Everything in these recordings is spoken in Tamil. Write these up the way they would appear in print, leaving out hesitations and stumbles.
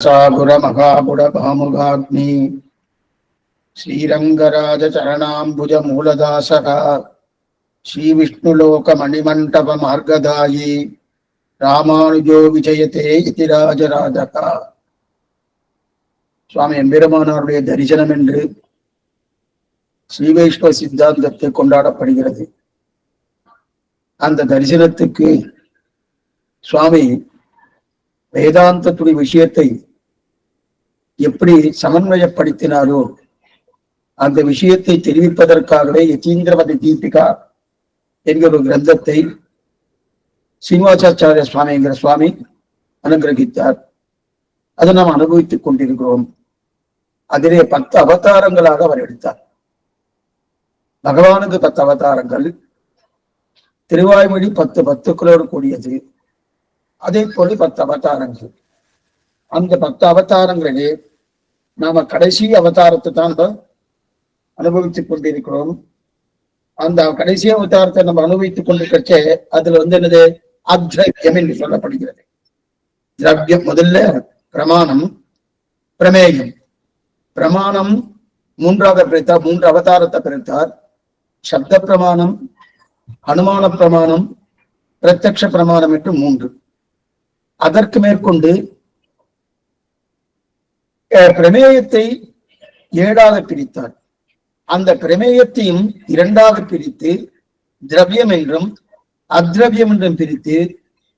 सागुर महाबुड़ भामुगाग्नि श्रीरंगराज चरणांबुज मूलदासः श्री विष्णुलोक मणिमंडप मार्गदायी रामानुजो विजयते इति राजराजः சுவாமி எம்பெருமானாருடைய தரிசனம் என்று ஸ்ரீ வைஷ்ணவ சித்தாந்தத்தை கொண்டாடப்படுகிறது. அந்த தரிசனத்துக்கு சுவாமி வேதாந்தத்துடைய விஷயத்தை எப்படி சமன்வயப்படுத்தினாரோ அந்த விஷயத்தை தெரிவிப்பதற்காகவே யதீந்திரவதி தீபிகா என்கிற ஒரு கிரந்தத்தை ஸ்ரீனிவாசாச்சாரிய சுவாமி என்கிற சுவாமி அனுகிரகித்தார். அதை நாம் அனுபவித்துக் கொண்டிருக்கிறோம். அதிலே 10 அவதாரங்களாக அவர் எடுத்தார். பகவானுக்கு 10 அவதாரங்கள், திருவாய்மொழி 10 பத்துக்களோடு கூடியது. அதே போல 10 அவதாரங்கள். அந்த 10 அவதாரங்களிலே நாம கடைசி அவதாரத்தை தான் அனுபவித்துக் கொண்டிருக்கிறோம். அந்த கடைசி அவதாரத்தை நம்ம அனுபவித்துக் கொண்டிருக்கச்சே அதுல என்னது அத்ரவியம் என்று சொல்லப்படுகிறது. திரவியம் முதல்ல பிரமாணம், பிரமேயம். பிரமாணம் 3ஆக பிரித்தார், 3 அவதாரத்தை பிரித்தார். சப்த பிரமாணம், அனுமான பிரமாணம், பிரத்யக்ஷ பிரமாணம் என்று 3. அதற்கு மேற்கொண்டு பிரமேயத்தை 7ஆக பிரித்தார். அந்த பிரமேயத்தையும் 2ஆக பிரித்து திரவியம் என்றும் அத்ரவியம் என்றும் பிரித்து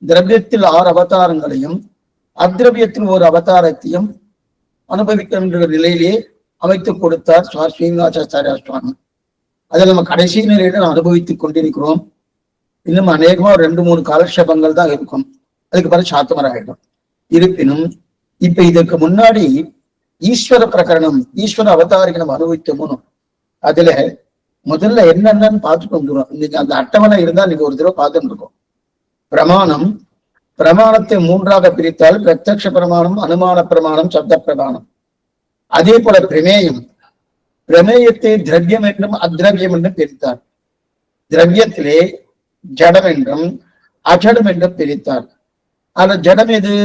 திரவியத்தில் 6 அவதாரங்களையும் அத்ரவியத்தில் 1 அவதாரத்தையும் அனுபவிக்கின்ற நிலையிலே அமைத்துக் கொடுத்தார் ஸ்ரீனிவாசாச்சாரியா சுவாமி. அதை நம்ம கடைசி நிலையில அனுபவித்துக் கொண்டிருக்கிறோம். இன்னும் அநேகமா 2-3 காலக்ஷேபங்கள் தான் இருக்கும். அதுக்கு பிறகு சாத்தமராயிடும். இருப்பினும் இப்ப இதற்கு முன்னாடி ஈஸ்வர பிரகரணம், ஈஸ்வர அவதாரிக்கு நம்ம அனுபவித்தோம். அதுல முதல்ல என்னென்னு பார்த்துட்டு வந்துடும். இன்னைக்கு அந்த அட்டவணை இருந்தா நீங்க ஒரு தடவை பார்த்துட்டு இருக்கோம். பிரமாணம், பிரமாணத்தை 3ஆக பிரித்தால் பிரத்யக்ஷ பிரமாணம், அனுமான பிரமாணம், சப்த பிரமாணம். அதே போல பிரமேயம், பிரமேயத்தை திரவியம் என்றும் அத்ரவியம் என்றும் பிரித்தார். திரவியத்திலே ஜடம் என்றும் அஜடம் என்றும் பிரித்தார். ஆனா ஜடம் எது?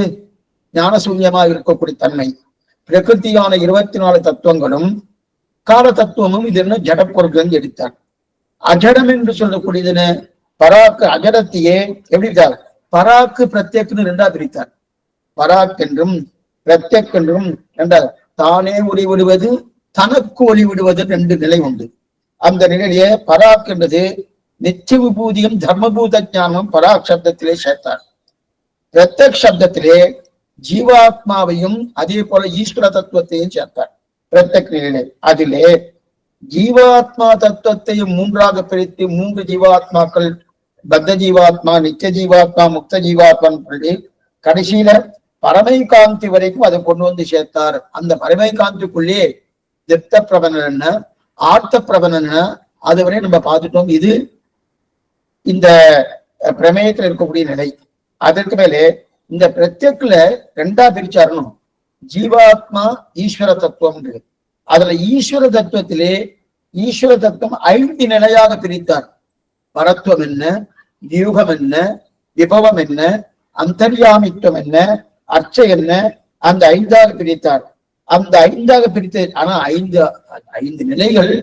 ஞானசூன்யமாக இருக்கக்கூடிய தன்மை. பிரகிருதியான 24 தத்துவங்களும் கால தத்துவமும் இது என்ன ஜட பொருட்கள் எடுத்தார். அஜடம் என்று சொல்லக்கூடியதுன்னு பராக்கு அஜடத்தையே எப்படி பராக்கு பிரத்யக்னு 2ஆ பிரித்தார். பராக் என்றும் பிரத்யக் என்றும் என்றார். தானே ஒளி விடுவது, தனக்கு ஒளி விடுவது 2 நிலை உண்டு. அந்த நிலையிலேயே பராக் என்றது நித்திய விபூதியும் தர்மபூத ஞானமும் பராக் சப்தத்திலே சேர்த்தார். பிரத்யக் சப்தத்திலே ஜீவாத்மாவையும் அதே போல ஈஸ்வர தத்துவத்தையும் சேர்த்தார். பிரத்யக் நிலையிலே அதிலே ஜீவாத்மா தத்துவத்தையும் 3ஆக பிரித்து 3 ஜீவாத்மாக்கள், பத்த ஜீவாத்மா, நித்திய ஜீவாத்மா, முக்த ஜீவாத்மான்னு சொல்லி கடைசியில பரமை காந்தி வரைக்கும் அதை கொண்டு வந்து சேர்த்தார். அந்த பரமை காந்திக்குள்ளே திப்த பிரபனன் என்ன, ஆர்த்த பிரபனன் என்ன, அதுவரை நம்ம பார்த்துட்டோம். இது இந்த பிரமேயத்தில் இருக்கக்கூடிய நிலை. அதற்கு மேலே இந்த பிரத்யக்ல 2ஆ பிரிச்சாரணும். ஜீவாத்மா, ஈஸ்வர தத்துவம். அதுல ஈஸ்வர தத்துவத்திலே ஈஸ்வர தத்துவம் 5 நிலையாக பிரித்தார். பரத்துவம் என்ன, வியூகம் என்ன, விபவம் என்ன, அந்தர்யாமித்துவம் என்ன, அர்ச்சை என்ன, அந்த 5ஆக பிரித்தார். அந்த 5ஆக பிரித்து, ஆனா 5 நிலைகள்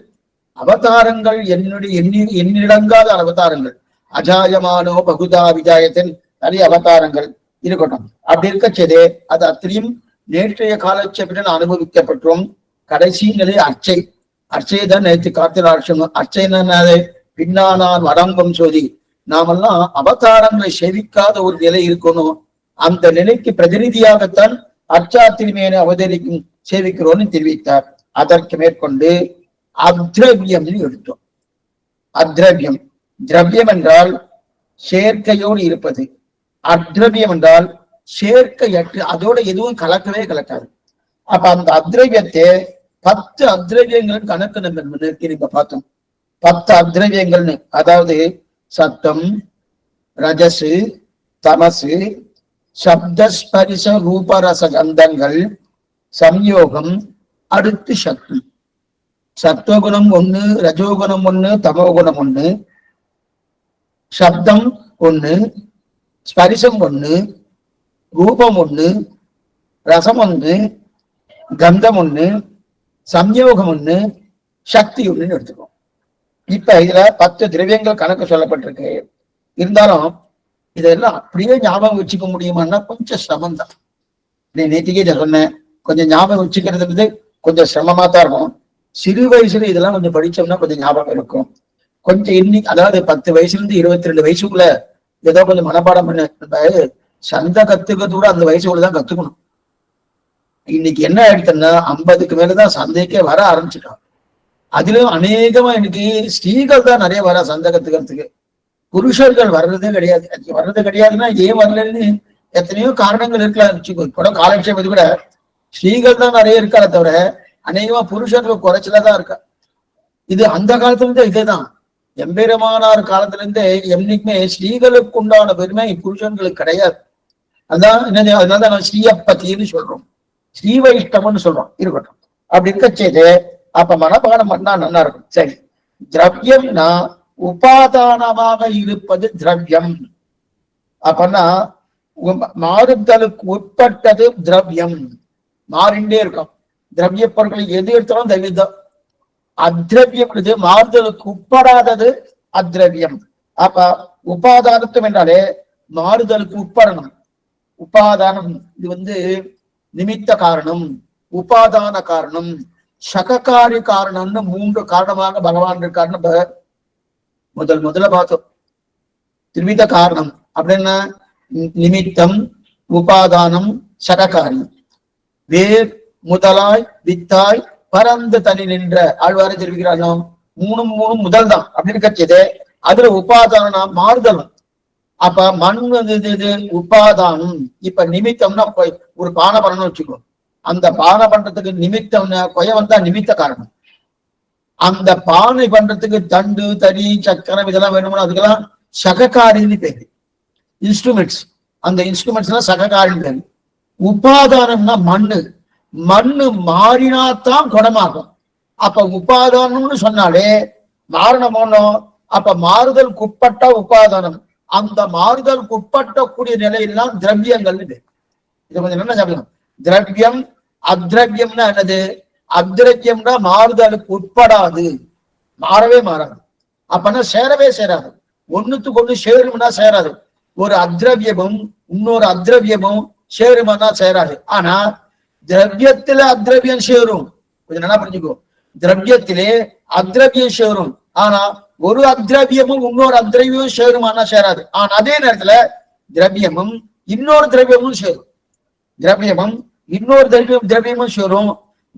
அவதாரங்கள், எண்ணிடங்காத அவதாரங்கள். அஜாயமானோ பகுதா விஜாயத்தின் நிறைய அவதாரங்கள் இருக்கட்டும். அப்படி இருக்கச்சதே அது அத்தனையும் நேற்றைய காலச்செப்பிடன் அனுபவிக்கப்பட்டோம். கடைசி நிலை அர்ச்சை. அர்ச்சை தான் நேற்று காத்திராட்சம். அர்ச்சை என்னது? பின்னானான் வரம்பம் சோதி. நாமெல்லாம் அவதாரங்களை சேவிக்காத ஒரு நிலை இருக்கணும். அந்த நிலைக்கு பிரதிநிதியாகத்தான் அர்ச்சாத்திரிமையை அவதரிக்கும் சேவிக்கிறோம்னு தெரிவித்தார். அதற்கு மேற்கொண்டு அத்ரவியம் எடுத்தோம். அத்ரவியம், திரவியம் என்றால் சேர்க்கையோடு இருப்பது. அத்ரவியம் என்றால் சேர்க்கையற்று, அதோட எதுவும் கலக்கவே கலக்காது. அப்ப அந்த அத்ரவியத்தை 10 அத்ரவியங்கள் கணக்கு நம்ம பார்த்தோம். 10 அத்ரவியங்கள்னு, அதாவது சத்தம், ரஜசு, தமசு, சப்தஸ்பரிச ரூபரச கந்தங்கள், சம்யோகம், அடுத்து சக்தி. சத்துவகுணம் 1, ரஜோகுணம் 1, தமோகுணம் 1, சப்தம் 1, ஸ்பரிசம் 1, ரூபம் 1, ரசம் ஒண்ணு, கந்தம் ஒண்ணு, சம்யோகம் ஒண்ணு, சக்தி ஒண்ணுன்னு எடுத்துக்கோம். இப்ப இதுல 10 திரவியங்கள் கணக்கு சொல்லப்பட்டிருக்கு. இருந்தாலும் இதெல்லாம் அப்படியே ஞாபகம் வச்சுக்க முடியுமான்னா கொஞ்சம் சிரமம் தான். நீ நேற்றுக்கே இதை சொன்னேன், கொஞ்சம் ஞாபகம் வச்சுக்கிறது கொஞ்சம் சிரமமா தான் இருக்கும். சிறு வயசுல இதெல்லாம் கொஞ்சம் படிச்சோம்னா கொஞ்சம் ஞாபகம் இருக்கும். கொஞ்சம் இன்னைக்கு அதாவது 10 வயசுல இருந்து 22 வயசுக்குள்ள ஏதோ கொஞ்சம் மனப்பாடம் பண்ண. நம்ம சந்த கத்துக்கிறது கூட அந்த வயசுக்குள்ளதான் கத்துக்கணும். இன்னைக்கு என்ன ஆயிடுச்சுன்னா 50க்கு மேலதான் சந்தைக்கே வர ஆரம்பிச்சுட்டான். அதுலயும் அநேகமா இன்னைக்கு ஸ்ரீகள் தான் நிறைய வர சந்தை கத்துக்கிறதுக்கு. புருஷர்கள் வர்றதே கிடையாது. வர்றது கிடையாதுன்னா ஏன் வரலன்னு எத்தனையோ காரணங்கள் இருக்கலாம். கூட காலட்சேபத்து கூட ஸ்ரீகள் தான் நிறைய இருக்காத தவிர அநேகமா புருஷர்கள் குறைச்சலதான் இருக்கா. இது அந்த காலத்துல இருந்தே இதேதான். எம்பெருமானார் காலத்துல இருந்தே என்னைக்குமே ஸ்ரீகளுக்கு உண்டான பெருமை புருஷர்களுக்கு கிடையாது. அதான் என்ன, அதனாலதான் நம்ம ஸ்ரீயப்பத்தின்னு சொல்றோம், ஸ்ரீ வைஷ்ணவன்னு சொல்றோம். இருக்கட்டும், அப்படி இருக்கச்சேது அப்ப மனப்பாடம் பண்ணா நல்லா இருக்கும். சரி, திரவியம்னா உபாதானமாக இருப்பது திரவியம். அப்பன்னா மாறுதலுக்கு உட்பட்டது திரவியம். மாறிண்டே இருக்கும். திரவிய பொருட்களை எது எடுத்தாலும் தவிர்தான். அத்ரவியம் மாறுதலுக்கு உட்படாதது அத்ரவியம். அப்ப உபாதானத்துவம் என்றாலே மாறுதலுக்கு உட்படணும். உபாதானம் இது நிமித்த காரணம், உபாதான காரணம், சககாரி காரணம்னு 3 காரணமாக பகவான் இருக்காருன்னு முதல்ல பார்த்தோம். திரிவித காரணம் அப்படின்னா நிமித்தம், உபாதானம், சககாரி. வேர் முதலாய் வித்தாய் பரந்து தனி நின்ற ஆழ்வாரை தெரிவிக்கிறாங்க. 3 முதல் தான் அப்படின்னு கட்சியது. அதுல உபாதானம் மாறுதலும். அப்ப மண் உபாதானம். இப்ப நிமித்தம்னா ஒரு பானை பண்ணணும்னு வச்சுக்கோ. அந்த பானை பண்றதுக்கு நிமித்தம்னா கொய வந்தா நிமித்த காரணம். அந்த பானை பண்றதுக்கு தண்டு, தறி, சக்கரம் இதெல்லாம் வேணும்னா அதுக்கெல்லாம் சககாரின்னு பேரு. இன்ஸ்ட்ருமெண்ட்ஸ், அந்த இன்ஸ்ட்ருமெண்ட்ஸ் எல்லாம் சககாரின்னு பேரு. உபாதானம்னா மண்ணு மாறினாத்தான் குணமாகும். அப்ப உபாதானம்னு சொன்னாலே மாறணுமோனோ. அப்ப மாறுதலுக்கு உட்பட்ட உபாதானம். அந்த மாறுதலுக்கு உட்பட்டக்கூடிய நிலையெல்லாம் திரவியங்கள்னு பேர். இதை கொஞ்சம் என்ன சொல்லலாம். திரவியம் அத்ரவியம்னா என்னது? அத்ரவியம்னா மாறுதலுக்கு உட்படாது, மாறவே மாறாது. அப்பனா சேரவே சேராது. ஒண்ணுத்துக்கு ஒண்ணு சேரும்னா சேராது. ஒரு அத்ரவியமும் இன்னொரு அத்ரவியமும் சேருமானா சேராது. ஆனா திரவியத்தில அத்ரவியம் சேரும். கொஞ்சம் நல்லா புரிஞ்சுக்கோ. திரவியத்திலே அத்ரவியம் சேரும். ஆனா ஒரு அத்ரவியமும் இன்னொரு அத்ரவியமும் சேருமானா சேராது. ஆனா அதே நேரத்துல திரவியமும் இன்னொரு திரவியமும் சேரும். திரவியமும் இன்னொரு திரவியமும் சேரும்.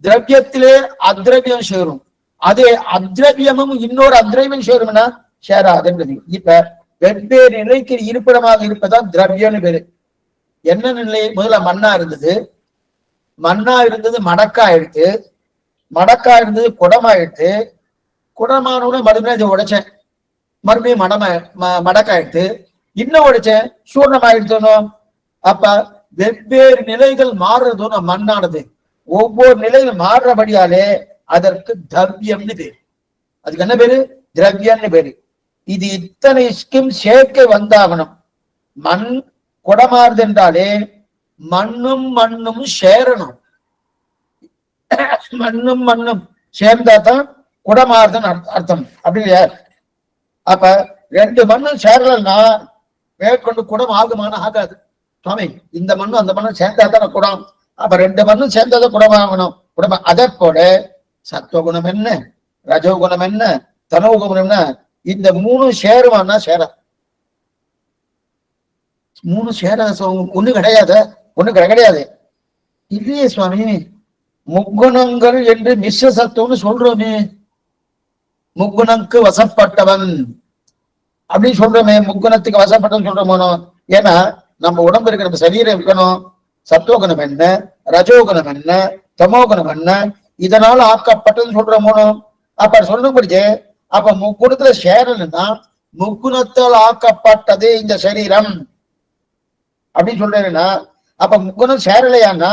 திரவியத்திலே அத்ரவியம் சேரும். அதே அத்ரவியமும் இன்னொரு அத்ரவியம் சேரும்னா சேராதுன்றது. இப்ப வெவ்வேறு நிலைக்கு இருப்பிடமாக இருப்பதான் திரவியம்னு பேரு. என்ன நிலை? முதல்ல மண்ணா இருந்தது மடக்கா எடுத்து, மடக்கா இருந்தது குடமாயிடுத்து. குடமானோட மறுபடியும் இதை உடைச்சேன், மறுபடியும் மடக்கா எடுத்து இன்னும் உடைச்சேன், சூர்ணமாயிடுத்தோம். அப்ப வெவ்வேறு நிலைகள் மாறுறதும் மண்ணானது ஒவ்வொரு நிலையில் மாறுறபடியாலே அதற்கு திரவியம்னு பேரு. அதுக்கு என்ன பேரு? திரவியம்னு பேரு. இது இத்தனை ஸ்கிம் சேர்க்கை வந்தாகணும். மண் குடமாறுது என்றாலே மண்ணும் சேரணும். மண்ணும் சேர்ந்தாதான் குடமாறுதுன்னு அர்த்தம். அப்படி இல்லையா? அப்ப 2 மண்ணும் சேரலன்னா மேற்கொண்டு குடம் ஆகுமான ஆகாது. சுவாமி, இந்த மண்ணும் அந்த மண்ணும் சேர்ந்தாதான குடம். அப்ப 2 மண்ணும் சேர்ந்தாதான் குடம் ஆகணும். குடம். அதே போல சத்துவகுணம் என்ன, ரஜோகுணம் என்ன, தனோகுணம் என்ன, இந்த 3 சேருமானா சேரா. 3 சேராத ஒண்ணு கிடையாது. இல்லையே சுவாமி, முக்குணங்கள் என்று மிஸ்ர சத்துவம்னு சொல்றோமே. முக்குணக்கு வசப்பட்டவன் அப்படின்னு சொல்றோமே. முக்குணத்துக்கு வசப்பட்டவன் சொல்றோமோ? ஏன்னா நம்ம உடம்பு இருக்கிற நம்ம சரீரம் இருக்கணும். சத்துவகுணம் என்ன, ரஜோகுணம் என்ன, தமோகுணம் என்ன, இதனால ஆக்கப்பட்டதுன்னு சொல்றோமோ? அப்ப சொல்லும்படிச்சு அப்ப முக்குணத்துல சேரலன்னா முக்குணத்தால் ஆக்கப்பட்டதே இந்த சரீரம் அப்படின்னு சொல்றேன்னா, அப்ப முக்குணம் சேரலையான்னா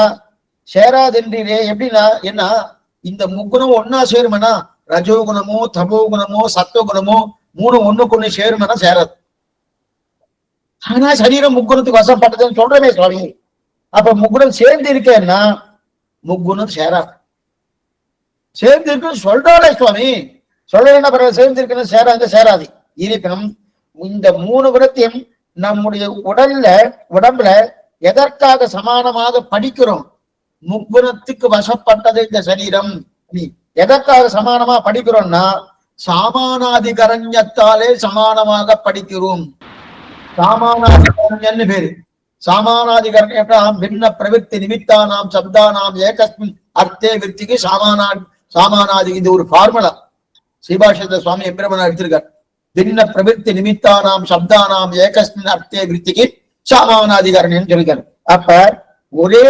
சேராதென்றே. எப்படின்னா என்ன, இந்த முக்குணம் ஒன்னா சேருமனா, ரஜோகுணமோ தமோகுணமோ சத்துவகுணமோ 3 ஒண்ணுக்கு ஒண்ணு சேருமனா சேராது. ஆனா சரீரம் முக்குணத்துக்கு வசப்பட்டதுன்னு சொல்றமே சுவாமி. அப்ப முக்குணம் சேர்ந்து இருக்கேன்னா முக்குணம் சேராது. சேர்ந்து இருக்குன்னு சொல்றாளே சுவாமி, சொல்றேன்னா பரவாயில்ல, சேர்ந்து இருக்குன்னு சேராது. இருப்பினும் இந்த 3 குணத்தையும் நம்முடைய உடம்புல எதற்காக சமானமாக படிக்கிறோம்? முக்குணத்துக்கு வசப்பட்டது இந்த சரீரம். எதற்காக சமானமா படிக்கிறோம்னா சாமானாதிகரண்யத்தாலே சமானமாக படிக்கிறோம். சாமானாதிகரண்யன்னு பேரு. சாமானாதிகரண்யம் பின்ன பிரவிற்த்தி நிமித்தானாம் சப்தானாம் ஏகஸ்மின் அர்த்தே விற்த்திக்கு சாமானாதி. இது ஒரு ஃபார்முலா ஸ்ரீபாஷ்யத்தை சுவாமி எம்பிரமணா எடுத்திருக்கார். பின்ன பிரவிற்த்தி நிமித்தானாம் சப்தானாம் ஏகஸ்மின் அர்த்தே விற்த்திக்கு சாமானாதிகரண்யம் சொல்லிருக்கார். அப்ப ஒரே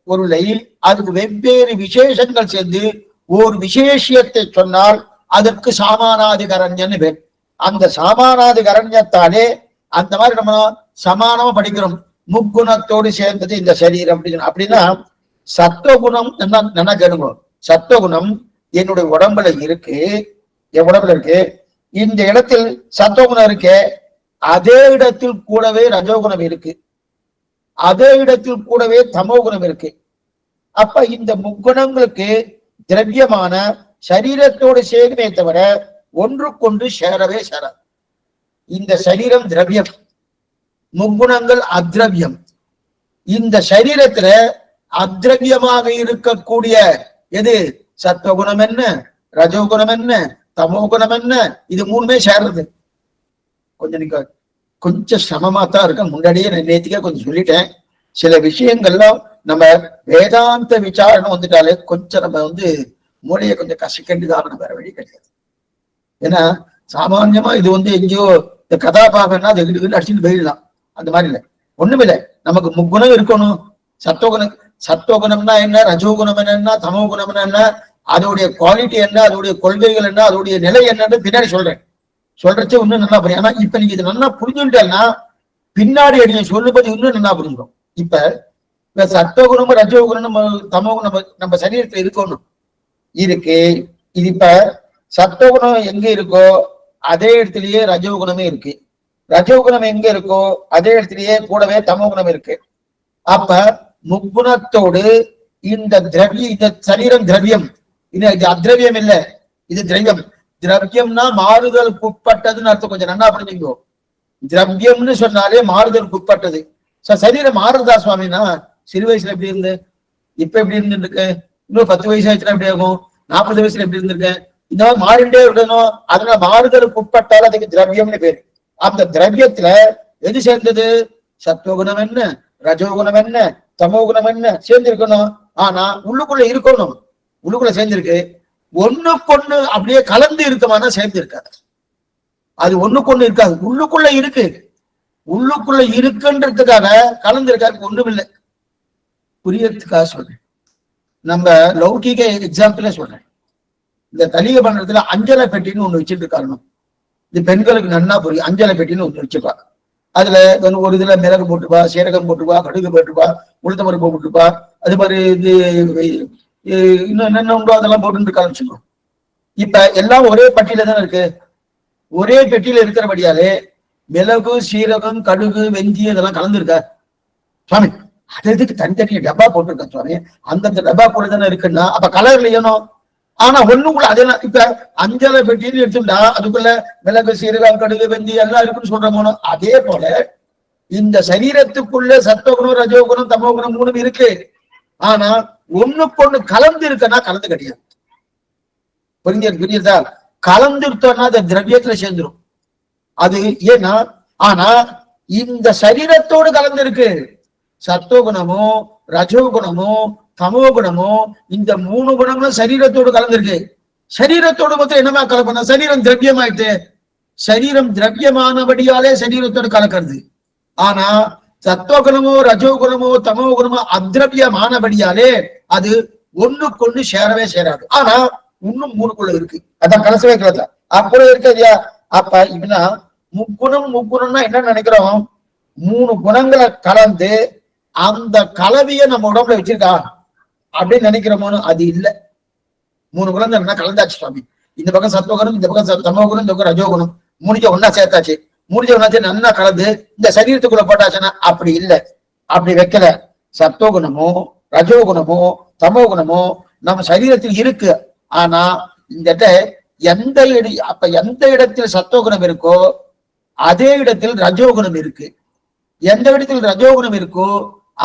பொருளை அதுக்கு வெவ்வேறு விசேஷங்கள் சேர்ந்து ஒரு விசேஷத்தை சொன்னால் அதற்கு சாமானாதிகரண்யன்னு பேர். அந்த சாமானாதிகரண்யத்தாலே அந்த மாதிரி நம்ம சமானமா படிக்கிறோம். முக்குணத்தோடு சேர்ந்தது இந்த சரீரம் அப்படின்னா சத்துவகுணம் என்ன கேளுங்க. சத்துவகுணம் என்னுடைய உடம்புல இருக்கு, என் உடம்புல இருக்கு. இந்த இடத்தில் சத்துவகுணம் இருக்கு, அதே இடத்தில் கூடவே ரஜோகுணம் இருக்கு, அதே இடத்தில் கூடவே தமோகுணம் இருக்கு. அப்ப இந்த முக்குணங்களுக்கு திரவியமான சரீரத்தோடு சேருமே தவிர ஒன்றுக்கொன்று சேரவே சேராது. இந்த சரீரம் திரவியம், முக்குணங்கள் அத்ரவியம். இந்த சரீரத்துல அத்ரவியமாக இருக்கக்கூடிய எது? சத்துவகுணம் என்ன, ரஜோகுணம் என்ன, தமோகுணம் என்ன, இது 3மே சேர்றது. கொஞ்சம் சிரமமா தான் இருக்க. முன்னாடியே நேத்திக்கே கொஞ்சம் சொல்லிட்டேன். சில விஷயங்கள்லாம் நம்ம வேதாந்த விசாரணை வந்துட்டாலே கொஞ்சம் நம்ம மூளையை கொஞ்சம் கசிக்கண்டிதான், வேற வழி கிடையாது. ஏன்னா சாமான்யமா இது எங்கேயோ இந்த கதாபாகம்னா அது அடிச்சுட்டு போயிடலாம். அந்த மாதிரி இல்லை, ஒண்ணுமில்லை. நமக்கு முக்குணம் இருக்கணும். சத்துவகுணம்னா என்ன, ரஜோகுணம் என்ன, தமோகுணம் என்ன, அதோடைய குவாலிட்டி என்ன, அதோடைய கொள்கைகள் என்ன, அதோடைய நிலை என்னன்னு பின்னாடி சொல்றச்சே இன்னும் நல்லா புரியும். ஆனா இப்ப நீங்க இது நல்லா புரிஞ்சுட்டேன்னா பின்னாடி நீங்க சொல்லும்போது இன்னும் நல்லா புரிஞ்சிடும். இப்ப சத்துவகுணமும் ரஜோகுணம் தமோகுணம் நம்ம சரீரத்துல இருக்கணும் இருக்கு. இது இப்ப சத்துவகுணம் எங்க இருக்கோ அதே இடத்துலயே ரஜோகுணமே இருக்கு, ரஜோகுணம் எங்க இருக்கோ அதே இடத்துலயே கூடவே தமோகுணம் இருக்கு. அப்ப முக்குணத்தோடு இந்த சரீரம் திரவியம், இது அத்ரவியம் இல்ல, இது திரவியம். திரவியம்னா மாறுதலுக்கு உட்பட்டதுன்னு அர்த்தம். கொஞ்சம் நல்லா புரிஞ்சுக்கோ. திரவியம்னு சொன்னாலே மாறுதலுக்கு உட்பட்டது. சரீரம் மாறுதா சுவாமினா, சிறு வயசுல எப்படி இருந்து இப்ப எப்படி இருந்துருக்கு, இன்னும் 10 வயசு ஆச்சுன்னா எப்படி ஆகும், 40 வயசுல எப்படி இருந்திருக்கேன், இந்த மாதிரி மாறிண்டே இருக்கணும். அதனால மாறுதலுக்கு உட்பட்டால் அதுக்கு திரவியம்னு பேரு. அந்த திரவியத்துல எது சேர்ந்தது? சத்துவகுணம் என்ன, ரஜோகுணம் என்ன, தமோகுணம் என்ன சேர்ந்திருக்கணும். ஆனா உள்ளுக்குள்ள இருக்கணும், உள்ளுக்குள்ள சேர்ந்திருக்கு. ஒண்ணுக்கொண்ணு அப்படியே கலந்து இருக்குமானா சேர்ந்து இருக்காது. அது ஒண்ணுக்கொண்ணு இருக்காது, உள்ளுக்குள்ள இருக்கு. உள்ளுக்குள்ள இருக்குன்றதுக்காக கலந்து இருக்காது ஒண்ணும் இல்லை. புரியறதுக்காக சொல்றேன். நம்ம லௌகிக எக்ஸாம்பிளே சொல்றேன். இந்த தலிக பண்றதுல அஞ்சலை பெட்டின்னு ஒண்ணு வச்சுட்டு காரணம், இது பெண்களுக்கு நன்னா புரியும். அஞ்சலை பெட்டின்னு ஒண்ணு வச்சுப்பா. அதுல ஒரு இதுல மிளகு போட்டுப்பா, சீரகம் போட்டுப்பா, கடுகு போட்டுப்பா, உளுத்த பருப்பு போட்டுப்பா, அது மாதிரி இது இன்னும் என்னென்ன உண்டோ அதெல்லாம் போட்டு காமிச்சுக்கோ. இப்ப எல்லாம் ஒரே பட்டியல தானே இருக்கு. ஒரே பெட்டியில இருக்கிறபடியாலே மிளகு, சீரகம், கடுகு, வெஞ்சி இதெல்லாம் கலந்துருக்க சுவாமி. அது எதுக்கு தனித்தனியா டப்பா போட்டிருக்க சுவாமி? அந்தந்த டப்பா போல தானே இருக்குன்னா அப்ப கலர் இல்லையணும். ஆனா ஒண்ணுக்குள்ள அதெல்லாம் இப்ப அஞ்சலை பெட்டின்னு எடுத்துட்டா அதுக்குள்ள மிளகு, சீரகம், கடுகு, வெந்தி எல்லாம் இருக்குன்னு சொல்ற போனோம். அதே போல இந்த சரீரத்துக்குள்ள சத்துவகுணம், ரஜோகுணம், தமோகுணம் 3 இருக்கு. ஆனா ஒண்ணுக்கொண்ணு கலந்து இருக்குன்னா கலந்து கிடையாது. புரியுதா? கலந்துட்டோம்னா அது திரவியத்துல சேர்ந்துடும். அது ஏன்னா ஆனா இந்த சரீரத்தோடு கலந்து இருக்கு. சத்துவகுணமோ ரஜோகுணமோ தமோகுணமோ இந்த 3 குணங்களும் சரீரத்தோடு கலந்துருக்கு. சரீரத்தோடு மொத்தம் என்னமா கலப்பா? சரீரம் திரவியமாயிட்டு. சரீரம் திரவியமானபடியாலே சரீரத்தோடு கலக்கிறது. ஆனா சத்துவகுணமோ ரஜோகுணமோ தமோகுணமோ அத்ரவியமானபடியாலே அது ஒண்ணுக்கொண்ணு சேரவே சேராது. ஆனா இன்னும் 3க்குள்ள இருக்கு. அதான் கலசவே கலசா அப்போ இருக்கு இல்லையா? அப்ப இப்படின்னா முக்குணம்னா என்ன நினைக்கிறோம்? 3 குணங்களை கலந்து அந்த கலவையை நம்ம உடம்புல வச்சிருக்கா அப்படின்னு நினைக்கிறோமோன்னு அது இல்ல. 3 குணம் என்ன கலந்தாச்சு சுவாமி. இந்த பக்கம் சத்துவகுணம், இந்த பக்கம் தமோகுணம், இந்த பக்கம் ரஜோகுணம், முடிஞ்ச ஒன்னா சேர்த்தாச்சு. முடிஞ்ச ஒன்னாச்சு நல்லா கலந்து இந்த சரீரத்துக்குள்ள போட்டாச்சுன்னா அப்படி இல்லை, அப்படி வைக்கல. சத்துவகுணமோ ரஜோகுணமோ தமோ குணமோ நம்ம சரீரத்தில் இருக்கு. ஆனா இந்த எந்த இடத்தில் சத்துவகுணம் இருக்கோ அதே இடத்தில் ரஜோகுணம் இருக்கு. எந்த இடத்தில் ரஜோகுணம் இருக்கோ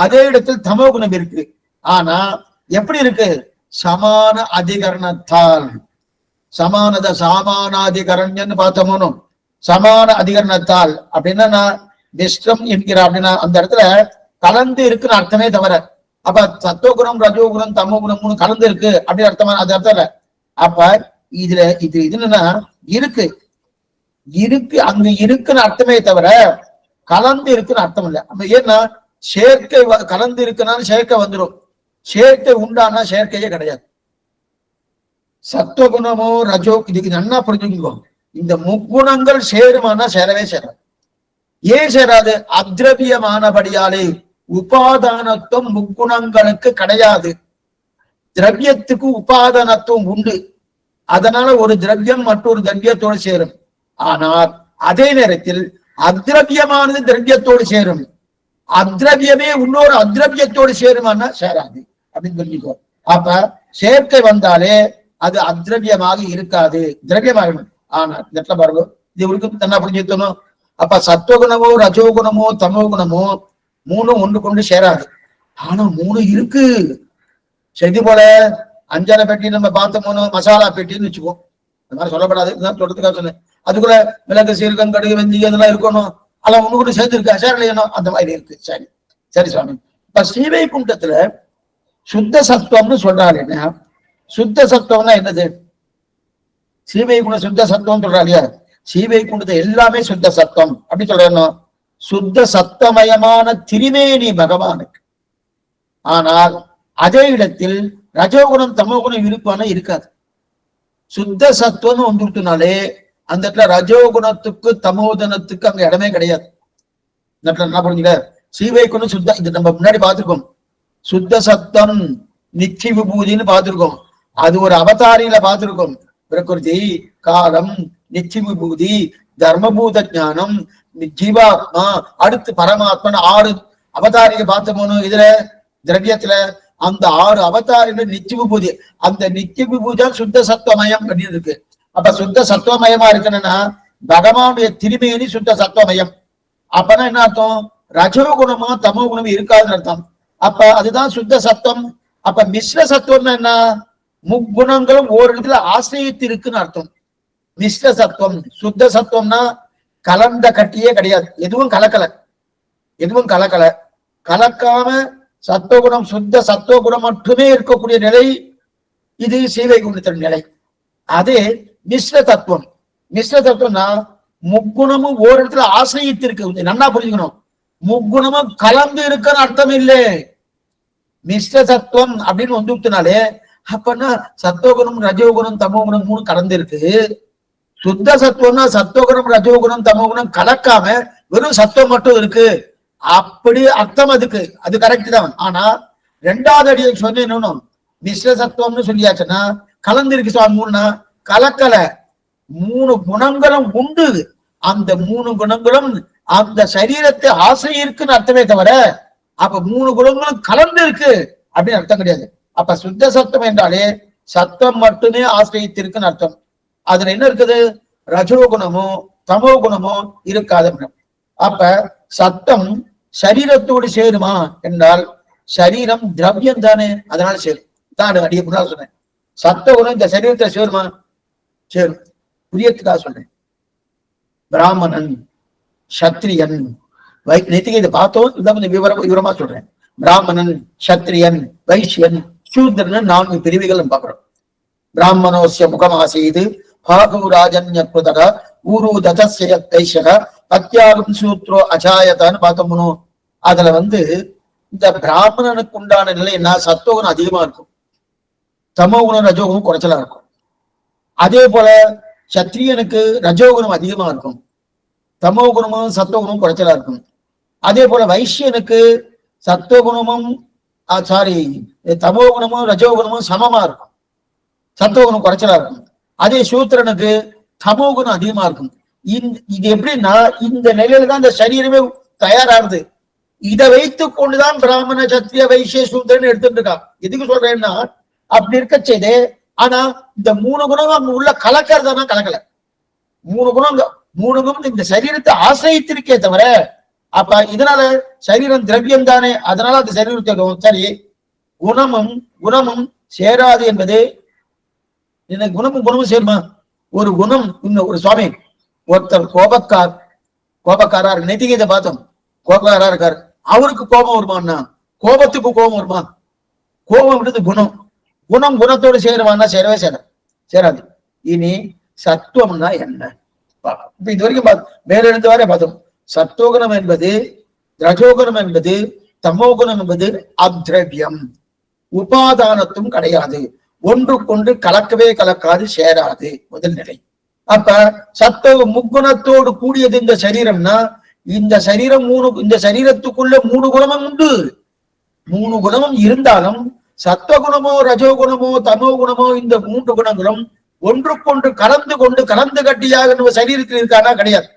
அதே இடத்தில் தமோ குணம் இருக்கு. ஆனா எப்படி இருக்கு? சமான அதிகரணத்தால். சாமானாதிகரண்யன்னு பார்த்தோமோ, சமான அதிகரணத்தால் அப்படின்னா நிஷ்டம் என்கிற அப்படின்னா அந்த இடத்துல கலந்து இருக்குன்னு அர்த்தமே தவிர, அப்ப சத்துவகுணம் ரஜோகுணம் தமோ குணம் கலந்து இருக்கு அப்படின்னு அர்த்தமா? அது அர்த்தம் இல்ல. அப்ப இது என்னன்னா இருக்கு அங்க இருக்குன்னு அர்த்தமே தவிர கலந்து இருக்குன்னு அர்த்தம் இல்லை. அப்ப ஏன்னா சேர்க்கை கலந்து இருக்குனாலும் சேர்க்கை வந்துடும், சேர்க்கை உண்டானா சேர்க்கையே கிடையாது. சத்துவகுணமோ ரஜோ இதுக்கு நல்லா புரிஞ்சுக்கோ. இந்த முக்குணங்கள் சேருமானா சேரவே சேராது. ஏன் சேராது? அத்ரவியமானபடியாலே உபாதானத்துவம் முக்குணங்களுக்கு கிடையாது. திரவியத்துக்கு உபாதானத்துவம் உண்டு. அதனால ஒரு திரவியம் மற்றொரு திரவியத்தோடு சேரும். ஆனால் அதே நேரத்தில் அத்ரவியமானது திரவியத்தோடு சேரும். அத்ரவியமே இன்னொரு அத்ரவியத்தோடு சேருமானா சேராது அப்படின்னு சொல்லிக்கோ. அப்ப சேர்க்கை வந்தாலே அது அத்ரவியமாக இருக்காது, திரவியமாக. ஆனா இந்த பாருங்க, இது இவருக்கு என்ன புரிஞ்சுக்கணும். அப்ப சத்துவகுணமோ ரஜோகுணமோ தமோ குணமோ மூணும் ஒன்று கொண்டு சேராது. ஆனா மூணு இருக்கு. செடி போல அஞ்சரை பெட்டி நம்ம பார்த்தோமோ மசாலா பெட்டின்னு வச்சுக்கோம். அந்த மாதிரி சொல்லப்படாது, சொல்றதுக்காக சொன்னேன். அதுக்குள்ள மிளகு சீரகம் கடுகு வெந்தி அதெல்லாம் இருக்கணும். அதெல்லாம் ஒண்ணு கூட சேர்ந்து இருக்கா சேரலையணும், அந்த மாதிரி இருக்கு. சரி சரி சுவாமி. இப்ப ஸ்ரீவைகுண்டத்துல சுத்த சத்துவம்னு சொல்றாரு. என்ன சுத்த சத்துவம்னா என்னது? ஸ்ரீவைகுண்ட சுத்த சத்துவம் சொல்றா இல்லையா? ஸ்ரீவைகுண்டத்தை எல்லாமே சுத்த சத்துவம் அப்படி சொல்றோம். சுத்த சத்தமயமான திரிவேணி பகவானுக்கு. ஆனால் அதே இடத்தில் ரஜோகுணம் தமோகுணம் இருப்பான இருக்காது. சுத்த சத்துவம் வந்துட்டுனாலே அந்த இடத்துல ரஜோகுணத்துக்கு தமோதனத்துக்கு அங்க இடமே கிடையாது. இந்த இடத்துல என்ன புரிஞ்சுக்க? ஸ்ரீவைகுண்டம் சுத்த, இது நம்ம முன்னாடி பார்த்திருக்கோம். சுத்த சத்தம் நிச்சய விபூதின்னு பார்த்திருக்கோம். அது ஒரு அவதாரியில பார்த்திருக்கோம். பிரகிருதி காலம் நிச்சய விபூதி தர்மபூத ஞானம் ஜீவாத்மா அடுத்து பரமாத்மன் 6 அவதாரியை பார்த்தோம்னு இதுல திரவியத்துல அந்த 6 அவதாரில நிச்சய விபூதி, அந்த நிச்சய விபூதி சுத்த சத்துவமயம் அப்படின்னு இருக்கு. அப்ப சுத்த சத்துவமயமா இருக்கணும்னா பகவானுடைய திருமேனி சுத்த சத்துவமயம். அப்பனா என்ன அர்த்தம்? ரஜோகுணமா தமோ குணமும் இருக்காதுன்னு அர்த்தம். அப்ப அதுதான் சுத்த சத்துவம். அப்ப மிஸ்ர சத்துவம்னா என்ன? முக்குணங்களும் ஓரிடத்துல ஆசிரியத்து இருக்குன்னு அர்த்தம். மிஸ்ர சத்துவம். சுத்த சத்துவம்னா கலந்த கட்டியே கிடையாது, எதுவும் கலக்கல கலக்காம சத்துவகுணம் சுத்த சத்துவகுணம் மட்டுமே இருக்கக்கூடிய நிலை இது ஸ்ரீவைகுண்டத்தின் நிலை. அதே மிஸ்ர தத்துவம். மிஸ்ர தத்துவம்னா முக்குணமும் ஓரிடத்துல ஆசிரியத்து இருக்கு. நல்லா புரிஞ்சுக்கணும், முக்குணமும் கலந்து இருக்குன்னு அர்த்தம் இல்லை. மிஸ்ர சத்துவம் அப்படின்னு வந்துனாலே அப்பன்னா சத்துவகுணம் ரஜோகுணம் தமோகுணம் 3 கலந்து இருக்கு. சுத்த சத்துவம்னா சத்துவகுணம் ரஜோகுணம் தமோகுணம் கலக்காம வெறும் சத்துவம் மட்டும் இருக்கு அப்படி அர்த்தம். அதுக்கு அது கரெக்ட் தான். ஆனா 2வது அடியை சொன்னேன், மிஸ்ர சத்துவம்னு சொல்லியாச்சுன்னா கலந்திருக்கு சுவாமி. 3னா கலக்கல, 3 குணங்களும் உண்டு. அந்த 3 குணங்களும் அந்த சரீரத்தை ஆசிரியருக்குன்னு அர்த்தமே தவிர அப்ப 3 குணங்களும் கலந்து இருக்கு அப்படின்னு அர்த்தம் கிடையாது. அப்ப சுத்த சத்துவம் என்றாலே சத்தம் மட்டுமே ஆசிரியத்திருக்குன்னு அர்த்தம். அதுல என்ன இருக்குது? ரஜோகுணமோ தமோ குணமோ இருக்காது. அப்ப சத்தம் சரீரத்தோடு சேருமா என்றால் சரீரம் திரவியம் தானே, அதனால சேரும் தான். அடிய முன்னாள் சொன்னேன், சத்த குணம் இந்த சரீரத்தை சேருமா? சேரும். புரியத்துக்காக சொல்றேன். பிராமணன் சத்திரியன் நேற்றுக்கு இதை பார்த்தோம், இதான் கொஞ்சம் விவரமா சொல்றேன். பிராமணன் சத்திரியன் வைசியன் சூத்திரன் 4 பிரிவுகள் பார்க்கிறோம். பிராமணோஸ்ய முகமாசீது பாகுராஜன்ய குதக ஊரு ததஸ்ய தைஷக பத்யாகும் சூத்ரோ அஜாயதான்னு பார்த்தோம்னு அதுல இந்த பிராமணனுக்கு உண்டான நிலை என்ன? சத்துவகுணம் அதிகமா இருக்கும், தமோகுணம் ரஜோகுணம் குறைச்சலா இருக்கும். அதே போல சத்திரியனுக்கு ரஜோகுணம் அதிகமா இருக்கும், தமோ குணமும் சத்துவகுணமும் குறைச்சலா இருக்கும். அதே போல வைசியனுக்கு சத்துவகுணமும் தமோ குணமும் ரஜோகுணமும் சமமா இருக்கும், சத்துவகுணம் குறைச்சலா இருக்கும். அதே சூத்திரனுக்கு தமோ குணம் அதிகமா இருக்கும். இது எப்படின்னா இந்த நிலையில தான் இந்த சரீரமே தயாராகுது. இதை வைத்துக் கொண்டுதான் பிராமண சத்திரிய வைசிய சூத்திரன் எடுத்துட்டு இருக்கான். எதுக்கு சொல்றேன்னா அப்படி இருக்க செய்து. ஆனா இந்த 3 குணம் அங்க உள்ள கலக்கிறதுனா கலக்கல. 3 குணம் இந்த சரீரத்தை ஆசிரியத்திருக்கே தவிர, அப்ப இதனால சரீரம் திரவியம் தானே, அதனால அந்த சரீரத்தை சரி குணமும் சேராது என்பது. எனக்கு குணமும் சேருமா? ஒரு குணம் ஒரு சுவாமி ஒருத்தர் கோபக்காரா இருக்கு. நெத்திகீதை பார்த்தோம், கோபக்காரா இருக்காரு. அவருக்கு கோபம் வருமானா? கோபத்துக்கு கோபம் வருமா? கோபம்ன்றது குணத்தோடு சேருவான்னா சேரவே சேராது. இனி சத்துவம்னா என்ன? இப்ப இது வரைக்கும் மேல இருந்து வரை பார்த்தோம். சத்துவகுணம் என்பது, ரஜோகுணம் என்பது, தமோகுணம் என்பது அத்ரவியம், உபாதானத்தும் கிடையாது, ஒன்றுக்கொன்று கலக்காது, சேராது, முதல் நிலை. அப்ப சத்துவ முக்குணத்தோடு கூடியது இந்த சரீரம்னா, இந்த சரீரம் இந்த சரீரத்துக்குள்ள 3 குணமும் உண்டு. 3 குணமும் இருந்தாலும் சத்துவகுணமோ ரஜோகுணமோ தமோ குணமோ இந்த 3 குணங்களும் ஒன்றுக்கொன்று கலந்து கட்டியாக நம்ம சரீரத்தில் இருக்கானா? கிடையாது.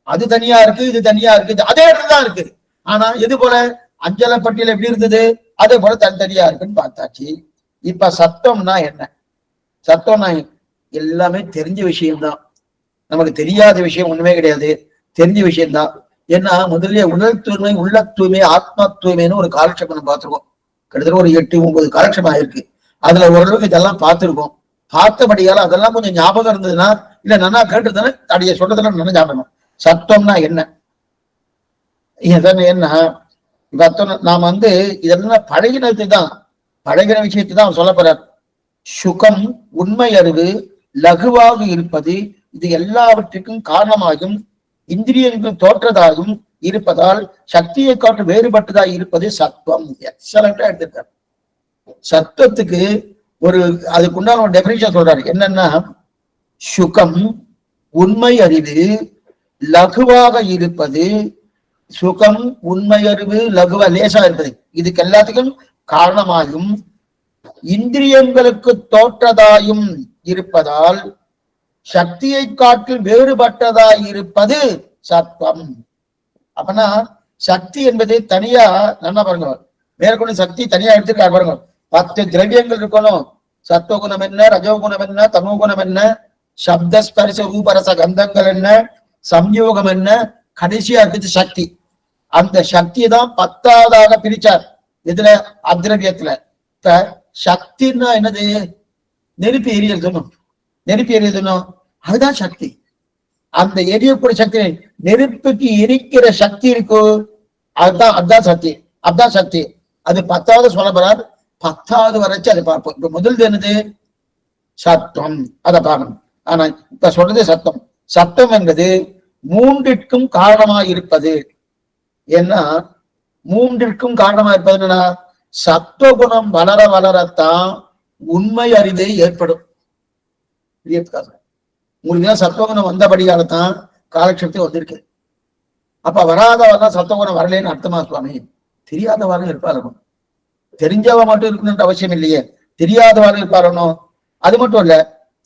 அது தனியா இருக்கு, இது தனியா இருக்கு, அதே இடத்துலதான் இருக்கு. ஆனா எது போல அஞ்சல பட்டியல் எப்படி இருந்தது, அதே போல தனித்தனியா இருக்குன்னு பார்த்தாச்சு. இப்ப சத்தம்னா என்ன? சத்தம்னா எல்லாமே தெரிஞ்ச விஷயம்தான். நமக்கு தெரியாத விஷயம் ஒண்ணுமே கிடையாது, தெரிஞ்ச விஷயம்தான். ஏன்னா முதல்ல உடல் தூய்மை, உள்ள தூய்மை, ஆத்மா தூய்மைன்னு ஒரு காலட்சேபம் நம்ம பார்த்திருக்கோம். கிட்டத்தட்ட ஒரு 8-9 காலட்சேபம் ஆயிருக்கு. அதுல ஓரளவுக்கு இதெல்லாம் பார்த்திருக்கோம். பார்த்தபடியால அதெல்லாம் கொஞ்சம் ஞாபகம் இருந்ததுன்னா, இல்ல நல்லா கேட்டுதானே அடைய சொல்றதெல்லாம் நல்லா ஞாபகம். சத்தம்னா என்ன? என்ன நாம இதெல்லாம் பழகின விஷயத்தை தான் சொல்ல போறார். சுகம், உண்மை அறிவு, லகுவாக இருப்பது, இது எல்லாவற்றுக்கும் காரணமாகும் இந்திரியங்கள் தோற்றதாகும் இருப்பதால் சக்தியை காட்டு வேறுபட்டதாக இருப்பது சத்துவம். எக்ஸலண்டா எடுத்திருக்காரு. சத்துவத்துக்கு அதுக்குண்டான ஒரு டெபினிஷன் சொல்றாரு. என்னன்னா, சுகம், உண்மை அறிவு, லகுவாக இருப்பது. சுகம், உண்மை அறிவு, லகுவா லேசா இருப்பது, இதுக்கு எல்லாத்துக்கும் காரணமாகும் இந்திரியங்களுக்கு தோற்றதாயும் இருப்பதால் சக்தியை காட்டில் வேறுபட்டதாய் இருப்பது சத்துவம். அப்பனா சக்தி என்பது தனியா நல்லா பாருங்க, மேற்கொண்டு சக்தி தனியா எடுத்துக்காரு பாருங்க. 10 திரவியங்கள் இருக்கணும். சத்துவகுணம் என்ன, ரஜோகுணம் என்ன, தமோகுணம் என்ன, சப்த ஸ்பரிச ரூபரச கந்தங்கள் என்ன, சம்யோகம் என்ன, கடைசியா இருக்குது சக்தி. அந்த சக்தியை தான் 10ஆவதாக பிரிச்சார். இதுல அத்ரவியத்துல. இப்ப சக்தின்னா என்னது? நெருப்பு எரியதுணும், அதுதான் சக்தி. அந்த எரியக்கூடிய சக்தி, நெருப்புக்கு எரிக்கிற சக்தி இருக்கு, அதுதான் சக்தி. அது 10ஆவது சொல்ல போறார். 10ஆவது வரைச்சு அதை பார்ப்போம். இப்ப முதல்து என்னது? சத்தம். அதை பார்க்கணும். ஆனா இப்ப சொல்றது சத்தம் என்பது 3ற்கும் காரணமாயிருப்பது. ஏன்னா 3ற்கும் காரணமாயிருப்பது என்னன்னா, சத்துவகுணம் வளர வளரத்தான் உண்மை அறிவே ஏற்படும். உங்களுக்கு சத்துவகுணம் வந்தபடியால்தான் காலட்சேபத்தை வந்திருக்கு. அப்ப வராதவெல்லாம் சத்துவகுணம் வரலன்னு அர்த்தமா சுவாமி? தெரியாதவாறு இருப்பாரணும். தெரிஞ்சவ மட்டும் இருக்கணும்ன்ற அவசியம் இல்லையே, தெரியாதவாறு இருப்பாரணும். அது மட்டும் இல்ல,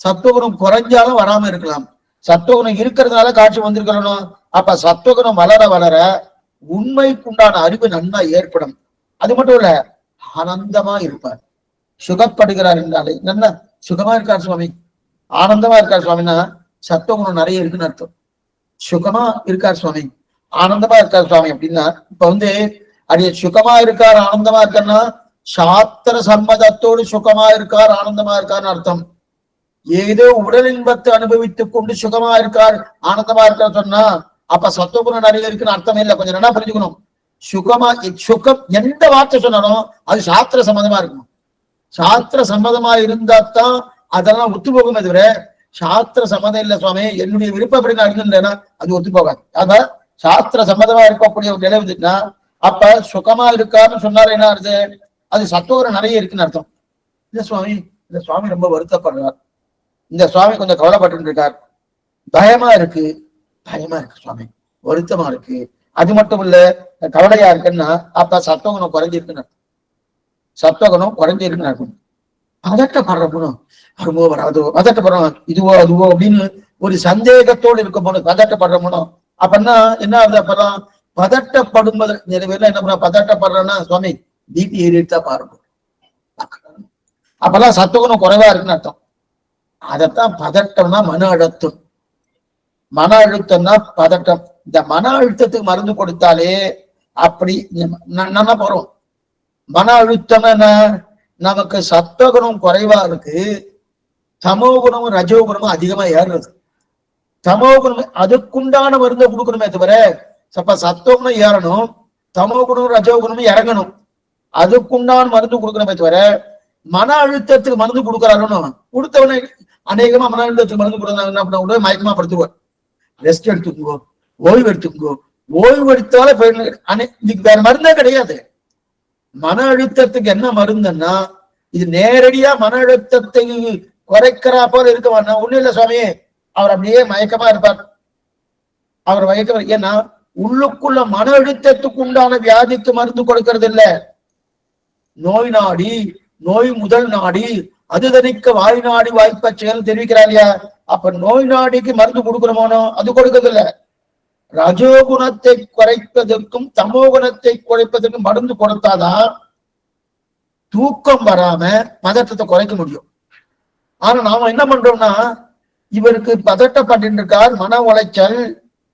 சத்துவகுணம் குறைஞ்சாலும் வராம இருக்கலாம். சத்துவகுணம் இருக்கிறதுனால காட்சி வந்திருக்கணும். அப்ப சத்துவகுணம் வளர வளர உண்மைக்குண்டான அறிவு நன்னா ஏற்படும். அது மட்டும் இல்ல, ஆனந்தமா இருப்பார். சுகப்படுகிறார் என்றாலே நல்லா சுகமா இருக்கார் சுவாமி, ஆனந்தமா இருக்கார் சுவாமின்னா சத்துவகுணம் நிறைய இருக்குன்னு அர்த்தம். சுகமா இருக்கார் சுவாமி, ஆனந்தமா இருக்கார் சுவாமி அப்படின்னா, இப்ப அடிய சுகமா இருக்கார் ஆனந்தமா இருக்காருன்னா சாஸ்திர சம்மதத்தோடு சுகமா இருக்கார் ஆனந்தமா இருக்காருன்னு அர்த்தம். ஏதோ உடல் இன்பத்தை அனுபவித்துக் கொண்டு சுகமா இருக்கார் ஆனந்தமா இருக்கார் சொன்னா அப்ப சத்துவகுணம் நிறைய இருக்குன்னு அர்த்தமே இல்லை. கொஞ்சம் நல்லா புரிஞ்சுக்கணும். சுகம் எந்த வார்த்தை சொன்னாலும் அது சாஸ்திர சம்மதமா இருக்கணும். சாஸ்திர சம்மதமா இருந்தாத்தான் அதெல்லாம் ஒத்து போகும். தவிர சாஸ்திர சம்மதம் இல்லை சுவாமி, என்னுடைய விருப்பப்படி நான் இருந்தேன்னா அது ஒத்து போகாது. ஆனா சாஸ்திர சம்மதமா இருக்கக்கூடிய ஒரு நிலை வந்துட்டுன்னா அப்ப சுகமா இருக்காருன்னு சொன்னாரு என்ன அர்த்தம்? அது சத்துவகுணம் நிறைய இருக்குன்னு அர்த்தம். இந்த சுவாமி ரொம்ப வருத்தப்படுறார். இந்த சுவாமி கொஞ்சம் கவலைப்பட்டு இருக்கார். பயமா இருக்கு சுவாமி, வருத்தமா இருக்கு. அது மட்டும் இல்ல, கவலையா இருக்குன்னா அப்ப சத்துவகுணம் குறைஞ்சிருக்குன்னு அர்த்தம். சத்துவகுணம் குறைஞ்சிருக்குன்னு அர்த்தம். பதட்டப்படுற குணம் வருமோ வராதோ, பதட்டப்படுறோம் இதுவோ அதுவோ அப்படின்னு ஒரு சந்தேகத்தோடு இருக்க போனோம். பதட்டப்படுற குணம் அப்படின்னா என்ன ஆகுது? அப்பதான் பதட்டப்படும்பது நிறைய பேர்ல என்ன பண்ண பதட்டப்படுறேன்னா சுவாமி பிபி ஏறிட்டு தான் பாருங்க. அப்பெல்லாம் சத்துவகுணம் குறைவா இருக்குன்னு அர்த்தம். அதத்தான் பதட்டம்னா மன அழுத்தம். மன அழுத்தம்னா பதட்டம். இந்த மன அழுத்தத்துக்கு மருந்து கொடுத்தாலே அப்படி நல்லா போறோம். மன அழுத்தம் என்ன, நமக்கு சத்துவகுணம் குறைவா இருக்கு, தமோகுணமும் ரஜோகுணமும் அதிகமா ஏறுறது. தமோகுணம் அதுக்குண்டான மருந்தை கொடுக்கணுமே தவிர சத்துவகுணம் ஏறணும், தமோகுணம் ரஜோகுணமும் இறங்கணும், அதுக்குண்டான மருந்து கொடுக்கணுமே தவிர மன அழுத்தத்துக்கு மருந்து கொடுக்குறாருன்னு கொடுத்தவனே அநேகமா மன அழுத்தத்துக்கு மருந்து கொடுத்தாங்க என்ன பண்ண மயக்கமா படுத்துவார். ரெஸ்ட் எடுத்துக்கோ, ஓய்வு எடுத்துக்கோ, ஓய்வு எடுத்தாலே இதுக்கு வேற மருந்தே கிடையாது. மன அழுத்தத்துக்கு என்ன மருந்துன்னா இது நேரடியா மன அழுத்தத்தை குறைக்கிறா போல இருக்க வேண்டாம். ஒண்ணு இல்ல சுவாமி, அவர் அப்படியே மயக்கமா இருப்பார். அவர் மயக்கம் ஏன்னா உள்ளுக்குள்ள மன அழுத்தத்துக்கு உண்டான வியாதிக்கு மருந்து கொடுக்கறது இல்ல. நோய் நாடி, நோய் முதல் நாடி, அது தனிக்க வாய் நாடி வாய்ப்ப செயல் தெரிவிக்கிறார் இல்லையா? அப்ப நோய் நாடிக்கு மருந்து கொடுக்கணுமோனோ அது கொடுக்கறது இல்ல. ரஜோகுணத்தை குறைப்பதற்கும் தமோகுணத்தை குறைப்பதற்கும் மருந்து கொடுத்தாதான் தூக்கம் வராம பதட்டத்தை குறைக்க முடியும். ஆனா நாம என்ன பண்றோம்னா இவருக்கு பதட்டப்பட்டு இருக்கார், மன உளைச்சல்.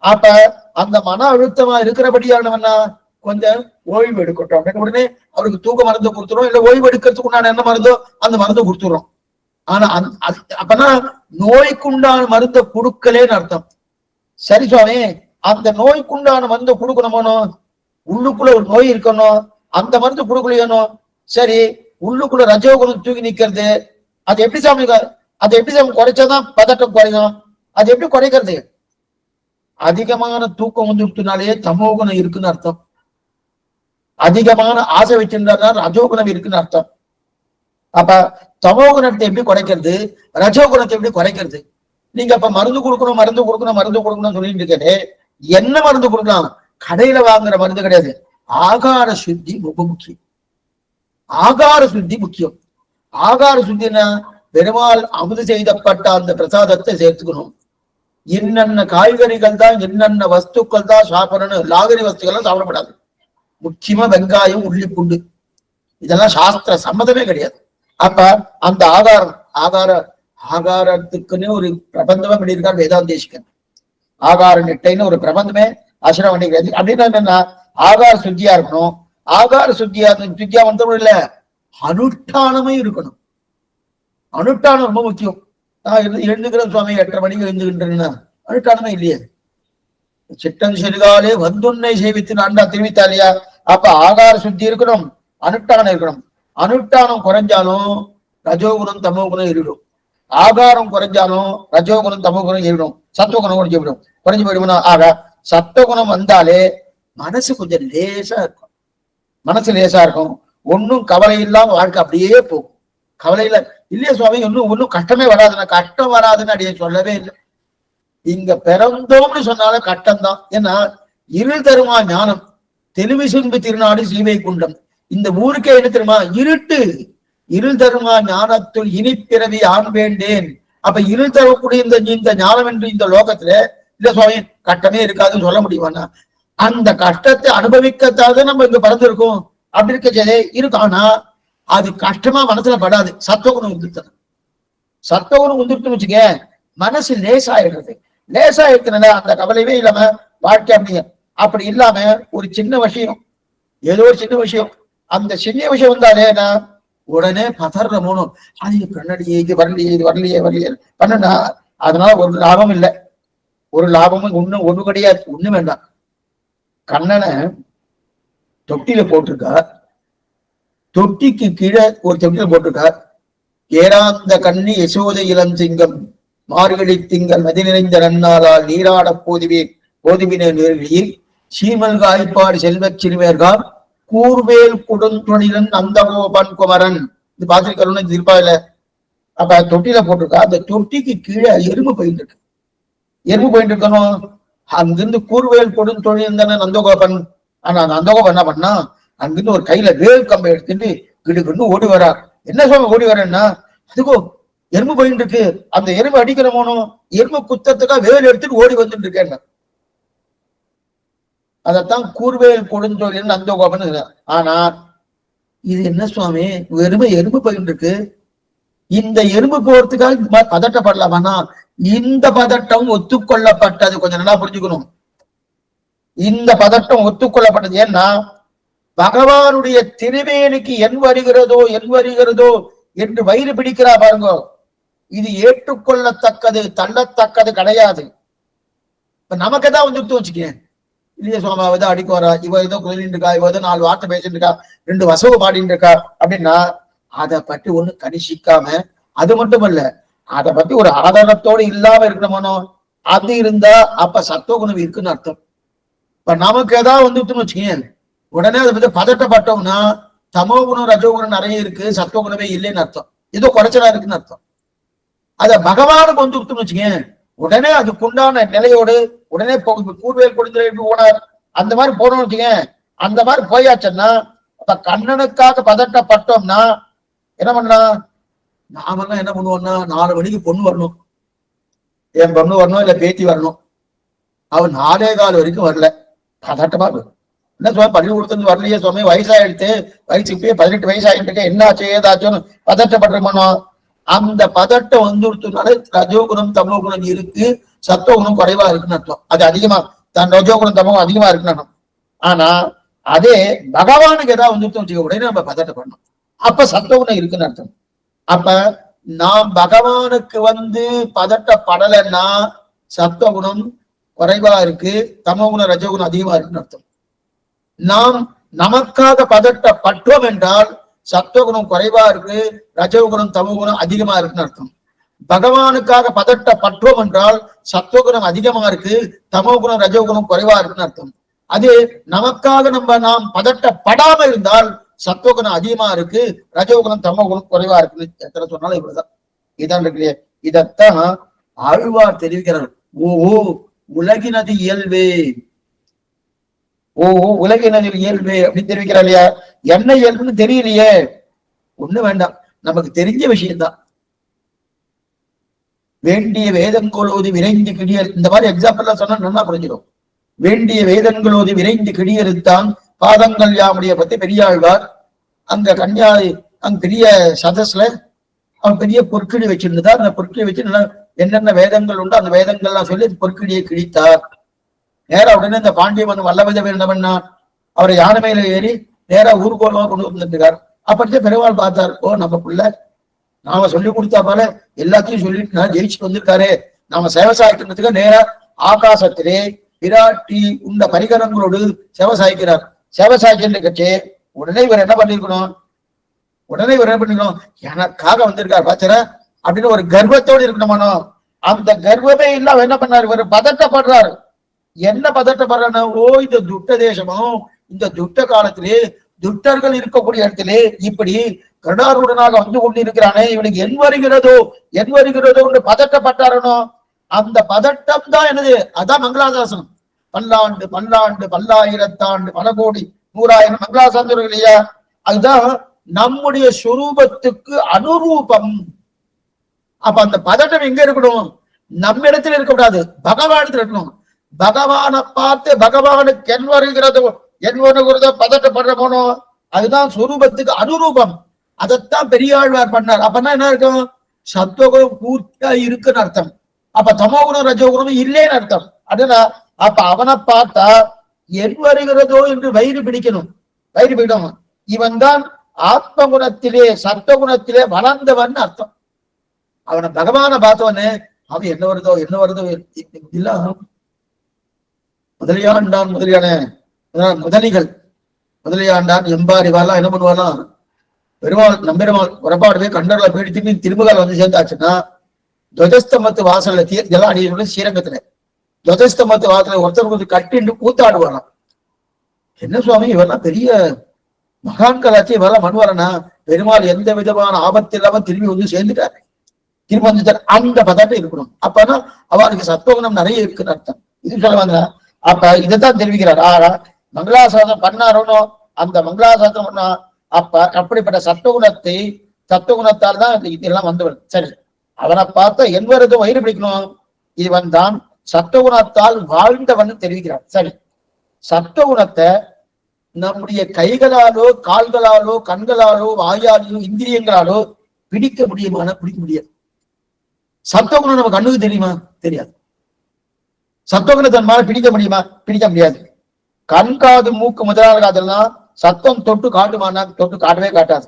அப்ப அந்த மன அழுத்தமா இருக்கிறபடியானவன்னா கொஞ்சம் ஓய்வு எடுக்கட்டும், உடனே அவருக்கு தூக்க மருந்து கொடுத்துரும், இல்ல ஓய்வு எடுக்கிறதுக்கு உண்டான என்ன மருந்தோ அந்த மருந்து கொடுத்துரும். ஆனா அப்பனா நோய்க்குண்டான மருந்தை கொடுக்கலேன்னு அர்த்தம். சரி சுவாமி, அந்த நோய்க்குண்டான மருந்தை கொடுக்கணுமோனோ, உள்ளுக்குள்ள ஒரு நோய் இருக்கணும், அந்த மருந்து கொடுக்கலையணும். சரி, உள்ளுக்குள்ள ரஜோகுணம் தூக்கி நிக்கிறது, அது எப்படி சாமி, அது எப்படி சாமி குறைச்சாதான் பதட்டம் குறையும்? அது எப்படி குறைக்கிறது? அதிகமான தூக்கம் வந்துனாலே தமோகுணம் இருக்குன்னு அர்த்தம். அதிகமான ஆசை வச்சிருந்தா ரஜோகுணம் இருக்குன்னு அர்த்தம். அப்ப தமோகுணத்தை எப்படி குறைக்கிறது, ரஜோகுணத்தை எப்படி குறைக்கிறது? நீங்க அப்ப மருந்து கொடுக்கணும் மருந்து கொடுக்கணும் மருந்து கொடுக்கணும்னு சொல்லிட்டு இருக்கே, என்ன மருந்து கொடுக்கலாம்? கடையில வாங்குற மருந்து கிடையாது. ஆகார சுத்தி ரொம்ப முக்கியம். ஆகார சுத்தி முக்கியம். ஆகார சுத்தினா பெருமாள் அமுது செய்தப்பட்ட அந்த பிரசாதத்தை சேர்த்துக்கணும். என்னென்ன காய்கறிகள் தான் என்னென்ன வஸ்துக்கள் தான் சாப்பிடணும், லாகரி வஸ்துக்கள்லாம் சாப்பிடப்படாது. முக்கியமா வெங்காயம், உள்ளி, பூண்டு, இதெல்லாம் சாஸ்திர சம்மதமே கிடையாது. அப்ப அந்த ஆகாரத்துக்குன்னு ஒரு பிரபந்தமே பண்ணியிருக்கார் வேதாந்தேசிகன். ஆகார நெட்டைன்னு ஒரு பிரபந்தமே அசுரம் பண்ணிக்கிறது. அப்படின்னா என்னன்னா ஆகார சுத்தியா இருக்கணும். ஆகார சுத்தியா வந்தவங்க இல்ல, அனுஷ்டானமும் இருக்கணும். அனுஷ்டானம் ரொம்ப முக்கியம். நான் எழுந்துக்கிறேன் சுவாமி, 8:30 மணிக்கு எழுந்துகின்றேன்னா அனுஷ்டானமே இல்லையே. சிட்டன் செல்காலே வந்துன்னை சேவித்து நான்டா தெரிவித்தா இல்லையா? அப்ப ஆகார சுத்தி இருக்கணும், அனுஷ்டானம் இருக்கணும். அனுஷ்டானம் குறைஞ்சாலும் ரஜோகுணம் தமோகுணம் ஏறிடும். ஆகாரம் குறைஞ்சாலும் ரஜோகுணம் தமோகுணம் ஏறிடும். சத்துவகுணம் குறைஞ்சு விடும். குறைஞ்சு போயிடும்னா ஆக சத்துவகுணம் வந்தாலே மனசு கொஞ்சம் லேசா இருக்கும். மனசு லேசா இருக்கும். ஒன்னும் கவலை இல்லாம வாழ்க்கை அப்படியே போகும். கவலையில இல்லையா சுவாமி, ஒன்னும் கஷ்டமே வராதுன்னா, கஷ்டம் வராதுன்னு அப்படியே சொல்லவே இல்லை. இங்க பிறந்தோம்னு சொன்னாலும் கஷ்டம் தான். ஏன்னா இருள் தருமா ஞானம், தெளிவிசும்பு திருநாடு ஸ்ரீவைகுண்டம். இந்த ஊருக்கே என்ன தெரியுமா? இருட்டு. இருள் தருமா ஞானத்துள் இனிப்பிறவி ஆண் வேண்டேன். அப்ப இருள் தரக்கூடிய இந்த ஞானம் என்று இந்த லோகத்துல இல்ல சுவாமி கஷ்டமே இருக்காதுன்னு சொல்ல முடியுமாண்ணா? அந்த கஷ்டத்தை அனுபவிக்கத்தாக நம்ம இங்க பறந்துருக்கோம். அப்படி இருக்க இருக்கும். ஆனா அது கஷ்டமா மனசுல படாது. சத்துவகுணம் உந்துத்தணும். சத்துவகுணம் உந்துட்டுன்னு வச்சுக்க, மனசு லேசாயிடுறது. லேசாயிடுறதுனால அந்த கவலையே இல்லாம வாழ்க்கை அப்படி இல்லாம ஒரு சின்ன விஷயம், ஏதோ ஒரு சின்ன விஷயம், அந்த சின்ன விஷயம் வந்தாலேனா உடனே பதறமோனு, அது கண்ணடியே, இது வரலையே, இது வரலையே பண்ணனா அதனால ஒரு லாபம் இல்லை. ஒரு லாபமும் ஒண்ணு கிடையாது. ஒண்ணு வேண்டாம். கண்ணனை தொட்டியில போட்டிருக்கார். தொட்டிக்கு கீழே ஒரு தொட்டியில போட்டிருக்கார். ஏராந்த கண்ணி யசோதை இளம் சிங்கம் மார்கழி திங்கள் மதி நிறைந்த நன்னாளால் நீராட போதுவின நேர்களில் சீமல் காய்ப்பாடு செல்வச் சிறுவேர்கார் கூர்வேல் கொடுந்துணிலன் நந்தகோபன் குமரன். இது பாத்திருக்கணும்னு இது இருப்பா இல்ல. அப்ப தொட்டியில போட்டிருக்கா. அந்த தொட்டிக்கு கீழே எறும்பு போயிட்டு இருக்கு. எறும்பு போயிட்டு இருக்கணும். அங்கிருந்து கூர்வேல் கொடுந்தொழில் தானே நந்தகோபன். ஆனா நந்தகோபன் என்ன பண்ணா, அங்கிருந்து ஒரு கையில வேல் கம்பை எடுத்துட்டு கிடுக்குன்னு ஓடி வரார். என்ன சொல்ல ஓடி வரேன்னா, அதுக்கோ எறும்பு போயிட்டு இருக்கு, அந்த எறும்பு அடிக்கிறமோனோ, எறும்பு குத்தத்துக்கா வேல் எடுத்துட்டு ஓடி வந்துட்டு இருக்கேன். அதைத்தான் கூர்வேல் கொடுந்தொழில் நந்தகோபன். ஆனா இது என்ன சுவாமி, வெறுமை எறும்பு போயிட்டு இருக்கு, இந்த எறும்பு போறதுக்காக பதட்டப்படலாமா? இந்த பதட்டம் ஒத்துக்கொள்ளப்பட்டது. கொஞ்சம் நல்லா புரிஞ்சுக்கணும், இந்த பதட்டம் ஒத்துக்கொள்ளப்பட்டது. ஏன்னா பகவானுடைய திருவேணிக்கு என் வருகிறதோ என் வருகிறதோ என்று வயிறு பிடிக்கிறா பாருங்க. இது ஏற்றுக்கொள்ளத்தக்கது, தள்ளத்தக்கது கிடையாது. இப்ப நமக்குதான் வந்துட்டு வச்சுக்கேன், இல்லையா சுவாமி அவதான் அடிக்க வரா, இவ ஏதோ குளிரிட்டு இருக்கா, இவ ஏதோ 4 வார்த்தை பேசிட்டு இருக்கா, 2 வசவு பாடிட்டு இருக்கா அப்படின்னா அதை பற்றி ஒண்ணு கணிசிக்காம, அது மட்டும் இல்ல அதை பத்தி ஒரு ஆதாரத்தோடு இல்லாம இருக்கணுமோ, அது இருந்தா அப்ப சத்துவகுணம் இருக்குன்னு அர்த்தம். இப்ப நமக்கு ஏதாவது வந்துட்டுன்னு வச்சுக்கேன், உடனே அதை பத்தி பதட்டப்பட்டோம்னா தமோ குணம் ரஜோகுணம் நிறைய இருக்கு, சத்துவகுணமே இல்லைன்னு அர்த்தம், ஏதோ குறைச்சலா இருக்குன்னு அர்த்தம். அத பகவானுக்கு வந்துட்டுன்னு வச்சுக்கேன், உடனே அதுக்குண்டான நிலையோடு உடனே கூர்வேல் கொடுத்து போனார், அந்த மாதிரி போனோம்னு வச்சுக்கேன். அந்த மாதிரி போயாச்சுன்னா அப்ப கண்ணனுக்காக பதட்டப்பட்டோம்னா என்ன பண்ணலாம், நாமெல்லாம் என்ன பண்ணுவோம்னா 4 மணிக்கு பொண்ணு வரணும், என் பொண்ணு வரணும் இல்ல பேத்தி வரணும், அவன் 4:15 வரைக்கும் வரல, பதட்டமா என்ன சுவாமி பள்ளிக்கூடத்துல வரலையே சுவாமி, வயசாயிடுத்து, வயசு இப்பயே 18 வயசு ஆகிட்டு என்ன ஆச்சு ஏதாச்சும் பதட்டப்படுறோமோ, அந்த பதட்டம் வந்துடுறதுனால ரஜோகுணம் தமோ குணம் இருக்கு, சத்துவகுணம் குறைவா இருக்குன்னு அர்த்தம். அது அதிகமா தன் ரஜோகுணம் தமோ அதிகமா இருக்குன்னு. ஆனா அதே பகவானுக்கு ஏதாவது வந்துட்டு உடனே நம்ம பதட்டப்படணும், அப்ப சத்துவகுணம் இருக்குன்னு அர்த்தம். அப்ப நாம் பகவானுக்கு பதட்டப்படலைன்னா சத்துவகுணம் குறைவா இருக்கு, தமோகுணம் ரஜோகுணம் அதிகமா இருக்குன்னு அர்த்தம். நாம் நமக்காக பதட்டப்பட்டோம் என்றால் சத்துவகுணம் குறைவா இருக்கு, ரஜோகுணம் தமோகுணம் அதிகமா இருக்குன்னு அர்த்தம். பகவானுக்காக பதட்டப்பட்டோம் என்றால் சத்துவகுணம் அதிகமா இருக்கு, தமோகுணம் ரஜோகுணம் குறைவா இருக்குன்னு அர்த்தம். அது நமக்காக நாம் பதட்டப்படாம இருந்தால் சத்துவகுணம் அதிகமா இருக்கு, ரஜோகுணம் தமோகுணம் குறைவா இருக்குன்னு எத்தனை சொன்னாலும் இவ்வளவுதான். இதான் இருக்கு. இதத்தான் ஆழ்வார் தெரிவிக்கிறார். ஓ உலகினது இயல்பே, உலகினதில் இயல்பு அப்படின்னு தெரிவிக்கிறா இல்லையா? என்ன இயல்புன்னு தெரியலையே, ஒண்ணு வேண்டாம், நமக்கு தெரிஞ்ச விஷயம்தான். வேண்டிய வேதங்களோது விரைந்து கிடியர், இந்த மாதிரி எக்ஸாம்பிள் சொன்னா நல்லா புரிஞ்சிடும். வேண்டிய வேதங்களோது விரைந்து கிடியறுத்தான் பாதங்கள் யாமுடைய பத்தி பெரியாழ்வார் அங்க கன்னியாதி அங்க பெரிய சதஸ்ல அவன் பெரிய பொற்கிழி வச்சிருந்ததா, அந்த பொற்கிழி வச்சு என்னென்ன வேதங்கள் உண்டோ அந்த வேதங்கள்லாம் சொல்லி பொற்கிழியை கிழித்தார். நேரா உடனே இந்த பாண்டியவன் வல்லவிதம் என்ன பண்ணார், அவரை யானை மேல ஏறி நேரா ஊர்கோலமா கொண்டு வந்துருக்கார். அப்படியே பெருமாள் பார்த்தார், ஓ நம்ம பிள்ளை நாம சொல்லி கொடுத்தா போல எல்லாத்தையும் சொல்லிட்டு நான் ஜெயிச்சுட்டு வந்திருக்காரு, நாம சேவசாய்க்கிறதுக்கு நேரா ஆகாசத்திலே விராட்டி உண்ட பரிகரங்களோடு சேவசாய்க்கிறார். சேவசாய்க்கின்ற கட்சி உடனே இவர் என்ன பண்ணிருக்கணும், எனக்காக வந்திருக்கார் பாச்சர அப்படின்னு ஒரு கர்வத்தோடு இருக்கணுமானோ, அந்த கர்வமே இல்ல அவர் என்ன பண்ணாரு, இவர் பதட்டப்படுறாரு. என்ன பதட்டப்படுறாரு, ஓ இந்த துட்ட தேசமோ, இந்த துட்ட காலத்திலே துட்டர்கள் இருக்கக்கூடிய இடத்திலே இப்படி கருணாருடனாக வந்து கொண்டிருக்கிறானே, இவனுக்கு என் வருகிறதோ என்று பதட்டப்பட்டாரனோ, அந்த பதட்டம் தான் என்னது, அதான் மங்களாசாசனம். பல்லாண்டு பல்லாண்டு பல்லாயிரத்தாண்டு பல கோடி 100,000 மங்களாசாசனம் இல்லையா, அதுதான் நம்முடைய சுரூபத்துக்கு அனுரூபம். அப்ப அந்த பதட்டம் எங்க இருக்கணும், நம்ம இடத்துல இருக்கக்கூடாது, பகவானிடத்துல இருக்கணும். பகவானை பார்த்து பகவானுக்கு என் வருகிறதோ பதட்டப்படுற போனோம், அதுதான் சுரூபத்துக்கு அனுரூபம். அதைத்தான் பெரியாழ்வார் பண்ணார். அப்பன்னா என்ன இருக்கும், சத்துவகுணம் பூர்த்தியா இருக்குன்னு அர்த்தம். அப்ப தமோகுணம் ரஜோகுணம் இல்லைன்னு அர்த்தம். அதுனா அப்ப அவனை பார்த்தா என் வருகிறதோ என்று வயிறு பிடிக்கணும். இவன் தான் ஆத்ம குணத்திலே சத்துவகுணத்திலே வளர்ந்தவன் அர்த்தம். அவனை பகவானை பார்த்தவனே அவன் என்ன வருதோ இல்ல, முதலியாண்டான் முதலியான முதலிகள் முதலியாண்டான் எம்பாரிவாலாம் என்ன பண்ணுவானா, பெருமாள் நம்பெருமாள் புறப்பாடு போய் கண்டர்ல போயிட்டு திரும்பகால் வந்து சேர்ந்தாச்சுன்னா துவஜஸ்தம்பத்து வாசல்ல இதெல்லாம் அணிய ஸ்ரீரங்கத்துல துவஜஸ்தம்பத்து வாசல ஒருத்தர் கொஞ்சம் கட்டிண்டு கூத்தாடுவாராம். என்ன சுவாமி இவெல்லாம் பெரிய மகான்களாச்சு, இவெல்லாம் பண்ணுவாரனா, பெருமாள் எந்த விதமான ஆபத்து இல்லாம திரும்பி வந்து சேர்ந்துட்டாரு, திரும்பி வந்துட்டாரு, அந்த பதட்டம் இருக்கணும். அப்பனா அவருக்கு சத்துவகுணம் நிறைய இருக்குன்னு அர்த்தம். இது சொல்ல வந்த அப்ப இதைத்தான் தெரிவிக்கிறார். ஆனா மங்களாசாசனம் பண்ணாரோனோ, அந்த மங்களாசாசனம் பண்ணா அப்ப அப்படிப்பட்ட சத்துவகுணத்தால் தான் இதெல்லாம் வந்தவன். சரி, அவனை பார்த்தா என்வரதும் வயிறு பிடிக்கணும், இவன் தான் சத்துவகுணத்தால் வாழ்ந்தவன் தெரிவிக்கிறான். சரி, சத்துவகுணத்தை நம்முடைய கைகளாலோ கால்களாலோ கண்களாலோ வாயாலோ இந்திரியங்களாலோ பிடிக்க முடியுமான பிடிக்க முடியாது. சத்துவகுணம் நம்ம கண்ணுக்கு தெரியுமா? தெரியாது. சத்துவகுணத்தை நம்மளால பிடிக்க முடியுமா? பிடிக்க முடியாது. கண் காது மூக்கு முதலான காதெல்லாம் சத்தம் தொட்டு காட்டுமானா தொட்டு காட்டவே காட்டாது.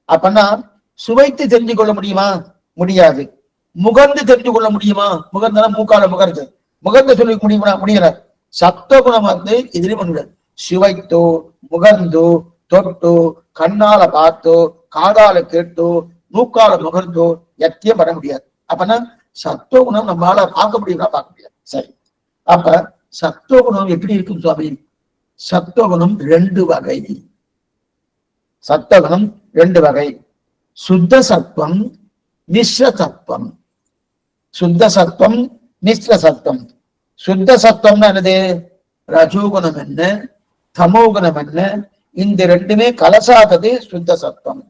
அப்பன்னா சுவைத்து தெரிஞ்சு கொள்ள முடியுமா? முடியாது. முகர்ந்து தெரிஞ்சு கொள்ள முடியுமா? முகர்ந்தா மூக்கால முகர்ந்து முகர்ந்து சொல்லி முடியுமா? முடியல. சத்துவகுணம் எதிரும் முடியாது. சுவைத்தோ முகர்ந்தோ தொட்டோ கண்ணால பார்த்தோ காதால கேட்டோ மூக்கால முகர்ந்தோ எத்தையும் பண்ண முடியாது. அப்பனா சத்துவகுணம் நம்மளால பார்க்க முடியுமா? பார்க்க முடியாது. சரி, அப்ப சத்துவகுணம் எப்படி இருக்கும் சுவாமி? சத்துவகுணம் 2 வகை. சத்துவகுணம் 2 வகை. சுத்த சத்துவம், மிஸ்ர சத்துவம். சுத்த சத்துவம், மிஸ்ர சத்துவம். சுத்த சத்துவம்னா என்னது? ரஜோகுணம் என்ன, தமோகுணம் என்ன, இந்த 2மே கலசாதது சுத்த சத்துவம்.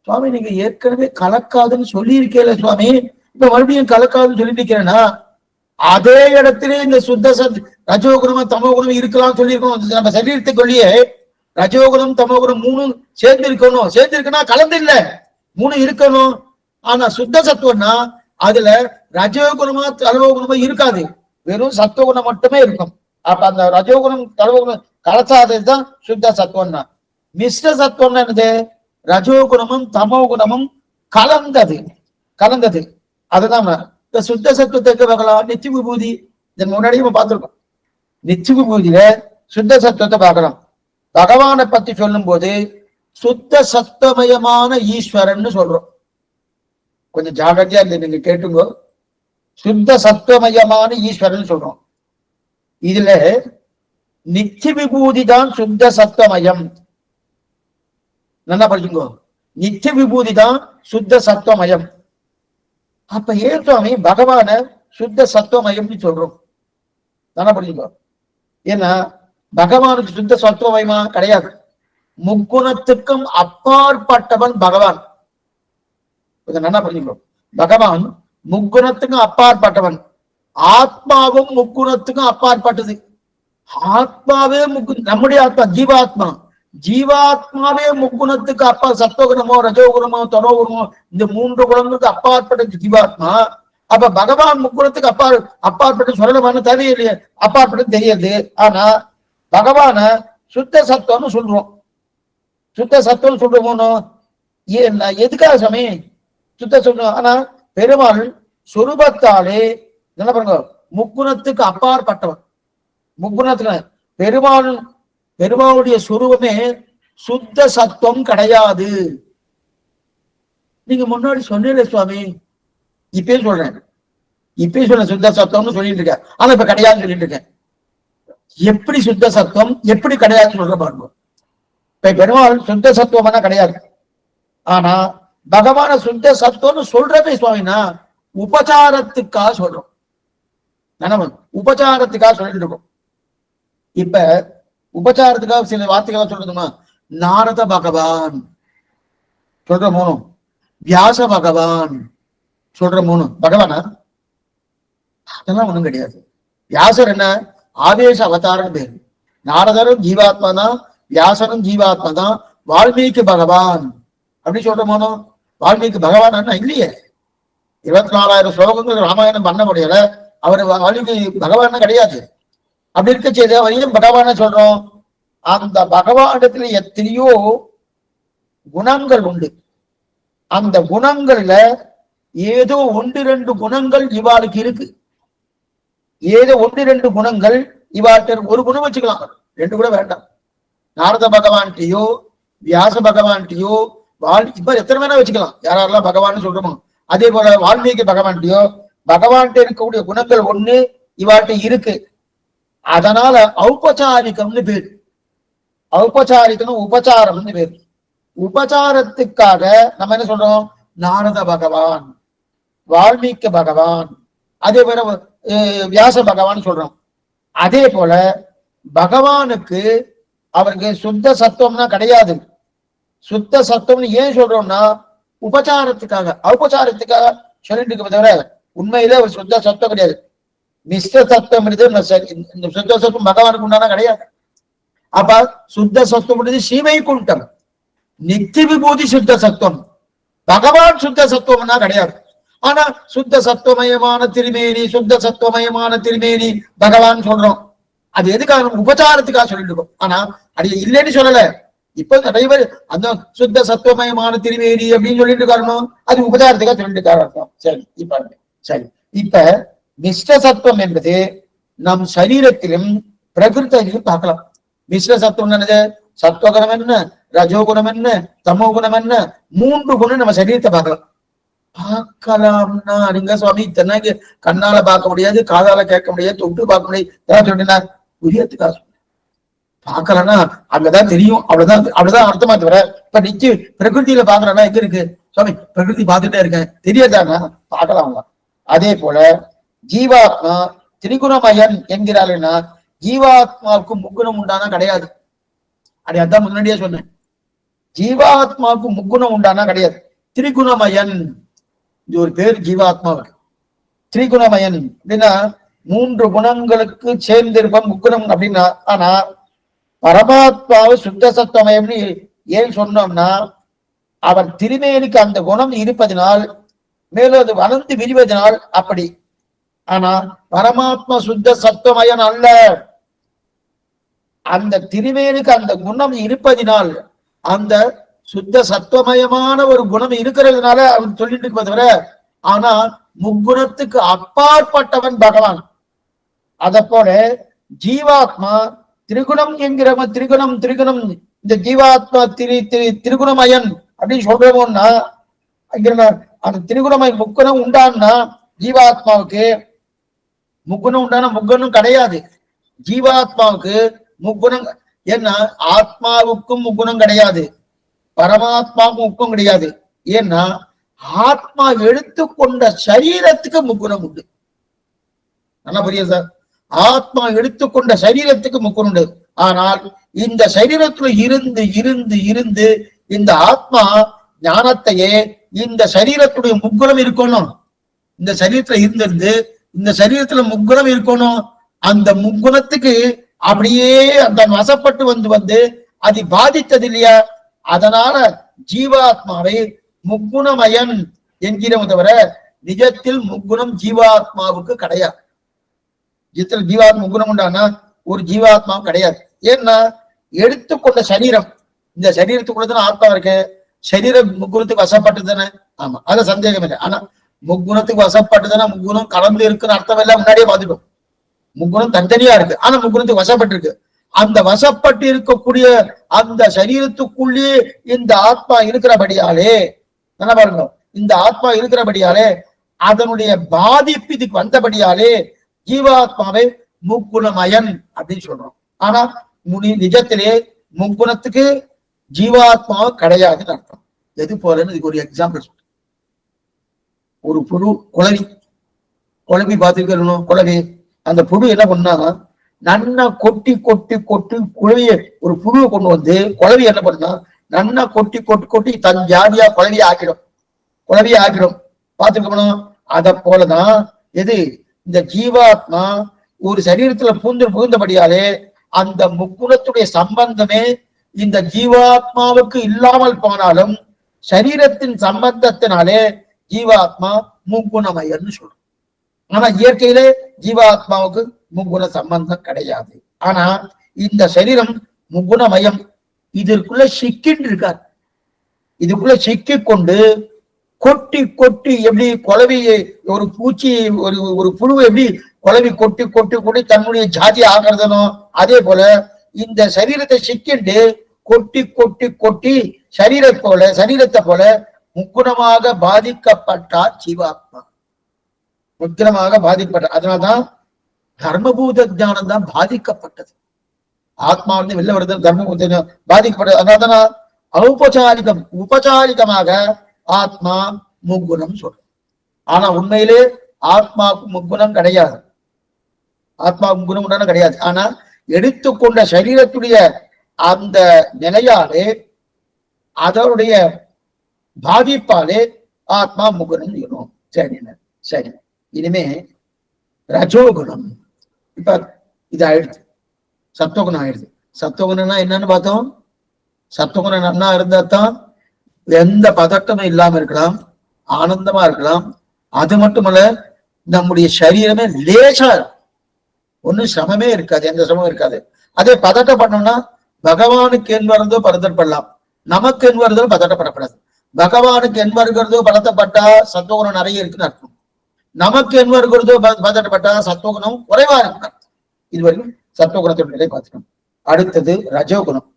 சுவாமி நீங்க ஏற்கனவே கலக்காதுன்னு சொல்லி இருக்கேல சுவாமி, இப்ப மறுபடியும் கலக்காதுன்னு சொல்லிட்டு இருக்கிறேன்னா அதே இடத்திலே இந்த சுத்த ரஜோகுணமும் தமோகுணம் இருக்கலாம் சொல்லியிருக்கணும். நம்ம சரீரத்துக்குள்ளேயே ரஜோகுணம் தமோகுணம் 3 சேர்ந்து இருக்கணும். சேர்ந்து இருக்குன்னா கலந்து இல்ல, 3 இருக்கணும். ஆனா சுத்த சத்துவம்னா அதுல ரஜோகுணமா தமோகுணமா இருக்காது, வெறும் சத்துவகுணம் மட்டுமே இருக்கும். அப்ப அந்த ரஜோகுணம் தமோகுணம் கலசாததுதான் சுத்த சத்துவம்னா. மிஸ்ர சத்துவம்னா என்னது? ரஜோகுணமும் தமோகுணமும் கலந்தது அதுதான் இந்த சுத்த சத்துவத்தை பார்க்கலாம். நித்திய விபூதி இதன் முன்னாடியே நம்ம பார்த்திருக்கோம். நித்திய விபூதியில சுத்த சத்துவத்தை பார்க்கலாம். பகவானை பத்தி சொல்லும் போது சுத்த சத்துவமயமான ஈஸ்வரன் சொல்றோம். கொஞ்சம் ஜாகிரதையா இருந்து நீங்க கேட்டுங்கோ. சுத்த சத்துவமயமான ஈஸ்வரன் சொல்றோம். இதுல நித்திய விபூதி தான் சுத்த சத்துவமயம். நல்லா படிச்சுங்கோ. நித்திய விபூதி தான் சுத்த சத்துவமயம். அப்ப ஏன் சுவாமி பகவான சுத்த சத்துவமயம்னு சொல்றோம்? நல்லா படிச்சுக்கோ. ஏன்னா பகவானுக்கு சுத்த சத்துவமயமா கிடையாது. முக்குணத்துக்கும் அப்பாற்பட்டவன் பகவான். நல்லா படிச்சுக்கோ. பகவான் முக்குணத்துக்கும் அப்பாற்பட்டவன். ஆத்மாவும் முக்குணத்துக்கும் அப்பாற்பட்டது. ஆத்மாவே நம்முடைய ஆத்மா ஜீவாத்மா. ஜீவாத்மாவே முக்குணத்துக்கு அப்பா, சத்துவகுணமோ ரஜோகுணமோ தனோகுணமோ இந்த 3 குணங்களுக்கு அப்பாற்பட்ட ஜீவாத்மா. அப்ப பகவான் முக்குணத்துக்கு அப்பாற்பட்டு சொல்லமான தெரியலையே, அப்பாற்பட்டு தெரியாது. ஆனா பகவான சுத்த சத்துவம்னு சொல்றோம். சுத்த சத்துவம் சொல்றோமோ எதுக்காக சாமி சுத்த சொல்றோம்? ஆனா பெருமாள் சொரூபத்தாலே என்ன பாருங்க, முக்குணத்துக்கு அப்பாற்பட்டவன். முக்குணத்துக்கு பெருமாளுடைய சுரூபமே சுத்த சத்துவம் கிடையாது. நீங்க முன்னாடி சொன்னீங்களே சுவாமி, இப்பயும் சொல்றேன். சுத்த சத்துவம்னு சொல்லிட்டு இருக்கேன். ஆனா இப்ப கிடையாதுன்னு சொல்லிட்டு இருக்கேன். எப்படி சுத்த சத்துவம் எப்படி கிடையாதுன்னு சொல்ற பாருங்க. இப்ப பெருமாள் சுத்த சத்துவம்னா கிடையாது. ஆனா பகவான சுத்த சத்துவம்னு சொல்றதே சுவாமினா உபச்சாரத்துக்காக சொல்றோம். உபச்சாரத்துக்காக சொல்லிட்டு இருக்கோம். இப்ப உபச்சாரத்துக்காக சில வார்த்தைகளா சொல்றதுமா, நாரத பகவான் சொல்ற 3, வியாச பகவான் சொல்ற 3 பகவானா? அதெல்லாம் ஒண்ணும் கிடையாது. வியாசர் என்ன ஆவேச அவதாரம் பேரு. நாரதரும் ஜீவாத்மா தான், வியாசரும் ஜீவாத்மா தான். வால்மீகி பகவான் அப்படி சொல்ற 3. வால்மீகி பகவான் இல்லையே. 24,000 ஸ்லோகங்கள் ராமாயணம் பண்ண முடியல. அவர் வால்மீகி பகவான் கிடையாது. அப்படி இருக்க செய்த வரையும் பகவான சொல்றோம். அந்த பகவானிடத்துல எத்தனையோ குணங்கள் உண்டு. அந்த குணங்கள்ல ஏதோ 1-2 குணங்கள் இவாளுக்கு இருக்கு. ஏதோ 1-2 குணங்கள் இவாட்ட. ஒரு குணம் வச்சுக்கலாம், 2 கூட வேண்டாம். நாரத பகவான்கிட்டயோ வியாச பகவான்கிட்டயோ இப்ப எத்தனை வேணா வச்சுக்கலாம், யாரெல்லாம் பகவான் சொல்றோமோ. அதே போல வால்மீகி பகவான்கிட்டயோ பகவான்கிட்ட இருக்கக்கூடிய குணங்கள் 1 இவாட்ட இருக்கு. அதனால ஔபச்சாரிகம்னு பேர். ஔபச்சாரிகம் உபச்சாரம்னு பேர். உபச்சாரத்துக்காக நம்ம என்ன சொல்றோம்? நாரத பகவான், வால்மீகி பகவான், அதே போல வியாச பகவான் சொல்றோம். அதே போல பகவானுக்கு அவருக்கு சுத்த சத்துவம்னா கிடையாது. சுத்த சத்துவம்னு ஏன் சொல்றோம்னா உபச்சாரத்துக்காக ஔபச்சாரத்துக்காக சொல்லிட்டு இருக்க தவிர உண்மையில ஒரு சுத்த சத்துவம் கிடையாது. மிஸ்ர சத்துவம் இந்த சுத்த சத்துவம் பகவானுக்கு உண்டானா கிடையாது. அப்ப சுத்த சத்துவம் ஸ்ரீவைகுண்டம், நித்திய விபூதி சுத்த சத்துவம். பகவான் சுத்த சத்துவம்னா கிடையாது. ஆனா சுத்த சத்துவமயமான திருமேனி, சுத்த சத்துவமயமான திருமேனி பகவான் சொல்றோம். அது எதுக்காக? உபச்சாரத்துக்காக சொல்லிட்டு இருக்கோம். ஆனா அது இல்லைன்னு சொல்லல. இப்ப நிறைய பேர் அந்த சுத்த சத்துவமயமான திருமேனி அப்படின்னு சொல்லிட்டு இருக்காருனோ, அது உபச்சாரத்துக்காக சொல்லிட்டு இருக்காரு. சரி, இப்ப சரி, இப்ப மிஸ்ர சத்துவம் என்பது நம் சரீரத்திலும் பிரகிருத்திலும் பார்க்கலாம். மிஸ்ர சத்துவம் என்னது? சத்துவகுணம் என்ன, ரஜோகுணம் என்ன, தமோ குணம் என்ன, 3 குணம் நம்ம சரீரத்தை பார்க்கலாம். பார்க்கலாம்னா நீங்க சுவாமி தென்னாங்க கண்ணால பார்க்க முடியாது, காதால கேட்க முடியாது, தொட்டு பார்க்க முடியாது சொன்னா புரியத்துக்காக பார்க்கலன்னா அங்கதான் தெரியும். அவ்வளவுதான் அர்த்தமா தவிர இப்ப நிச்சு பிரகிருதியில பாக்குறேன்னா எங்க இருக்கு சுவாமி? பிரகிருதி பார்த்துட்டே இருக்கேன், தெரியாதானா? பார்க்கலாம். அதே போல ஜீவாத்மா திரிகுணமயன் என்கிறாருன்னா ஜீவாத்மாவுக்கு முக்குணம் உண்டானா கிடையாது. அதான் முன்னாடியே சொன்னேன். ஜீவாத்மாவுக்கு முக்குணம் உண்டானா கிடையாது. திரிகுணமயன் இது ஒரு பேர் ஜீவாத்மாவுக்கு. திரிகுணமயன் அப்படின்னா 3 குணங்களுக்கு சேர்ந்திருப்ப முக்குணம் அப்படின்னா. ஆனா பரமாத்மாவை சுத்த சத்துவமயம்னு ஏன் சொன்னோம்னா அவர் திருமேனிக்கு அந்த குணம் இருப்பதனால், மேலும் அது வளர்ந்து விரிவதனால் அப்படி. ஆனா பரமாத்மா சுத்த சத்துவமயன் அல்ல. அந்த திருமேனிக்கு அந்த குணம் இருப்பதினால், அந்த சுத்த சத்துவமயமான ஒரு குணம் இருக்கிறதுனால அவன் சொல்லிட்டு இருப்பதை தவிர, ஆனா முக்குணத்துக்கு அப்பாற்பட்டவன் பகவான். அத போல ஜீவாத்மா திரிகுணம் என்கிறவன் திரிகுணம் இந்த ஜீவாத்மா திரிகுணமயன் அப்படின்னு சொல்றோம்னா அந்த திரிகுணமயன் முக்குணம் உண்டான்னா ஜீவாத்மாவுக்கு முக்குணம் உண்டான முக்குணம் கிடையாது. ஜீவாத்மாவுக்கு முக்குணம் ஏன்னா ஆத்மாவுக்கும் முக்குணம் கிடையாது, பரமாத்மாவுக்கும் முக்கம் கிடையாது. ஏன்னா ஆத்மா எடுத்துக்கொண்ட சரீரத்துக்கு முக்குணம் உண்டு. நல்லா புரியுது சார்? ஆத்மா எடுத்துக்கொண்ட சரீரத்துக்கு முக்குணம் உண்டு. ஆனால் இந்த சரீரத்துல இருந்து இருந்து இருந்து இந்த ஆத்மா ஞானத்தையே இந்த சரீரத்துடைய முக்குணம் இருக்கணும். இந்த சரீரத்துல இருந்திருந்து இந்த சரீரத்துல முக்குணம் இருக்கணும். அந்த முக்குணத்துக்கு அப்படியே அந்த வசப்பட்டு வந்து அது பாதித்தது இல்லையா? அதனால ஜீவாத்மாவை முக்குணமயன் என்கிறவன் தவிர நிஜத்தில் முக்குணம் ஜீவாத்மாவுக்கு கிடையாது. நிஜத்தில் ஜீவாத்மா முக்குணம் உண்டானா ஒரு ஜீவாத்மாவும் கிடையாது. ஏன்னா எடுத்துக்கொண்ட சரீரம், இந்த சரீரத்துக்குள்ளதான ஆத்மா இருக்கு. சரீரம் முக்குணத்துக்கு வசப்பட்டுதானே? ஆமா, அது சந்தேகம் இல்லை. ஆனா முக்குணத்துக்கு வசப்பட்டுதானே முக்குணம் கலந்து இருக்குன்னு அர்த்தம் எல்லாம் முன்னாடியே பார்த்துட்டோம். முக்குணம் தனித்தனியா இருக்கு, ஆனா முக்குணத்துக்கு வசப்பட்டு இருக்கு. அந்த வசப்பட்டு இருக்கக்கூடிய அந்த சரீரத்துக்குள்ளே இந்த ஆத்மா இருக்கிறபடியாலே, என்ன பாருங்க, இந்த ஆத்மா இருக்கிறபடியாலே அதனுடைய பாதிப்பு இதுக்கு வந்தபடியாலே ஜீவாத்மாவை முக்குணமயன் அப்படின்னு சொல்றோம். ஆனா நிஜத்திலே முக்குணத்துக்கு ஜீவாத்மா கிடையாதுன்னு அர்த்தம். எது போலன்னு இதுக்கு ஒரு எக்ஸாம்பிள் சொல்றேன். ஒரு புழு குழவி பார்த்துருக்கணும். குழவி அந்த புழு என்ன பண்ணா நன்னா கொட்டி கொட்டி கொட்டி குழவிய ஒரு புழுவை கொண்டு வந்து குழவி என்ன பண்ணா நன்னா கொட்டி கொட்டி கொட்டி தன் ஜாதியா குழவியை ஆக்கிடும். பார்த்துக்கணும். அத போலதான் எது இந்த ஜீவாத்மா ஒரு சரீரத்துல புகுந்தபடியாலே அந்த முக்குணத்துடைய சம்பந்தமே இந்த ஜீவாத்மாவுக்கு இல்லாமல் போனாலும் சரீரத்தின் சம்பந்தத்தினாலே ஜீவாத்மா முக்குணமயன்னு சொல்றோம். ஆனா இயற்கையிலே ஜீவாத்மாவுக்கு முக்குண சம்பந்தம் கிடையாது. ஆனா இந்த சரீரம் முக்குணமயம். இதற்குள்ள சிக்கின்னு இருக்கார். இதுக்குள்ள சிக்கி கொண்டு கொட்டி கொட்டி எப்படி குழவியை ஒரு பூச்சி ஒரு புழுவை எப்படி குழவி கொட்டி கொட்டி கொட்டி தன்னுடைய ஜாதி ஆகிறதனோ அதே போல இந்த சரீரத்தை சிக்கிண்டு கொட்டி கொட்டி கொட்டி சரீரத்தை போல முக்குணமாக பாதிக்கப்பட்டார் ஜீவாத்மா. முக்கியமாக பாதிக்கப்பட்ட. அதனால்தான் தர்மபூத ஞானம் தான் பாதிக்கப்பட்டது. ஆத்மா வந்து வெளில வருது, தர்மபூத பாதிக்கப்பட்டது. அதனால்தான் உபச்சாரிகமாக ஆத்மா முக்குணம் சொல்றோம். ஆனா உண்மையிலே ஆத்மாவுக்கு முக்குணம் கிடையாது. ஆத்மாவுக்கு முக்குணம் உண்டான கிடையாது. ஆனா எடுத்துக்கொண்ட சரீரத்துடைய அந்த நிலையாலே அதனுடைய பாதிப்பாலே ஆத்மா முக்குணம் செய்யணும். சரி, இனிமே ரஜோகுணம். இப்ப இது ஆயிடுது, சத்துவகுணம் ஆயிடுது. சத்துவகுணம்னா என்னன்னு பார்த்தோம். சத்துவகுணம் நன்னா இருந்தா தான் எந்த பதட்டமும் இல்லாம இருக்கலாம், ஆனந்தமா இருக்கலாம். அது மட்டுமல்ல, நம்முடைய சரீரமே லேசா இருக்கும், ஒன்னும் சிரமமே இருக்காது, எந்த சிரமமும் இருக்காது. அதே பதட்டம் பண்ணோம்னா பகவானுக்கு என் வருதோ பதட்டப்படலாம், நமக்கு என் வருதோ பதட்டப்படப்படாது. பகவானுக்கு என் வருகிறதோ பதட்டப்பட்டா சத்துவகுணம் நிறைய இருக்குன்னு அர்த்தம், நமக்கு என் வருகிறதோ பதட்டப்பட்டா சத்துவகுணம் குறைவா இருக்குன்னு அர்த்தம். இது வரைக்கும் சத்துவகுணத்தோட நிலை பார்த்துக்கணும். அடுத்தது ரஜோகுணம்.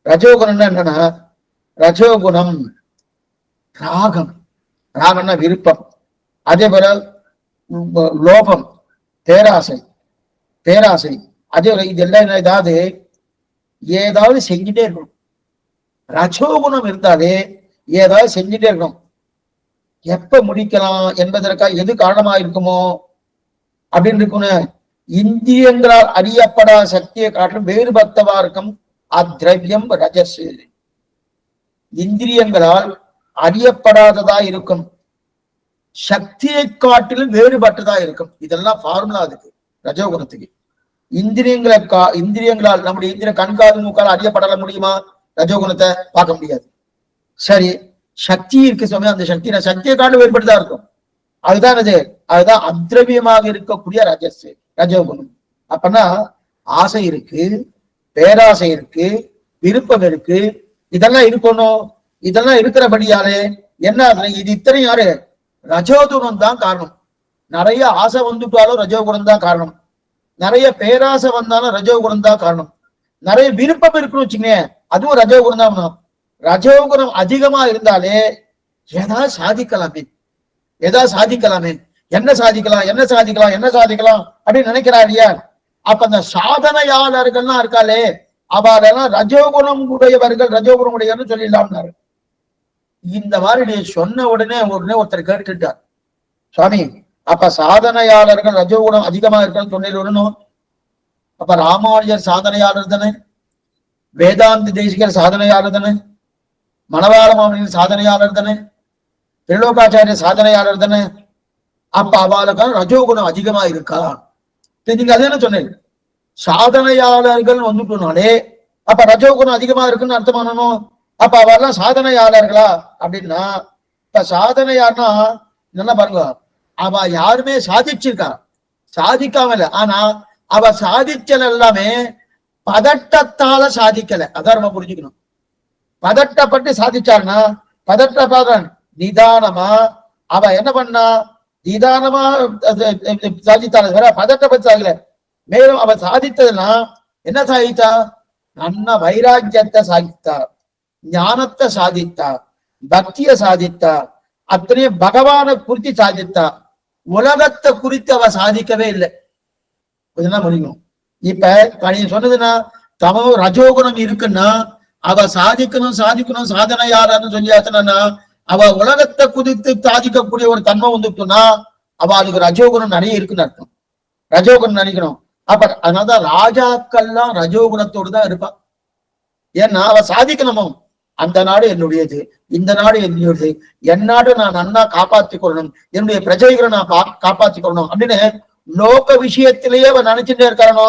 ரஜோகுணம்னா என்னன்னா, ரஜோகுணம் ராகம், ராகம்னா விருப்பம். அதே போல லோபம், பேராசை, பேராசை. அதே போல இதெல்லாம் ஏதாவது செஞ்சுட்டே இருக்கணும். ரஜோகுணம் இருந்தாலே ஏதாவது செஞ்சுட்டே இருக்கணும். எப்ப முடிக்கலாம் என்பதற்காக எது காரணமா இருக்குமோ அப்படின்னு இருக்கணும். இந்திரியங்களால் அறியப்படாத சக்தியை காட்டிலும் வேறுபட்டவா இருக்கும் அத்ரவியம் ரஜஸ். இந்திரியங்களால் அறியப்படாததா இருக்கும், சக்தியை காட்டிலும் வேறுபட்டதா இருக்கும். இதெல்லாம் ஃபார்முலா அதுக்கு, ரஜோகுணத்துக்கு. இந்திரியங்களால் நம்முடைய இந்திரிய கண்காது மூக்கால் அறியப்படல முடியுமா? ரஜோகுணத்தை பார்க்க முடியாது. சரி, சக்தி இருக்கு சமயம், அந்த சக்தி சக்தியை காட்டிலும் வேறுபட்டுதான் இருக்கும். அதுதான் அதுதான் அத்ரவியமாக இருக்கக்கூடிய ரஜஸ், ரஜோகுணம். அப்பனா ஆசை இருக்கு, பேராசை இருக்கு, விருப்பம் இருக்கு, இதெல்லாம் இருக்கணும். இதெல்லாம் இருக்கிறபடியாலே என்ன இது இத்தனை யாரு? ரஜோகுணம் தான் காரணம். நிறைய ஆசை வந்துட்டாலும் ரஜோகுணம் தான் காரணம், நிறைய பேராசை வந்தாலும் ரஜோகுணம் தான் காரணம், நிறைய விருப்பம் இருக்குன்னு வச்சுங்க, அதுவும் ரஜோகுணம் தான். ரஜோகுணம் அதிகமா இருந்தாலே ஏதாவது சாதிக்கலாமே, ஏதாவது சாதிக்கலாமே, என்ன சாதிக்கலாம் என்ன சாதிக்கலாம் என்ன சாதிக்கலாம் அப்படின்னு நினைக்கிறார் இல்லையா? அப்ப அந்த சாதனையாளர்கள்லாம் இருக்காளே, அவரெல்லாம் ரஜோகுணம் உடையவர்கள், ரஜோகுணம் உடையவர்னு சொல்லிடலாம்னாரு. இந்த மாதிரி நீ சொன்ன உடனே ஒருத்தர் கேட்டுட்டார், சுவாமி அப்ப சாதனையாளர்கள் ரஜோகுணம் அதிகமா இருக்கான்னு சொல்லிடணும். அப்ப ராமானுஜர் சாதனையாளர் தானே, வேதாந்தி தேசிகர் சாதனையாளர் தானே, மணவாள மாமனின் சாதனையாளர் தானே, திரிலோகாச்சாரிய சாதனையாளர் தானே. அப்ப அவளுக்கு ரஜோகுணம் அதிகமா இருக்கா? நீங்க அதே சொன்னேன், சாதனையாளர்கள் வந்துட்டோம்னாலே அப்ப ரஜோகுணம் அதிகமா இருக்குன்னு அர்த்தம் பண்ணணும். அப்ப அவெல்லாம் சாதனையாளர்களா அப்படின்னா, இப்ப சாதனையார்னா நல்லா பாருங்க, அவ யாருமே சாதிச்சிருக்கா, சாதிக்காம இல்ல, ஆனா அவ சாதிச்சல் எல்லாமே பதட்டத்தால சாதிக்கல. அதான் நம்ம புரிஞ்சுக்கணும். பதட்டப்பட்டு சாதிச்சாள்னா, பதட்டப்பாதன் நிதானமா அவ என்ன பண்ணா, நிதானமா சாதித்தாள், பதட்டப்பட்டு சாதிக்கல. மேலும் அவ சாதித்ததுன்னா என்ன சாதித்தா? நல்ல வைராக்கியத்தை சாதித்தா, ஞானத்தை சாதித்தா, பக்தியை சாதித்தா, அத்தனையும் பகவானை குறித்து சாதித்தா. உலகத்தை குறித்து அவ சாதிக்கவே இல்லை. இதெல்லாம் முடியும். இப்ப நீ சொன்னதுன்னா தமோ ரஜோகுணம் இருக்குன்னா அவ சாதிக்கணும் சாதிக்கணும் சாதனையாளர்னு சொல்லியாச்சுன்னா, அவ உலகத்தை குறித்து சாதிக்கக்கூடிய ஒரு தன்மை வந்துட்டுனா அவளுக்கு ரஜோகுணம் நிறைய இருக்குன்னு அர்த்தம். ரஜோகுணம் நினைக்கணும். அப்ப அதனாலதான் ராஜாக்கள்லாம் ரஜோகுணத்தோடு தான் இருப்பான். ஏன்னா அவ சாதிக்கணுமோ, அந்த நாடு என்னுடையது, இந்த நாடு என்னுடையது, என் நாடு நான் நன்னா காப்பாற்றிக் கொள்ளணும், என்னுடைய பிரஜைகளை நான் காப்பாற்றிக் கொள்ளணும் அப்படின்னு லோக விஷயத்திலேயே அவன் நினைச்சுட்டே இருக்கானோ,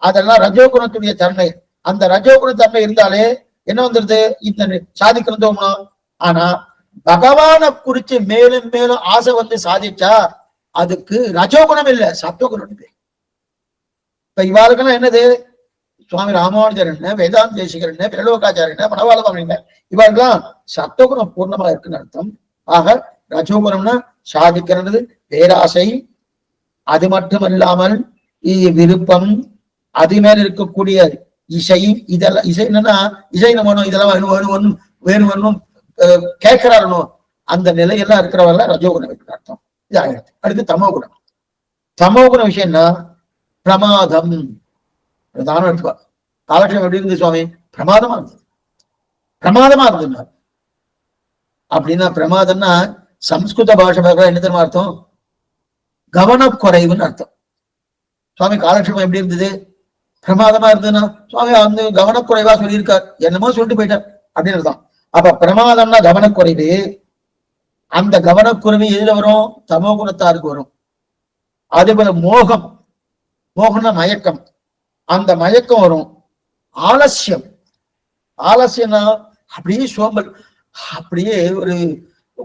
அதெல்லாம் ரஜோகுணத்துடைய தன்மை. அந்த ரஜோகுண தன்மை இருந்தாலே என்ன வந்துருது, இந்த சாதிக்கணும் தோணும். ஆனா பகவானை குறிச்சு மேலும் மேலும் ஆசை வந்து சாதிச்சா அதுக்கு ரஜோகுணம் இல்லை, சத்துவகுணம். இப்ப இவாளுக்கெல்லாம் என்னது, சுவாமி ராமானுஜர் என்ன, வேதாந்த தேசிகர் என்ன, பிரலோகாச்சாரியர் என்ன, மணவாளம் என்ன, இவர்கள்லாம் சத்துவகுணம் பூர்ணமா இருக்குன்னு அர்த்தம். ஆக ரஜோகுணம்னா சாதிக்கிறது, பேராசை, அது மட்டும் இல்லாமல் விருப்பம், அது மேல இருக்கக்கூடிய இசை. இதெல்லாம் இசை என்னன்னா, இசை நம்ம இதெல்லாம் வேணும் வேணும் வேணும் கேட்கிறாரணும், அந்த நிலையெல்லாம் இருக்கிறவங்க ரஜோகுணம் இருக்கு அர்த்தம். இது ஆயிடுது. அடுத்து தமோகுணம். தமோகுண விஷயம்னா பிரமாதம், பிரதானம் எடுத்துவா. காலட்சேபம் எப்படி இருந்தது சுவாமி? பிரமாதமா இருந்தது, பிரமாதமா இருந்தது. அப்படின்னா பிரமாதம்னா சம்ஸ்கிருத பாஷை என்ன தெரியுமா அர்த்தம்? கவனக்குறைவுன்னு அர்த்தம். சுவாமி காலட்சேபம் எப்படி இருந்தது? பிரமாதமா இருந்ததுன்னா சுவாமி வந்து கவனக்குறைவா சொல்லியிருக்கார், என்னமோ சொல்லிட்டு போயிட்டார் அப்படின்னு அர்த்தம். அப்ப பிரமாதம்னா கவனக்குறைவு. அந்த கவனக்குறைவு எதுல வரும்? தமோ குணத்தாருக்கு வரும். அதே போல மோகம், மோகம்னா மயக்கம், அந்த மயக்கம் வரும். ஆலசியம், ஆலசியம்னா அப்படியே சோம்பல், அப்படியே ஒரு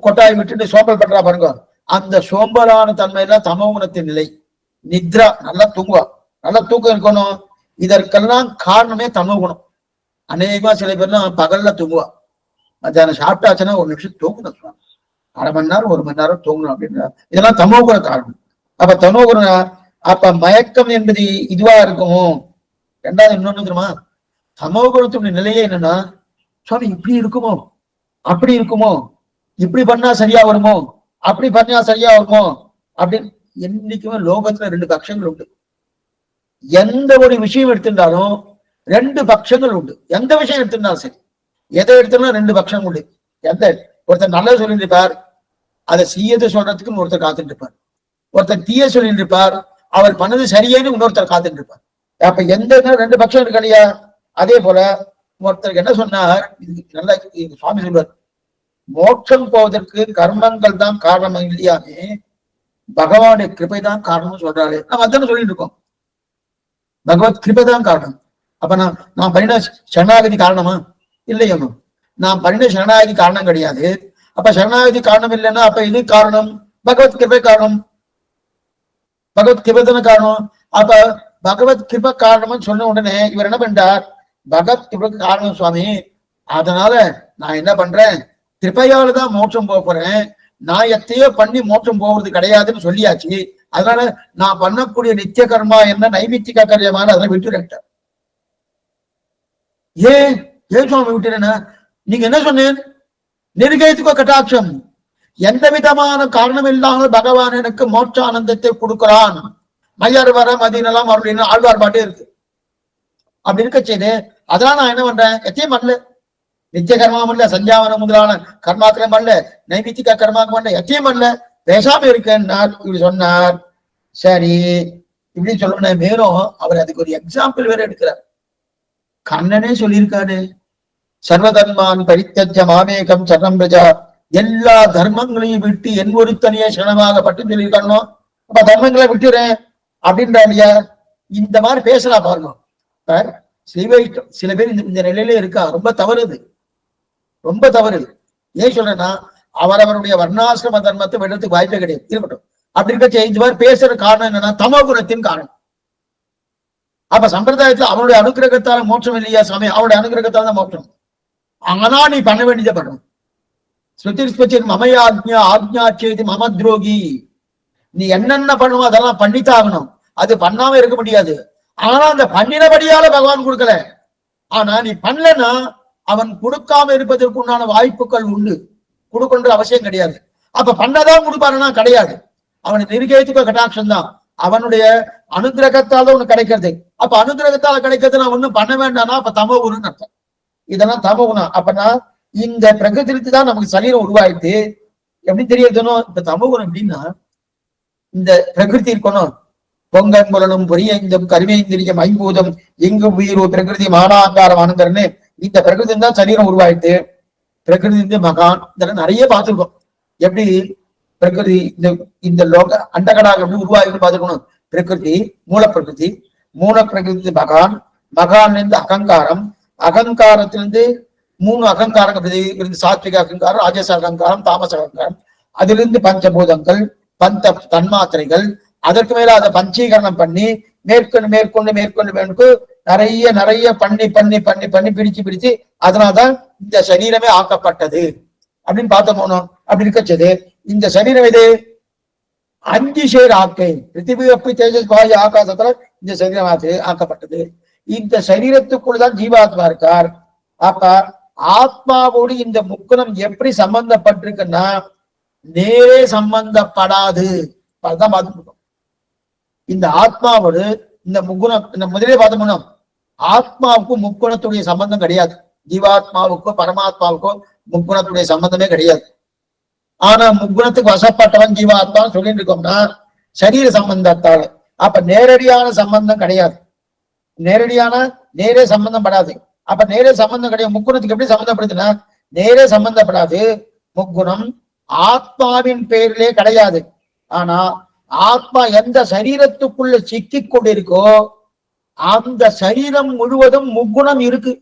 கொட்டாய் விட்டுட்டு சோம்பல் பண்றா பாருங்க, அந்த சோம்பலான தன்மையில தமோ குணத்தின் நிலை. நித்ரா, நல்லா தூங்குவா, நல்லா தூக்கம் இருக்கணும். இதற்கெல்லாம் காரணமே தமோ குணம். அநேகமா சில பேர்லாம் பகல்ல தூங்குவா, மத்தியானம் சாப்பிட்டாச்சுன்னா ஒரு நிமிஷம் தூங்கணும், அரை மணி நேரம் 1 மணி நேரம் தூங்கணும் அப்படின்ற, இதெல்லாம் தமோ குண காரணம். அப்ப தமோ குணம், அப்ப மயக்கம் என்பது இதுவா இருக்குமோ. ரெண்டாவது இன்னொன்னு தெரியுமா, தமோ குணத்துடைய நிலையே என்னன்னா, சுவாமி இப்படி இருக்குமோ, அப்படி இருக்குமோ, இப்படி பண்ணா சரியா வருமோ, அப்படி பண்ணா சரியா வருமோ அப்படின்னு. என்னைக்குமே லோகத்துல 2 பட்சங்கள் உண்டு. எந்த ஒரு விஷயம் எடுத்திருந்தாலும் 2 பட்சங்கள் உண்டு. எந்த விஷயம் எடுத்திருந்தாலும் சரி, எதை எடுத்தாலும் 2 பட்சம் உண்டு. எந்த ஒருத்தர் நல்லது சொல்லிட்டு இருப்பார், அதை செய்யதை சொல்றதுக்குன்னு ஒருத்தர் காத்துட்டு இருப்பார். ஒருத்தர் தீய சொல்லிட்டு இருப்பார், அவர் பண்ணது சரியேன்னு இன்னொருத்தர் காத்துட்டு இருப்பார். அப்ப எந்த 2 பட்சம் இருக்கு இல்லையா. அதே போல ஒருத்தருக்கு என்ன சொன்னார், நல்லா சுவாமி சொல்வார், மோட்சம் போவதற்கு கர்மங்கள் தான் காரணம் இல்லையாமே, பகவானுடைய கிருபை தான் காரணம் சொல்றாரு. நம்ம அதான சொல்லிட்டு இருக்கோம், பகவத் கிருபை தான் காரணம். அப்ப நான் பண்ணின சரணாகதி காரணமா? இல்லையோ, நான் பண்ணின சரணாகதி காரணம் கிடையாது. அப்ப சரணாகதி காரணம் இல்லைன்னா அப்ப இது காரணம், பகவத் கிருபை காரணம், பகவத் கிருபை தானே காரணம். அப்ப பகவத் கிருபை காரணம்னு சொன்ன உடனே இவர் என்ன பண்றார், பகவத் கிருபை காரணம் சுவாமி, அதனால நான் என்ன பண்றேன், கிருபையால தான் மோட்சம் போக போறேன், நான் எத்தையோ பண்ணி மோட்சம் போகிறது கிடையாதுன்னு சொல்லியாச்சு. அதனால நான் பண்ணக்கூடிய நித்திய கர்மா என்ன, நைமித்திக கர்யமான அதை விட்டுறேன். ஏன் சுவாமி விட்டுறேன்னா, நீங்க என்ன சொன்னேன், நிர்கேதுக கட்டாட்சம், எந்த விதமான காரணம் இல்லாமல் பகவான் எனக்கு மோட்ச ஆனந்தத்தை கொடுக்கிறான், மையார் வர மதியெல்லாம் அப்படின்னு ஆழ்வார் பாட்டே இருக்கு. அப்படி இருக்க செய்து அதெல்லாம் நான் என்ன பண்றேன், எத்தையும் பண்ணல, நித்திய கர்மா பண்ணல, சஞ்சாவனம் முதலான கர்மாக்களும் பண்ணல, நைமித்திக கர்மாக்கள் பண்ணல, எத்தையும் பண்ணல, பேசாம இருக்கேன்னா இப்படி சொன்னார். சரி, இப்படி சொல்லணும். மேலும் அவர் அதுக்கு ஒரு எக்ஸாம்பிள் வேற எடுக்கிறார். கண்ணனே சொல்லியிருக்காரு, சர்வதர்மான் பரித்தஜ்ய மாமேகம் சரணம் பிரஜா, எல்லா தர்மங்களையும் விட்டு என் ஒரு தனியே சரணமாக பட்டு சொல்லியிருக்கானோ. அப்ப தர்மங்களை விட்டுறேன் அப்படின்றாங்க. இந்த மாதிரி பேசலாம் பாருங்க. சில பேர் இந்த நிலையில இருக்கா, ரொம்ப தவறுது, ரொம்ப தவறு. ஏன் சொல்றேன்னா, அவரவருடைய வர்ணாசிரம தர்மத்தை விடுறதுக்கு வாய்ப்பே கிடையாது, இருக்கட்டும். அப்படி இருக்க இந்த மாதிரி பேசுற காரணம் என்னன்னா, தமோ குணத்தின் காரணம். அப்ப சம்பிரதாயத்துல அவனுடைய அனுகிரகத்தால மோட்சம் இல்லையா சாமி, அவருடைய அனுகிரகத்தால தான் மோட்சம். ஆனா நீ பண்ண வேண்டியதை பண்ணணும். ஸ்ருதி மமயாஜ்ஞா ஆக்ஞா செய்தி மம துரோகி, நீ என்னென்ன பண்ணுவோம் அதெல்லாம் பண்ணித்தாகணும். அது பண்ணாம இருக்க முடியாது. ஆனா அந்த பண்ணினபடியால பகவான் கொடுக்கல. ஆனா நீ பண்ணலன்னா அவன் கொடுக்காம இருப்பதற்கு உண்டான வாய்ப்புகள் உண்டு, கொடுக்கன்ற அவசியம் கிடையாது. அப்ப பண்ணதான் கொடுப்பாருன்னா கிடையாது. அவனுக்கு நிர்கேதுக கட்டாட்சம் தான், அவனுடைய அனுகிரகத்தால உனக்கு கிடைக்கிறது. அப்ப அனுகிரகத்தால கிடைக்கிறது நான் ஒண்ணும் பண்ண வேண்டாம்னா அப்ப தமோ குணம்னு அர்த்தம். இதெல்லாம் தமோ குணம். அப்பனா இந்த பிரகிருதி தான் நமக்கு சரீரம் உருவாயிட்டு எப்படி தெரியணும். இப்ப தமோ குணம் எப்படின்னா, இந்த பிரகிருதி இருக்கணும், பொங்கன் புலனும் பொரியைந்தும் கருவேந்திரியம் ஐம்பூதம் எங்கு உயிரோ பிரகிருதி மானாங்காரம் ஆனந்தர்னு இந்த பிரகிருதி தான் சரீரம் உருவாயிட்டு. பிரகிருதி மகான் இதெல்லாம் நிறைய பார்த்துருக்கோம். எப்படி பிரகிருதி இந்த லோக அண்டகடாக எப்படி உருவாயின்னு பார்த்துக்கணும். பிரகிருதி மூல பிரகிருதி, மூல பிரகிருதி மகான், மகான் இருந்து அகங்காரம், அகங்காரத்திலிருந்து 3 அகங்காரங்கள் இருந்து, சாத்விக அகங்காரம், ராஜச அகங்காரம், தாமச அகங்காரம், அதிலிருந்து பஞ்சபூதங்கள், பஞ்ச தன்மாத்திரைகள், அதற்கு மேல அதை பஞ்சீகரணம் பண்ணி மேற்கொண்டு மேற்கொண்டு மேற்கொண்டு மேற்கொண்டு நிறைய நிறைய பண்ணி பண்ணி பண்ணி பண்ணி பிரிச்சு பிரிச்சு அதனால்தான் இந்த சரீரமே ஆக்கப்பட்டது அப்படின்னு பார்த்த போனோம். அப்படி இருக்கச்சது இந்த சரீரம் இது 5 சேர் ஆக்கை, பிருத்திவி அப்படி தேஜஸ் வாயு ஆகாசத்துல இந்த சரீரம் ஆக்கப்பட்டது. இந்த சரீரத்துக்குள்ளதான் ஜீவாத்மா இருக்கார். அப்ப ஆத்மாவோடு இந்த முக்குணம் எப்படி சம்பந்தப்பட்டிருக்குன்னா நேரே சம்பந்தப்படாது. அதுதான் பார்த்துருக்கோம். இந்த ஆத்மாவோடு இந்த முக்குணம், இந்த முதலே பார்த்தோம்னா ஆத்மாவுக்கும் முக்குணத்துடைய சம்பந்தம் கிடையாது. ஜீவாத்மாவுக்கோ பரமாத்மாவுக்கோ முக்குணத்துடைய சம்பந்தமே கிடையாது. ஆனா முக்குணத்துக்கு வசப்பட்டவன் ஜீவாத்மான்னு சொல்லிட்டு இருக்கோம்னா சரீர சம்பந்தத்தால. அப்ப நேரடியான சம்பந்தம் கிடையாது, நேரே சம்பந்தம் படாது. அப்ப நேரே சம்பந்தம் கிடையாது. முக்குணத்துக்கு எப்படி சம்பந்தப்படுதுன்னா நேரே சம்பந்தப்படாது. முக்குணம் ஆத்மாவின் பேரிலே கிடையாது. ஆனா ஆத்மா எந்த சரீரத்துக்குள்ள சிக்கி கொண்டிருக்கோ அந்த சரீரம் முழுவதும் முக்குணம் இருக்கு.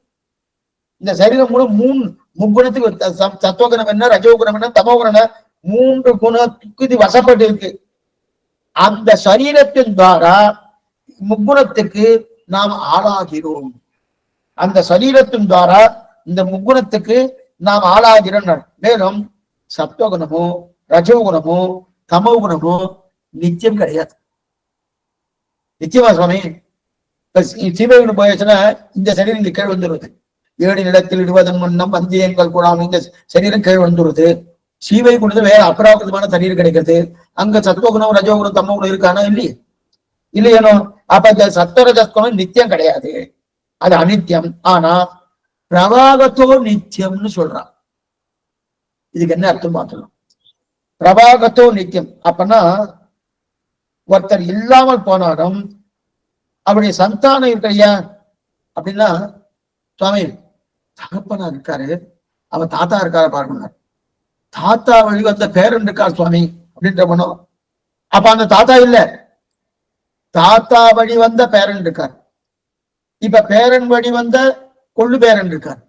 இந்த சரீரம் மூணு முக்குணத்துக்கு சத்துவகுணம் என்ன, ரஜோகுணம் என்ன, தமோகுணம், 3 குணத்துக்கு இது வசப்பட்டு இருக்கு. அந்த சரீரத்தின் துவாரா முக்குணத்துக்கு நாம் ஆளாகிறோம். அந்த சரீரத்தின் துவாரா இந்த முக்குணத்துக்கு நாம் ஆளாகிறோம். மேலும் சத்துவகுணமோ ரஜோகுணமோ தமோகுணமோ நிச்சயம் கிடையாது. நிச்சயமா சுவாமி, சிவகுணம் போயாச்சுன்னா இந்த சரீரம் இங்க கீழ் வந்துடுறது. 7 நிலத்தில் இடுவதன் முன்னம் வந்தியங்கள் கூடாம இந்த சரீரம் கீழ் வந்துடுறது. சீவை குணத்து வேற அபராகிருதமான சரீரம் கிடைக்கிறது. அங்க சத்துவகுணம் ரஜோகுணம் தமோகுணம் இருக்கானா இல்லையே, இல்லையனோ? அப்ப இந்த சத்வரஜகுணம் நித்தியம் கிடையாது, அது அனித்தியம். ஆனா பிரவாகத்தோ நித்தியம்னு சொல்றான். இதுக்கு என்ன அர்த்தம் பார்க்கலாம். பிரவாகத்தோ நித்தியம் அப்பன்னா ஒருத்தர் இல்லாமல் போனாலும் அவருடைய சந்தானம் இருக்கையா அப்படின்னா, சுவாமி தகப்பனா இருக்காரு, அவன் தாத்தா இருக்காரு பாருங்க, தாத்தா வழி வந்த பேரன் இருக்கார் சுவாமி அப்படின்ற மனோ. அப்ப அந்த தாத்தா இல்ல, தாத்தா வழி வந்த பேரன் இருக்கார். இப்ப பேரன் வழி வந்த கொள்ளு பேரன் இருக்கார்,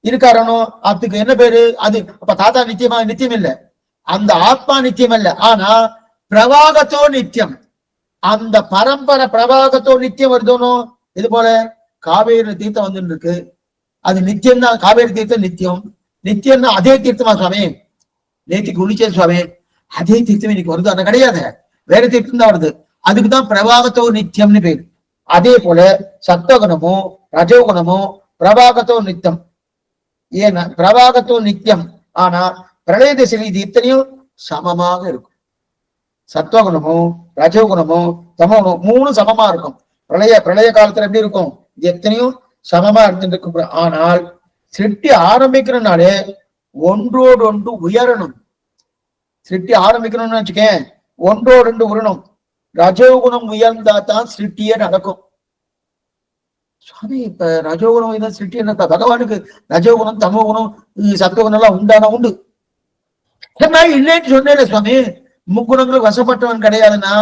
இருக்காரனோ? அதுக்கு என்ன பேரு? அது அப்ப தாத்தா நித்தியமா? நித்தியம் இல்ல. அந்த ஆத்மா நித்தியம் அல்ல. ஆனா பிரவாகத்தோ நித்தியம். அந்த பரம்பரை பிரவாகத்தோ நித்தியம் வருதோனோ. இது போல காவேரி தீர்த்தம் வந்து இருக்கு, அது நித்தியம் தான். காவேரி தீர்த்தம் நித்தியம். நித்தியம்னா அதே தீர்த்தமா சுவாமி? நேற்றுக்கு குளிச்சே சுவாமி, அதே தீர்த்தம் இன்னைக்கு வருது? அது கிடையாது, வேற தீர்த்தம் தான் வருது. அதுக்குதான் பிரவாகத்தோ நித்தியம்னு பேரு. அதே போல சத்துவகுணமோ ரஜோகுணமோ பிரவாகத்தோ நித்தியம். ஏன்னா பிரவாகத்தோ நித்தியம். ஆனா பிரளய திசையில் இது இத்தனையும் சமமாக இருக்கும். சத்துவகுணமோ ரஜோகுணமோ தமோகுணமோ 3 சமமா இருக்கும். பிரளய காலத்துல எப்படி இருக்கும்? இது எத்தனையும் சமமா இருந்துட்டு. ஆனால் சிருஷ்டி ஆரம்பிக்கிறனாலே ஒன்றோடு ஒன்று உயரணும். சிருஷ்டி ஆரம்பிக்கணும்னு வச்சுக்கேன், ஒன்றோடு ஒன்று உயரணும். ரஜோகுணம் உயர்ந்தா தான் சிருஷ்டியே நடக்கும். சுவாமி இப்ப ரஜோகுணம் இதான் சிருஷ்டி என்ன? பகவானுக்கு ரஜோகுணம் தமோகுணம் சத்துவகுணம் எல்லாம் உண்டானா உண்டு. இல்லைன்னு சொன்னேன் சுவாமி. முக்குணங்களுக்கு வசப்பட்டவன் கிடையாதுன்னா,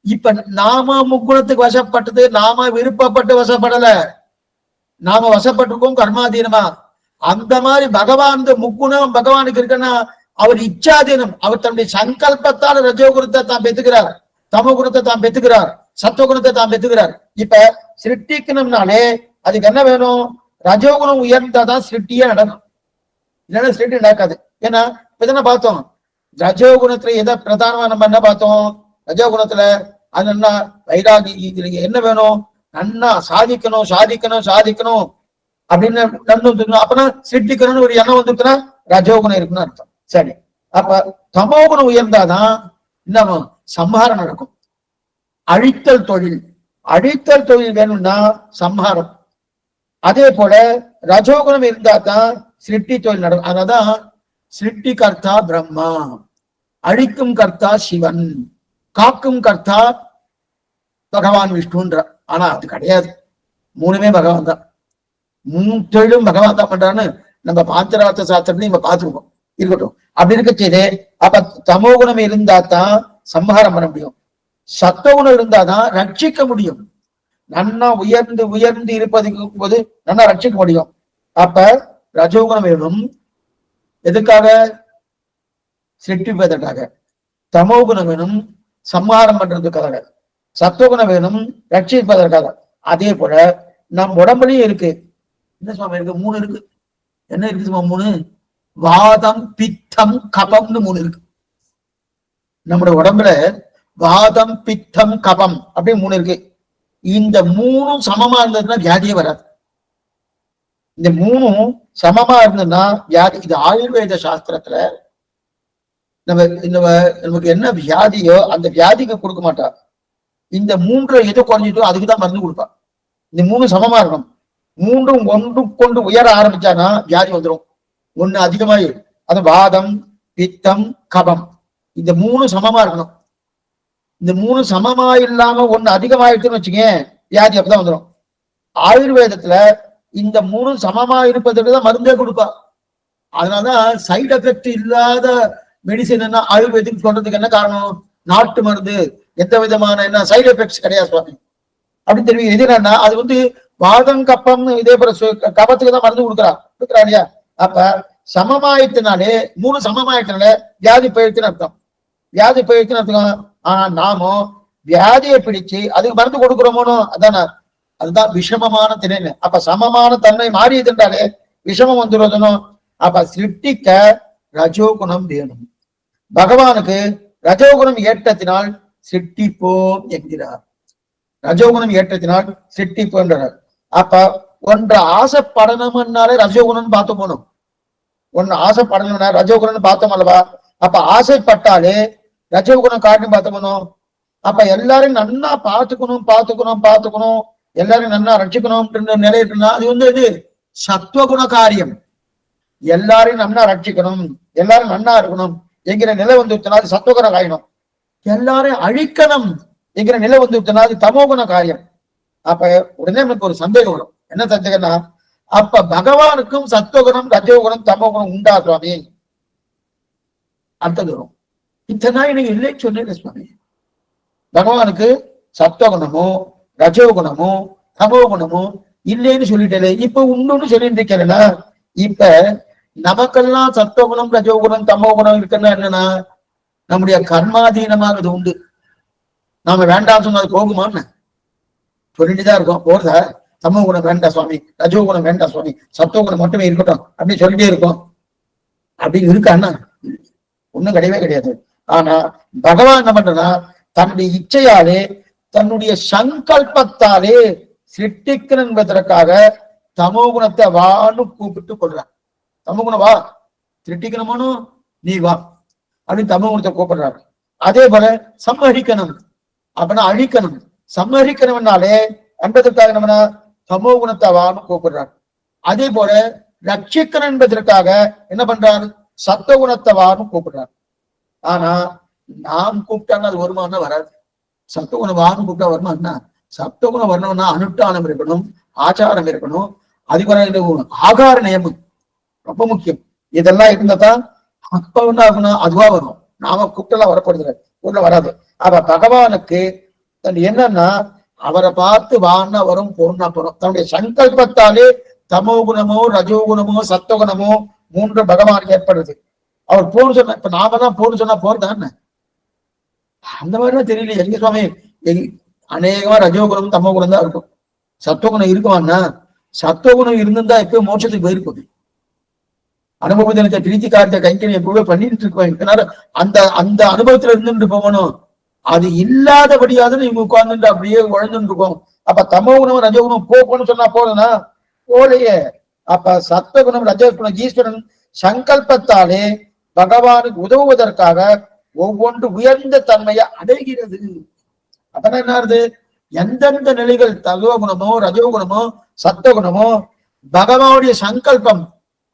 இப்ப நாம முக்குணத்துக்கு வசப்பட்டது நாம விருப்பப்பட்டு வசப்படல, நாம வசப்பட்டிருக்கோம் கர்மாதீனமா. அந்த மாதிரி பகவான் முக்குணம் பகவானுக்கு இருக்குன்னா அவர் இச்சாதீனம். அவர் தன்னுடைய சங்கல்பத்தால் ரஜோகுணத்தை தான் பெற்றுக்கிறார், தமோகுணத்தை தான் பெற்றுக்கிறார், சத்துவகுணத்தை தான் பெற்றுக்கிறார். இப்ப சிருஷ்டிக்கணும்னாலே அதுக்கு என்ன வேணும்? ரஜோகுணம் உயர்ந்தாதான் சிருஷ்டியே நடக்கும், இல்லைன்னா சிருஷ்டி நடக்காது. ஏன்னா இப்ப என்ன பார்த்தோம், ரஜோகுணத்துல எதை பிரதானமா நம்ம என்ன பார்த்தோம்? ரஜோகுணத்துல அது என்ன? வைராகி. இதுல என்ன வேணும்? நன்னா சாதிக்கணும் சாதிக்கணும் சாதிக்கணும் அப்படின்னு நன்னு. அப்பனா சிருஷ்டிக்கணும்னு ஒரு எண்ணம் வந்துருக்குன்னா ரஜோகுணம் இருக்குன்னு அர்த்தம். சரி, அப்ப தமோகுணம் உயர்ந்தாதான் என்ன? சம்ஹாரம் நடக்கும், அழித்தல் தொழில். அழித்தல் தொழில் வேணும்னா சம்ஹாரம். அதே போல ரஜோகுணம் இருந்தா தான் சிருஷ்டி தொழில் நடக்கும். அதனாலதான் சிருஷ்டி கர்த்தா பிரம்மா, அழிக்கும் கர்த்தா சிவன், காக்கும் கர்த்தா பகவான் விஷ்ணுன்ற. ஆனா அது கிடையாது, 3மே பகவான் தான். 3 தொழிலும் பகவான் தான் பண்றான்னு நம்ம பாஞ்சரார்த்த சாஸ்திரத்தையும் நம்ம பார்த்துருக்கோம். இருக்கட்டும், அப்படி இருக்க செய்து அப்ப தமோகுணம் இருந்தா தான் சம்ஹாரம் பண்ண முடியும், சத்துவகுணம் இருந்தாதான் ரட்சிக்க முடியும். நன்னா உயர்ந்து உயர்ந்து இருப்பதுக்கு போது நல்லா ரட்சிக்க முடியும். அப்ப ரஜோகுணம் வேணும் எதுக்காக? சிருஷ்டிப்பதற்காக. தமோகுணம் வேணும் சம்ஹாரம் பண்றதுக்காக. சத்துவகுணம் வேணும் ரட்சிப்பதற்காக. அதே போல நம் உடம்புலயும் இருக்கு. என்ன சுவாமி இருக்கு? 3 இருக்கு. என்ன இருக்கு சும்மா? 3 வாதம் பித்தம் கபம்னு 3 இருக்கு. நம்முடைய உடம்புல வாதம் பித்தம் கபம் அப்படி 3 இருக்கு. இந்த 3ம் சமமா இருந்ததுன்னா வியாதியே வராது. இந்த 3ம் சமமா இருந்ததுன்னா வியாதி. இது ஆயுர்வேத சாஸ்திரத்துல நமக்கு என்ன வியாதியோ அந்த வியாதிக்கு கொடுக்க மாட்டா. இந்த 3 எது குறைஞ்சிட்டோ அதுக்குதான் மருந்து கொடுப்பா. இந்த 3 சமமா இருக்கணும். 3ம் ஒன்று கொண்டு உயர ஆரம்பிச்சானா வியாதி வந்துடும். 1 அதிகமாயி, அது வாதம் பித்தம் கபம். இந்த 3 சமமா இருக்கணும். இந்த 3 சமமா இல்லாம 1 அதிகமாயிடுச்சுன்னு வச்சுக்கேன், வியாதி அப்பதான் வந்துடும். ஆயுர்வேதத்துல இந்த 3 சமமா இருப்பதற்கு தான் மருந்தே கொடுப்பா. அதனாலதான் சைடு எஃபெக்ட் இல்லாத மெடிசன் என்ன ஆயுர்வேதிக் சொல்றதுக்கு என்ன காரணம்? நாட்டு மருந்து எந்த விதமான என்ன சைடு எஃபெக்ட்ஸ் கிடையாது சுவாமி அப்படின்னு தெரிவிக்க. இது என்னன்னா அது வந்து வாதம் கப்பம் இதே போல கபத்துக்கு தான் மருந்து கொடுக்குறா இல்லையா? அப்ப சமமாயிட்டனாலே 3 சமமாயிட்டனால வியாதி போயிடுச்சுன்னு அர்த்தம். வியாதி போயிடுச்சுன்னு அர்த்தம். ஆனா நாமும் வியாதியை பிடிச்சு அதுக்கு மருந்து கொடுக்குறோமோனோ அதான, அதுதான் விஷமமான திணை. அப்ப சமமான தன்மை மாறியதுன்றாலே விஷமம் வந்துடுவதனும். அப்ப சிருஷ்டிக்க ரஜோகுணம் வேணும். பகவானுக்கு ரஜோகுணம் ஏற்றத்தினால் சிருஷ்டிப்போம் என்கிறார். ரஜோகுணம் ஏற்றத்தினால் சிருஷ்டிப்போன்றார். அப்ப ஒன்று ஆசைப்படணும்னாலே ரஜோகுணம் பார்த்து போகணும். ஒன்னு ஆசைப்படணும்னா ரஜோகுணம் பார்த்தோம் அல்லவா? அப்ப ஆசைப்பட்டாலே ரஜோகுணம் காட்டும் பார்த்து போகணும். அப்ப எல்லாரும் நன்னா பார்த்துக்கணும், எல்லாரும் நன்னா ரட்சிக்கணும் நிலை இருக்குன்னா அது வந்து இது சத்துவகுண காரியம். எல்லாரையும் நன்னா ரட்சிக்கணும், எல்லாரும் நன்னா இருக்கணும் என்கிற நிலை வந்து அது சத்துவகுண காரியம். எல்லாரையும் அழிக்கணும் என்கிற நிலை வந்து அது தமோகுண காரியம். அப்ப உடனே நமக்கு ஒரு சந்தேகம் வரும். என்ன சந்தேகம்னா, அப்ப பகவானுக்கும் சத்துவகுணம் ரஜோகுணம் தமோகுணம் உண்டா சுவாமி? அர்த்தம் வரும். இத்தனை எனக்கு இல்லைன்னு சொன்னேன் சுவாமி. பகவானுக்கு சத்துவகுணமோ ரஜோகுணமோ தமோகுணமோ இல்லைன்னு சொல்லிட்டே, இப்ப உண்டுன்னு சொல்லிட்டு இருக்கல. இப்ப நமக்கெல்லாம் சத்துவகுணம் ரஜோகுணம் தமோகுணம் இருக்குன்னா என்னன்னா, நம்முடைய கர்மாதீனமாக அது உண்டு. நாம வேண்டாம் சொன்னா அது போகுமான்னு சொல்லிட்டுதான் இருக்கோம். போறதா தமோ குணம் வேண்டாம் சுவாமி, ரஜோ குணம் வேண்டாம் சுவாமி, சத்துவ குணம் மட்டுமே இருக்கட்டும் அப்படின்னு சொல்லிட்டே இருக்கோம். அப்படின்னு இருக்கான்னா ஒண்ணும் கிடையவே கிடையாது. ஆனா பகவான் என்ன பண்றனா, தன்னுடைய இச்சையாலே தன்னுடைய சங்கல்பத்தாலே சிருஷ்டிக்கணும் என்பதற்காக தமோ குணத்தை வான்னு கூப்பிட்டு கொள்றான். தமோ குணம் வா, சிருஷ்டிக்கணுமோனு நீ வா அப்படின்னு தமோ குணத்தை கூப்பிடுறாரு. அதே போல சம்மரிக்கணும் அப்படின்னா அழிக்கணும். சம்மரிக்கணும்னாலே என்பதற்காக நம்ம தமோ குணத்தை வான்னு கூப்பிடுறாரு. அதே போல ரட்சிக்கணும் என்பதற்காக என்ன பண்றாரு, சத்துவ குணத்தை வான்னு கூப்பிடுறாரு. ஆனா நாம் கூப்பிட்டாங்க அது வருமானா வராது. சத்துவகுணம் வான்னு கூப்பிட்டா வருமானா, சத்துவகுணம் வரணும்னா அனுஷ்டானம் இருக்கணும், ஆச்சாரம் இருக்கணும், அதுக்கு ஆகார நியமம் ரொம்ப முக்கியம். இதெல்லாம் இருந்தாதான் அப்ப என்ன ஆகணும், அதுவா வரும். நாம கூப்பிட்டெல்லாம் வரப்படுது உள்ள வராது. அவ பகவானுக்கு என்னன்னா அவரை பார்த்து வான்னா வரும், பொருள்னா போறோம். தன்னுடைய சங்கல்பத்தாலே தமோ குணமோ ரஜோகுணமோ சத்துவகுணமோ 3 பகவானுக்கு ஏற்படுது. அவர் போன்னு சொன்ன, இப்ப நாம தான் போன்னு சொன்னா போறதான்னு அந்த மாதிரிலாம் தெரியல. எங்க சுவாமி அநேகமா ரஜோகுணம் தமோ குணம் தான் இருக்கும். சத்துவகுணம் இருக்குவான்னா, சத்துவகுணம் இருந்திருந்தா எப்பயும் மோட்சத்துக்கு போயிருக்கும். அனுபவத்தை பிரீத்தி காரியத்தை கைங்கரியம் எப்பவே பண்ணிட்டு இருக்கோம். அந்த அந்த அனுபவத்துல இருந்துட்டு போகணும். அது இல்லாதபடியாவது இவங்க உட்கார்ந்துட்டு அப்படியே உழந்துட்டு இருக்கோம். அப்ப தமோ குணம் ரஜகுணம் போகணும்னு சொன்னா போதுனா போலையே. அப்ப சத்துவகுணம் ரஜகுணம் ஈஸ்வரன் சங்கல்பத்தாலே பகவானுக்கு உதவுவதற்காக ஒவ்வொன்று உயர்ந்த தன்மையை அடைகிறது. அப்ப என்ன ஆகுது, எந்தெந்த நிலைகள் தமோ குணமோ ரஜோகுணமோ சத்துவகுணமோ பகவானுடைய சங்கல்பம்,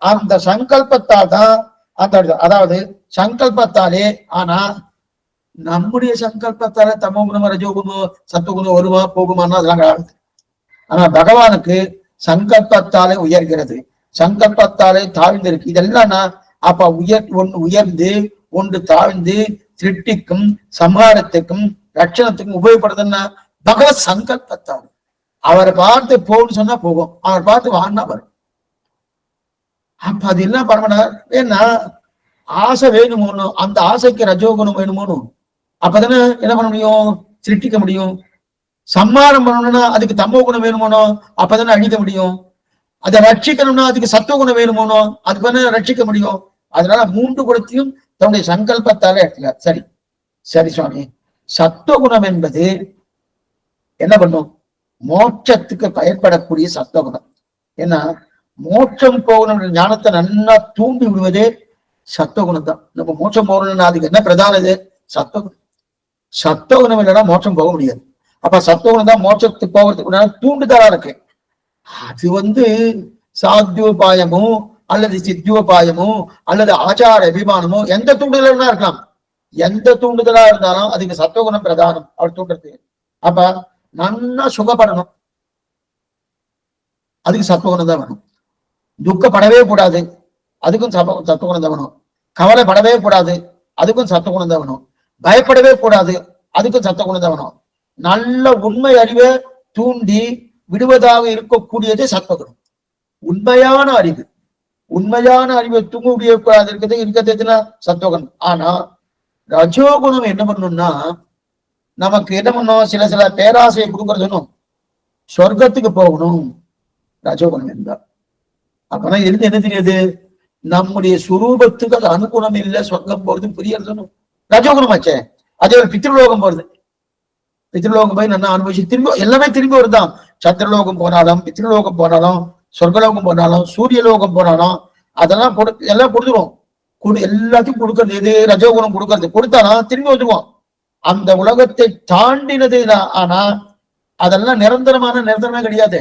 அந்த சங்கல்பத்தால் தான் அந்த, அதாவது சங்கல்பத்தாலே. ஆனா நம்முடைய சங்கல்பத்தால தமோ குணமோ ரஜோகுணமோ சத்துவகுணம் வருமா போகுமான்னா அதெல்லாம் கிடையாது. ஆனா பகவானுக்கு சங்கல்பத்தாலே உயர்கிறது, சங்கல்பத்தாலே தாழ்ந்திருக்கு. இதெல்லாம் அப்ப ஒன்று உயர்ந்து ஒன்று தாழ்ந்து சிருஷ்டிக்கும் சம்ஹாரத்துக்கும் ரட்சணத்துக்கும் உபயோகப்படுதுன்னா பகவத் சங்கல்பத்தால். அவரை பார்த்து போன்னு சொன்னா போகும், அவர் பார்த்து வான்னா வரும். அப்ப அது என்ன பண்ண, ஏன்னா ஆசை வேணுமோன்னு, அந்த ஆசைக்கு ரஜோகுணம் வேணுமோன்னு, அப்பதானே என்ன பண்ண முடியும், சிருஷ்டிக்க முடியும். சம்மாரம் பண்ணணும்னா அதுக்கு தமோ குணம் வேணுமோனோ, அப்பதானே அழிக்க முடியும். அதை ரட்சிக்கணும்னா அதுக்கு சத்துவ குணம் வேணுமோனோ, அதுக்கு ரட்சிக்க முடியும். அதனால 3 குணத்தையும் தன்னுடைய சங்கல்பத்தால எடுத்துக்க. சரி சரி சுவாமி, சத்துவகுணம் என்பது என்ன பண்ணும், மோட்சத்துக்கு பயன்படக்கூடிய சத்துவகுணம். ஏன்னா மோட்சம் போகணும் ஞானத்தை நல்லா தூண்டி விடுவதே சத்துவகுணம் தான். நம்ம மோட்சம் போகணும்னா அதுக்கு என்ன பிரதானது, சத்துவகுணம். சத்துவகுணம் இல்லைன்னா மோட்சம் போக முடியாது. அப்ப சத்துவகுணம் தான் மோட்சத்துக்கு போகிறதுக்கு தூண்டுதலா இருக்கு. அது சாத்தியோபாயமோ அல்லது சித்தியோபாயமோ அல்லது ஆச்சார அபிமானமோ எந்த தூண்டுதலா இருக்கலாம். எந்த தூண்டுதலா இருந்தாலும் அதுக்கு சத்துவகுணம் பிரதானம், அவர் தூண்டுறது. அப்ப நல்லா சுகப்படணும், அதுக்கு சத்துவகுணம் தான் வேணும். துக்கப்படவே கூடாது, அதுக்கும் சத்துவகுணம் தான் வேணும். கவலைப்படவே கூடாது, அதுக்கும் சத்துவகுணம் தான் வேணும். பயப்படவே கூடாது, அதுக்கு சத்துவகுணம் தான் வேணும். நல்ல உண்மை அறிவை தூண்டி விடுவதாக இருக்கக்கூடியது சத்துவகுணம். உண்மையான அறிவு, உண்மையான அறிவை தூங்கக்கூடிய இருக்கிறதுனா சத்துவகுணம். ஆனா ரஜோகுணம் என்ன பண்ணணும்னா நமக்கு என்ன பண்ணும், சில சில பேராசையை கொடுக்கறதுனும் சொர்க்கத்துக்கு போகணும் ரஜோகுணம் இருந்தா. அப்பதான் இருந்து என்ன தெரியுது, நம்முடைய சுரூபத்துக்கு அது அனுகுணம் இல்லை, சொர்க்கம் போறது புரியறது ரஜோகுணம் ஆச்சே. அதே ஒரு பித்ருலோகம் போறது, பித்ருலோகம் போய் நல்லா அனுபவிச்சு திரும்ப எல்லாமே திரும்பி வருதான். சந்திரலோகம் போனாலும், பித்ருலோகம் போனாலும், சொர்க்கலோகம் போனாலும், சூரியலோகம் போனாலும் அதெல்லாம் எல்லாம் கொடுத்துருவோம். எல்லாத்தையும் கொடுக்கறது எது, ரஜோகுணம் கொடுக்கறது. கொடுத்தாலும் திரும்பி வந்துருவோம். அந்த உலகத்தை தாண்டினது. ஆனா அதெல்லாம் நிரந்தரமே கிடையாது.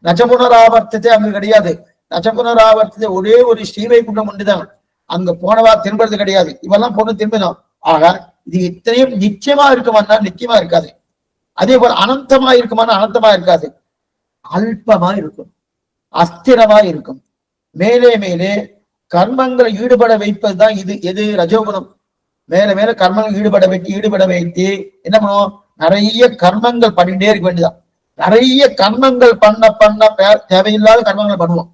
நஜபுனராவர்த்தத்தை அங்க கிடையாது. நஜபுனராவர்த்தத்தை ஒரே ஒரு ஸ்ரீவைகுண்டம் ஒன்றுதான். அங்க போனவா திரும்புறது கிடையாது. இவெல்லாம் பொண்ணு திரும்பினோம். ஆக இது இத்தனையும் நிச்சயமா இருக்குமான்னா நிச்சயமா இருக்காது. அதே போல அனந்தமா இருக்குமானா அனந்தமா இருக்காது. அல்பமா இருக்கும், அஸ்திரமா இருக்கும். மேலே மேலே கர்மங்களை ஈடுபட வைப்பதுதான் இது எது ரஜோகுணம். மேல மேல கர்மங்கள் ஈடுபட வைத்து என்ன பண்ணுவோம், நிறைய கர்மங்கள் பண்ணிட்டே இருக்க வேண்டியதான். நிறைய கர்மங்கள் பண்ண தேவையில்லாத கர்மங்களை பண்ணுவோம்.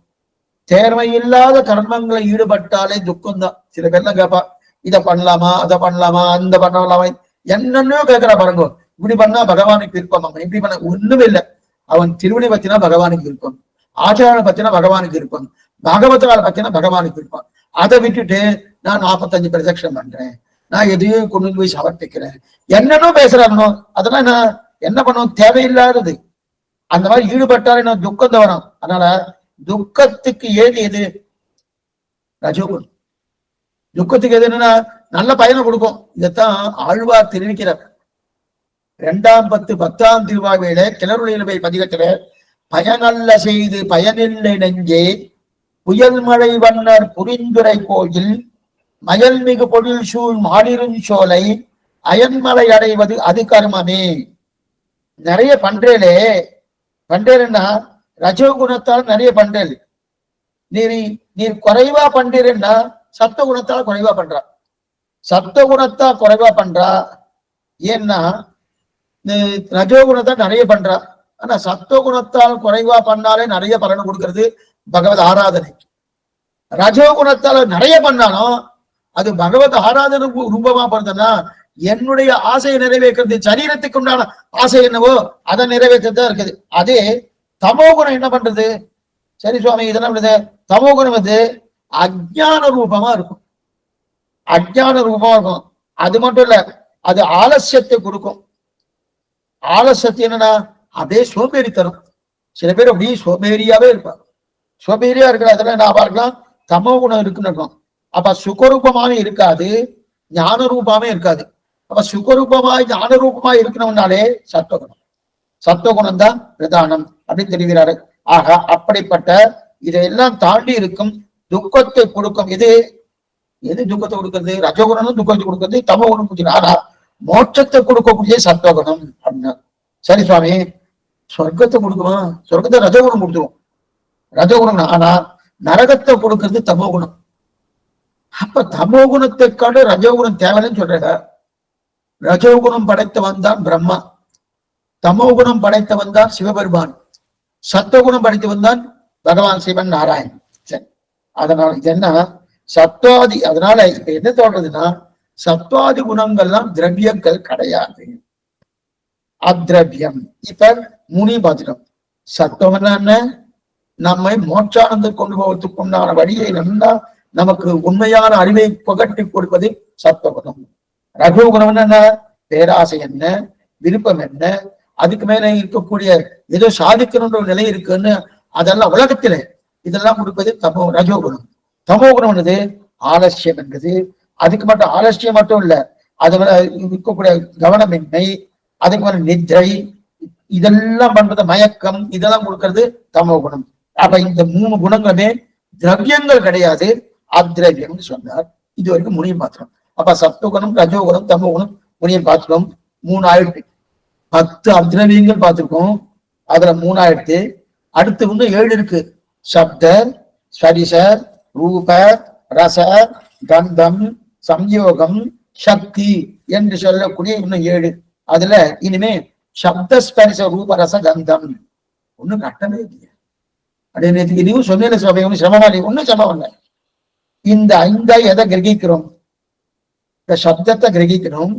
தேவையில்லாத கர்மங்களை ஈடுபட்டாலே துக்கம் தான். சில பேர்லாம் கேட்பா, இதை பண்ணலாமா, அதை பண்ணலாமா, அந்த பண்ணலாமா, என்னன்னோ கேட்கிறா பாருங்க. இப்படி பண்ணா பகவானுக்கு விருப்பம், இப்படி பண்ண ஒண்ணுமே இல்லை. அவன் திருவினை பத்தினா பகவானுக்கு விருப்பம், ஆச்சாரம் பத்தினா பகவானுக்கு விருப்பம், பாகவதால பத்தினா பகவானுக்கு விருப்பம். அதை விட்டுட்டு நான் 45 பிரதட்சணம் பண்றேன், நான் எதையும் கொண்டு போய் சமர்ப்பிக்கிறேன், என்னன்னோ பேசுறாங்க. அதெல்லாம் நான் என்ன பண்ணுவோம், தேவையில்லாதது. அந்த மாதிரி ஈடுபட்டாலே நான் துக்கம் தான் வரும். அதனால துக்கத்துக்கு ஏது எது, ரஜோகுணம். துக்கத்துக்கு எது என்னன்னா நல்ல பயனை கொடுக்கும். இதைத்தான் ஆழ்வார் தெரிவிக்கிறார். 2ஆம் 10 திருவாவையில கிளறுடைய பதிகத்துல பயனல்ல செய்து பயனில்லை நெஞ்சே புயல் மழை வண்ணர் புரிந்துரை கோயில் மயல்மிகு பொழில் சூழ் மாடிரும் சோலை அயன்மலை அடைவது அது கர்மமே. நிறைய பண்றேன்னா ரஜோகுணத்தால் நிறைய பண்றேன். நீர் குறைவா பண்றேன்னா சத்துவகுணத்தால் குறைவா பண்றா. சத்துவகுணத்தால் குறைவா பண்றா. ஏன்னா ரஜோகுணத்தால் நிறைய பண்றா. ஆனா சத்துவகுணத்தால் குறைவா பண்ணாலே நிறைய பலன் கொடுக்கிறது பகவத் ஆராதனை. ரஜோகுணத்தால் நிறைய பண்ணாலும் அது பகவத் ஆராதனை ரூபமா பண்றதுன்னா என்னுடைய ஆசையை நிறைவேற்கிறது, சரீரத்துக்கு உண்டான ஆசை என்னவோ அதை நிறைவேற்றதான் இருக்குது. அதே தமோகுணம் என்ன பண்றது, சரி சுவாமி இதெல்லாம் தமோகுணம் வந்து அஜ்ஞான ரூபமா இருக்கும். அஜ்ஞான ரூபமா இருக்கும். அது மட்டும் இல்ல, அது ஆலசியத்தை கொடுக்கும். ஆலசியத்தை என்னன்னா அப்படியே சோம்பேறி தரும். சில பேர் அப்படியே சோம்பேறியாவே இருப்பாங்க. சோம்பேறியா இருக்கிற அதெல்லாம் நான் பார்க்கலாம் தமோ குணம் இருக்குன்னு இருக்கும். அப்ப சுகரூபமாவே இருக்காது, ஞான ரூபமாவே இருக்காது. அப்ப சுகரூபமாய் ஞான ரூபமாய் இருக்கணும்னாலே சத்துவகுணம். சத்துவகுணம் தான் பிரதானம் அப்படின்னு தெரிகிறாரு. ஆக அப்படிப்பட்ட இதையெல்லாம் தாண்டி இருக்கும் துக்கத்தை கொடுக்கும். எது துக்கத்தை கொடுக்கிறது, ரஜகுணம் துக்கத்தை கொடுக்கிறது, தமோ குணம் கொடுக்கிறது. ஆனா மோட்சத்தை கொடுக்கக்கூடிய சத்துவகுணம் அப்படின்னா சரி சுவாமி சொர்க்கத்தை கொடுக்குமா, சொர்க்கத்தை ரஜகுணம் கொடுத்துரும், ரஜகுணம். ஆனா நரகத்தை கொடுக்கிறது தமோ குணம். அப்ப தமோ குணத்தை காடு ரஜகுணம் தேவைன்னு சொல்றாங்க. ரஜோகுணம் படைத்தவன் தான் பிரம்மா, தமோ குணம் படைத்தவன் தான் சிவபெருமான், சத்துவகுணம் படைத்தவன் தான் பகவான் சிவன் நாராயணன். சரி, அதனால இது என்ன சத்வாதி, அதனால இப்ப என்ன தோன்றதுன்னா சத்வாதி குணங்கள்லாம் திரவியங்கள் கிடையாது, அத்ரவியம். இப்ப முனி பாத்திரம் சத்துவம் என்ன, நம்மை மோட்சானந்தம் கொண்டு போவதற்கு உண்டான வழியை நல்லா நமக்கு உண்மையான அறிவை புகட்டி கொடுப்பது சத்துவகுணம். ரஜோகுணம் என்ன, பேராசை என்ன, விருப்பம் என்ன, அதுக்கு மேல இருக்கக்கூடிய ஏதோ சாதிக்கணுன்ற ஒரு நிலை இருக்குன்னு அதெல்லாம் உலகத்தில இதெல்லாம் கொடுப்பது ரஜோகுணம். தமோகுணம் என்னது ஆலசியம் என்பது. அதுக்கு மட்டும் ஆலசியம் மட்டும் இல்ல, அது இருக்கக்கூடிய கவனமின்மை, அதுக்கு மேல நித்ரை, இதெல்லாம் பண்றது மயக்கம், இதெல்லாம் கொடுக்கறது தமோகுணம். அப்ப இந்த 3 குணங்களுமே திரவியங்கள் கிடையாது, அத்ரவியம் சொன்னார். இது வரைக்கும் முனியும் பாத்திரம். அப்ப சத்துவகுணம், ரஜோகுணம், தமோகுணம், முனியும் பாத்திரம் 3 ஆயிடுச்சு. 10 அத்ரவியங்கள் பார்த்திருக்கோம், அதுல 3 ஆயிடுச்சு. அடுத்து இன்னும் 7 இருக்கு. சப்த, ஸ்பரிச, ரூப, ரச, கந்தம், சம்யோகம், சக்தி, என்று சொல்லக்கூடிய இன்னும் 7. அதுல இனிமே சப்தஸ்பரிச ரூபரச கந்தம் ஒண்ணும் கட்டமே இல்லையா? அதே நேரத்துக்கு நீயும் சொன்ன சபை ஒன்னும் சிரமமா இல்லை, ஒன்னும் சிரமம் இல்லை. இந்த 5 எதை கிரகிக்கிறோம்? இந்த சப்தத்தை கிரகிக்கணும்,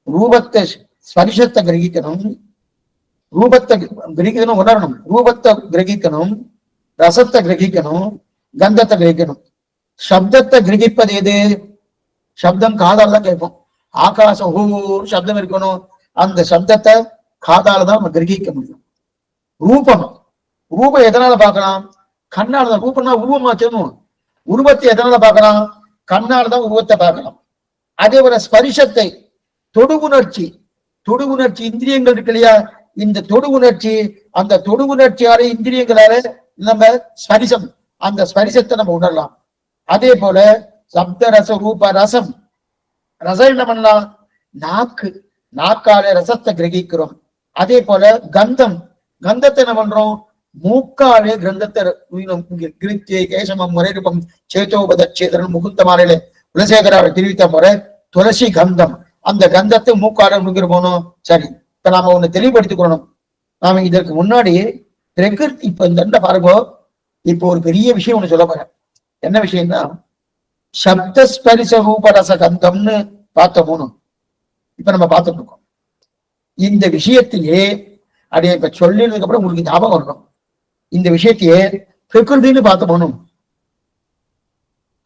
ரூபத்தை ஸ்பரிசத்தை கிரகிக்கணும், ரூபத்தை கிரகிக்கணும், உணரணும், ரூபத்தை கிரகிக்கணும், ரசத்தை கிரகிக்கணும், கந்தத்தை கிரகிக்கணும். சப்தத்தை கிரகிப்பது எது? சப்தம் காதால தான் கேட்போம். ஆகாசம் ஒவ்வொரு சப்தம் இருக்கணும், அந்த சப்தத்தை காதால தான் நம்ம கிரகிக்க முடியும். ரூபம், ரூபம் எதனால பார்க்கலாம்? கண்ணால தான். ரூபம்னா உருவமா சொல்லணும். உருவத்தை எதனால பார்க்கலாம்? கண்ணால தான் உருவத்தை பார்க்கலாம். அதே போல ஸ்பரிசத்தை, தொடு உணர்ச்சி, தொடு உணர்ச்சி இந்திரியங்கள் இருக்கு இல்லையா? இந்த தொடு உணர்ச்சி, அந்த தொடு உணர்ச்சியால இந்திரியங்களால நம்ம ஸ்பரிசம், அந்த ஸ்பரிசத்தை நம்ம உணரலாம். அதே போல சப்த ரச ரூப ரசம், ரசம் என்ன பண்ணலாம்? நாக்கு, நாக்கால ரசத்தை கிரகிக்கிறோம். அதே போல கந்தம், கந்தத்தை என்ன பண்றோம்? மூக்காலே கிரந்தத்தை கேசமம் முறைரூபம் சேத்தோபதேதரன் முகுந்த மாலையில குலசேகராவை தெரிவித்த முறை துளசி கந்தம், அந்த கந்தத்தை மூக்கால போனோம். சரி, இப்ப நாம ஒண்ணு தெளிவுபடுத்திக்கணும். நாம இதற்கு முன்னாடி பிரகிருதி, இப்ப இந்த பாருங்க, இப்போ ஒரு பெரிய விஷயம் ஒண்ணு சொல்ல போறேன். என்ன விஷயம்னா, சப்தஸ்பரிச ரூபரச கந்தம்னு பார்த்தோம். இப்ப நம்ம பார்த்துட்டு இருக்கோம். இந்த விஷயத்திலே அப்படியே இப்ப சொல்லினதுக்கு அப்புறம் உங்களுக்கு ஞாபகம் வரணும். இந்த விஷயத்தையே பிரகிருதின்னு பார்த்து போகணும்.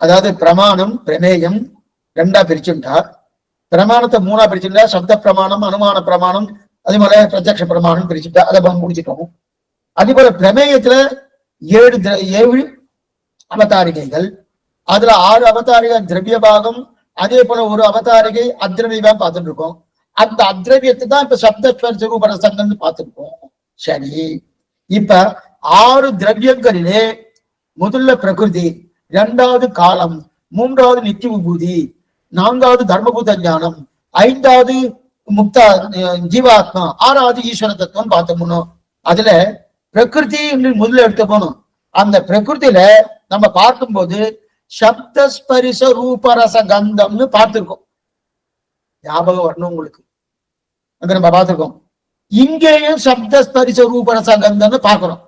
அதாவது பிரமாணம் பிரமேயம் 2ஆ பிரிச்சுட்டார். பிரமாணத்தை 3ஆ பிரிச்சுட்டா, சப்த பிரமாணம், அனுமான பிரமாணம், அதே போல பிரத்யக்ஷ பிரமாணம் பிரிச்சுட்டா, அதை முடிச்சுட்டோம். அதே போல பிரமேயத்துல 7 அவதாரிகைகள், அதுல 6 அவதாரிகள் திரவிய பாகம், அதே போல ஒரு அவதாரிகை அத்ரவியம் பார்த்துட்டு இருக்கோம். அந்த அத்ரவியத்தை தான் இப்ப சப்த ரூப ரசங்கள்னு பார்த்துருக்கோம். சரி, இப்ப 6 திரவியங்களிலே முதல்ல பிரகிருதி, 2வது காலம், 3வது நித்திய விபூதி, 4வது தர்மபூத ஞானம், 5வது முக்தா ஜீவாத்மா, 6வது ஈஸ்வர தத்துவம் பார்த்தோம்னோ. அதுல பிரகிருதி முதல்ல எடுத்து போனோம். அந்த பிரகிருதியில நம்ம பார்க்கும்போது சப்தஸ்பரிச ரூபரச கந்தம்னு பார்த்திருக்கோம். ஞாபகம் வரணும் உங்களுக்கு, அங்க நம்ம பார்த்திருக்கோம். இங்கேயும் சப்தஸ்பரிச ரூபரச கந்தம்னு பார்க்கிறோம்.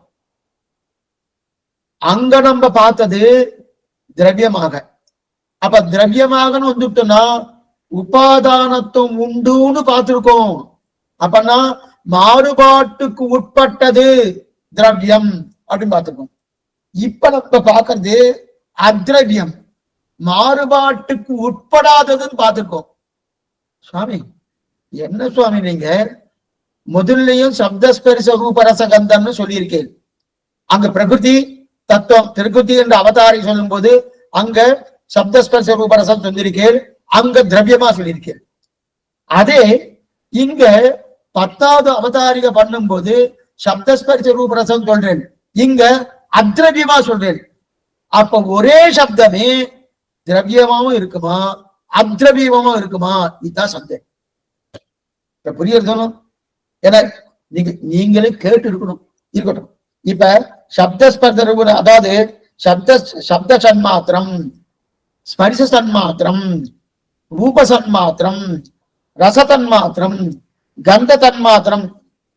அங்க நம்ம பார்த்தது திரவியமாக. அப்ப திரவியமாக வந்துட்டோம்னா உபாதானத்துவம் உண்டுன்னு பார்த்திருக்கோம். அப்பனா மாறுபாட்டுக்கு உட்பட்டது திரவியம் அப்படின்னு பார்த்திருக்கோம். இப்ப நம்ம பார்க்கறது அத்ரவியம், மாறுபாட்டுக்கு உட்படாததுன்னு பார்த்திருக்கோம். சுவாமி என்ன சுவாமி நீங்க முதல்லயும் சப்தஸ்பரிச ரூபரச கந்தம்னு சொல்லியிருக்கேன். அங்க பிரகிருதி தத்துவம், பிரகிருதி என்ற அவதாரி சொல்லும் போது அங்க சப்தஸ்பரிச ரூபரசம் சொல்லியிருக்கேன், அங்க திரவியமா சொல்லியிருக்கேன். அதே இங்க 10வது அவதாரிக பண்ணும் போது சப்தஸ்பரிச ரூபரசம் சொல்றேன், இங்க அத்ரவியமா சொல்றேன். அப்ப ஒரே சப்தமே திரவியமாவும் இருக்குமா அத்ரவியமாவும் இருக்குமா? இதுதான் சந்தேகம். இப்ப புரியுறது ஏன்னா நீங்களே கேட்டு இருக்கட்டும். இப்ப சப்தஸ்பர்த ரூப, அதாவது சப்த சன்மாத்திரம், ஸ்பரிச சன்மாத்திரம், ரூப சன்மாத்திரம், ரச தன்மாத்திரம், கந்த தன்மாத்திரம்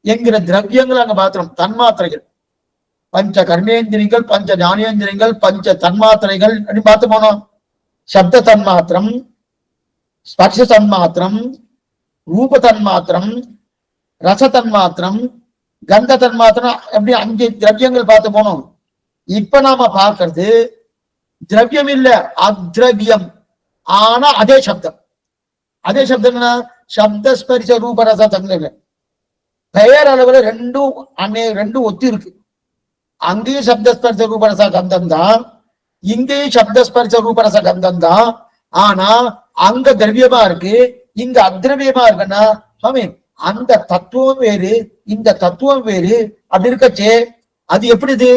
என்கிற திரவியங்கள் அங்க மாத்திரம், தன்மாத்திரைகள், பஞ்ச கர்மேந்திரியங்கள், பஞ்ச ஞானேந்திரியங்கள், பஞ்ச தன்மாத்திரைகள் அப்படின்னு பார்த்து போனோம். சப்த தன்மாத்திரம், ஸ்பர்ஷ தன்மாத்திரம், ரூப தன்மாத்திரம், ரச தன்மாத்திரம், கந்த தன்மாத்திரம், எப்படி 5 திரவியங்கள் பார்த்து போனோம். இப்ப நாம பார்க்கறது திரவியம் இல்ல, அத்ரவியம். ஆனா அதே சப்தம். அதே சப்தம் என்ன? சப்தஸ்பரிச ரூபரச தன்மை. பெயர் அளவுல ரெண்டும் ஒத்தி இருக்கு. அங்கேயும் சப்தஸ்பரிச ரூபரச கந்தம் தான், இங்கேயும் சப்தஸ்பரிச ரூபரச கந்தம் தான். ஆனா அங்க திரவியமா இருக்கு, இங்க அத்ரவியமா இருக்குன்னா சுவாமி அந்த தத்துவம் வேறு, இந்த தத்துவம் வேறு அப்படி இருக்கச்சே அது எப்படி? இது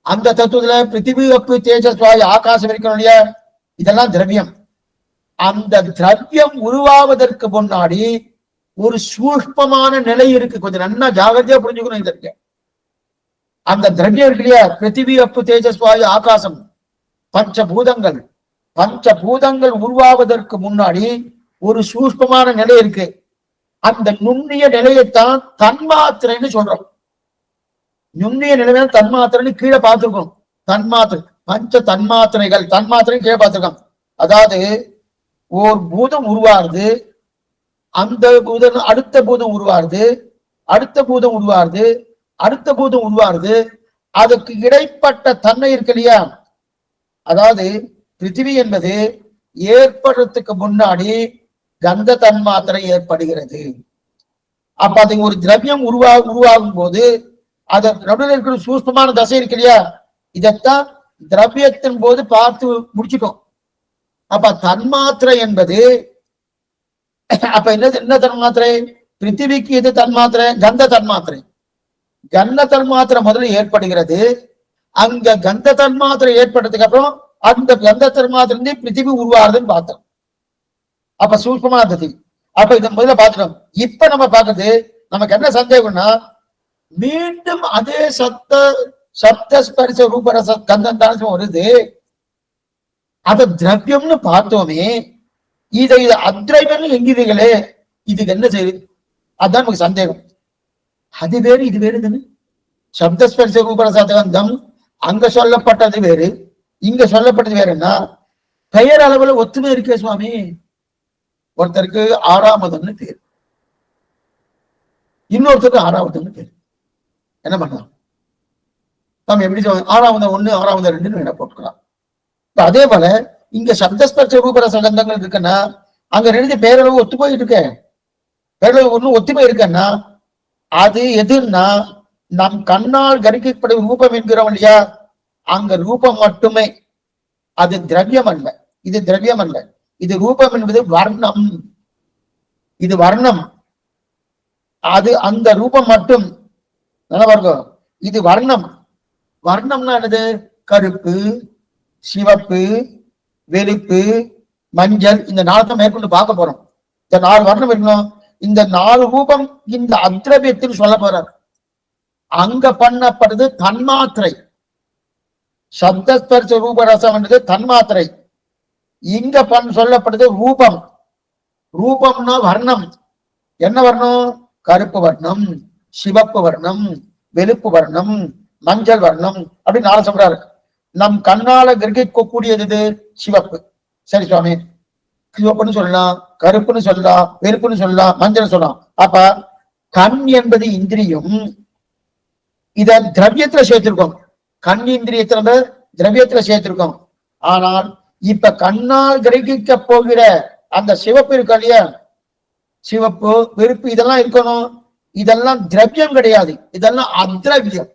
அந்த தத்துவத்துல பிருத்திவி அப்பு தேஜஸ் வாயு ஆகாசம் இருக்கணும் இல்லையா? இதெல்லாம் திரவியம். அந்த திரவியம் உருவாவதற்கு முன்னாடி ஒரு சூஷ்மமான நிலை இருக்கு. கொஞ்சம் நல்லா ஜாகிரதையா புரிஞ்சுக்கணும். இதற்கு அந்த திரவியம் இருக்கு இல்லையா? பிருத்திவி அப்பு தேஜஸ் வாயு ஆகாசம், பஞ்சபூதங்கள் உருவாவதற்கு முன்னாடி ஒரு சூஷ்மமான நிலை இருக்கு. அந்த நுண்ணிய நிலையைத்தான் தன்மாத்திரைன்னு சொல்றோம். நுண்ணிய நிலைமையான தன்மாத்திரைன்னு கீழே பார்த்திருக்கோம். தன்மாத்திரை, பஞ்ச தன்மாத்திரைகள், தன்மாத்திரை கீழே பார்த்திருக்கோம். அதாவது ஓர் பூதம் உருவாருது, அந்த பூதம் அடுத்த பூதம் உருவாருது, அடுத்த பூதம் உருவாருது, அடுத்த பூதம் உருவாருது. அதுக்கு இடைப்பட்ட தன்மை இருக்கு இல்லையா? அதாவது பிருத்திவி என்பது ஏற்படுறதுக்கு முன்னாடி கந்த தன்மாத்திரை ஏற்படுகிறது. அப்ப அது ஒரு திரவியம் உருவாகும் போது அதற்கு நடுவில் இருக்கிற சூஷ்மமான தசை இருக்கு இல்லையா? இதைத்தான் திரவியத்தின் போது பார்த்து முடிச்சுட்டோம். அப்ப தன்மாத்திரை என்பது அப்ப என்ன தன்மாத்திரை? பிருத்திவிக்கு எது தன்மாத்திரை? கந்த தன்மாத்திரை. கந்த தன்மாத்திரை முதல்ல ஏற்படுகிறது. அங்க கந்த தன்மாத்திரை ஏற்பட்டதுக்கு அப்புறம் அந்த கந்த தன்மாத்திரை பிருத்திவி உருவாகுதுன்னு பார்த்தோம். அப்ப சூஷ்மமான தசை. அப்ப இதை முதல்ல பார்த்துட்டோம். இப்ப நம்ம பார்க்கறது நமக்கு என்ன சந்தேகம்னா, மீண்டும் அதே சப்த ஸ்பரிச ரூபரச கந்தம் தான் வருது. அத திரவியம்னு பார்த்தோமே, இதை அத்ரைவம் என்கிறீங்களே, இதுக்கு என்ன செய்யுது? அதுதான் நமக்கு சந்தேகம். அது வேறு இது வேறு தானே. சப்தஸ்பரிச ரூபரச கந்தம் அங்க சொல்லப்பட்டது வேறு, இங்க சொல்லப்பட்டது வேறுன்னா பெயர் அளவுல ஒத்துமை இருக்கே சுவாமி. ஒருத்தருக்கு ஆறாவதுன்னு பேர், இன்னொருத்தருக்கு ஆறாவதுன்னு பேர். என்ன பண்ணலாம்? நம்ம எப்படி ஆறாவது ஒண்ணு ஆறாவது ரெண்டுன்னு வேணா போட்டுக்கலாம். அதே போல இங்க சப்தஸ்பர்ஷ ரூபரச கந்தங்கள் இருக்குன்னா அங்க ரெண்டு பேரளவு ஒத்து போயிட்டு இருக்க, பேரளவு ஒண்ணு ஒத்துமை இருக்குன்னா அது எதுன்னா நம் கண்ணால் கரிக்கப்படும் ரூபம் என்கிறோம் இல்லையா? அங்க ரூபம் மட்டுமே, அது திரவியம் அல்ல. இது திரவியம் அல்ல, இது ரூபம் என்பது வர்ணம். இது வர்ணம். அது அந்த ரூபம் மட்டும் நல்லா இருக்கும். இது வர்ணம். வர்ணம்னா என்னது? கருப்பு, சிவப்பு, வெளுப்பு, மஞ்சள். இந்த நாளை மேற்கொண்டு பார்க்க போறோம். இந்த 4 வர்ணம் இருக்கணும். இந்த 4 ரூபம் இந்த அத்ரவியத்தில் சொல்ல போறார். அங்க பண்ணப்படுது தன்மாத்திரை. சப்தஸ்பர்ஷ ரூபரசம் என்றது தன்மாத்திரை. இங்க சொல்லப்படுது ரூபம். ரூபம்னா வர்ணம். என்ன வர்ணம்? கருப்பு வர்ணம், சிவப்பு வர்ணம், வெளுப்பு வர்ணம், மஞ்சள் வர்ணம் அப்படின்னு 4 சொல்றாரு. நம் கண்ணால கிரகிக்கக்கூடியது இது சிவப்பு. சரி சுவாமி, சிவப்புன்னு சொல்லலாம், கருப்புன்னு சொல்லலாம், வெறுப்புன்னு சொல்லலாம், மஞ்சள் சொல்லலாம். அப்ப கண் என்பது இந்திரியம். இத திரவியத்துல சேர்த்திருக்கோம். கண் இந்திரியத்துல திரவியத்துல சேர்த்திருக்கோம். ஆனால் இப்ப கண்ணால் கிரகிக்க போகிற அந்த சிவப்பு இருக்கு இல்லையா? சிவப்பு, வெறுப்பு இதெல்லாம் இருக்கணும். இதெல்லாம் திரவியம் கிடையாது, இதெல்லாம் அத்ரவியம்.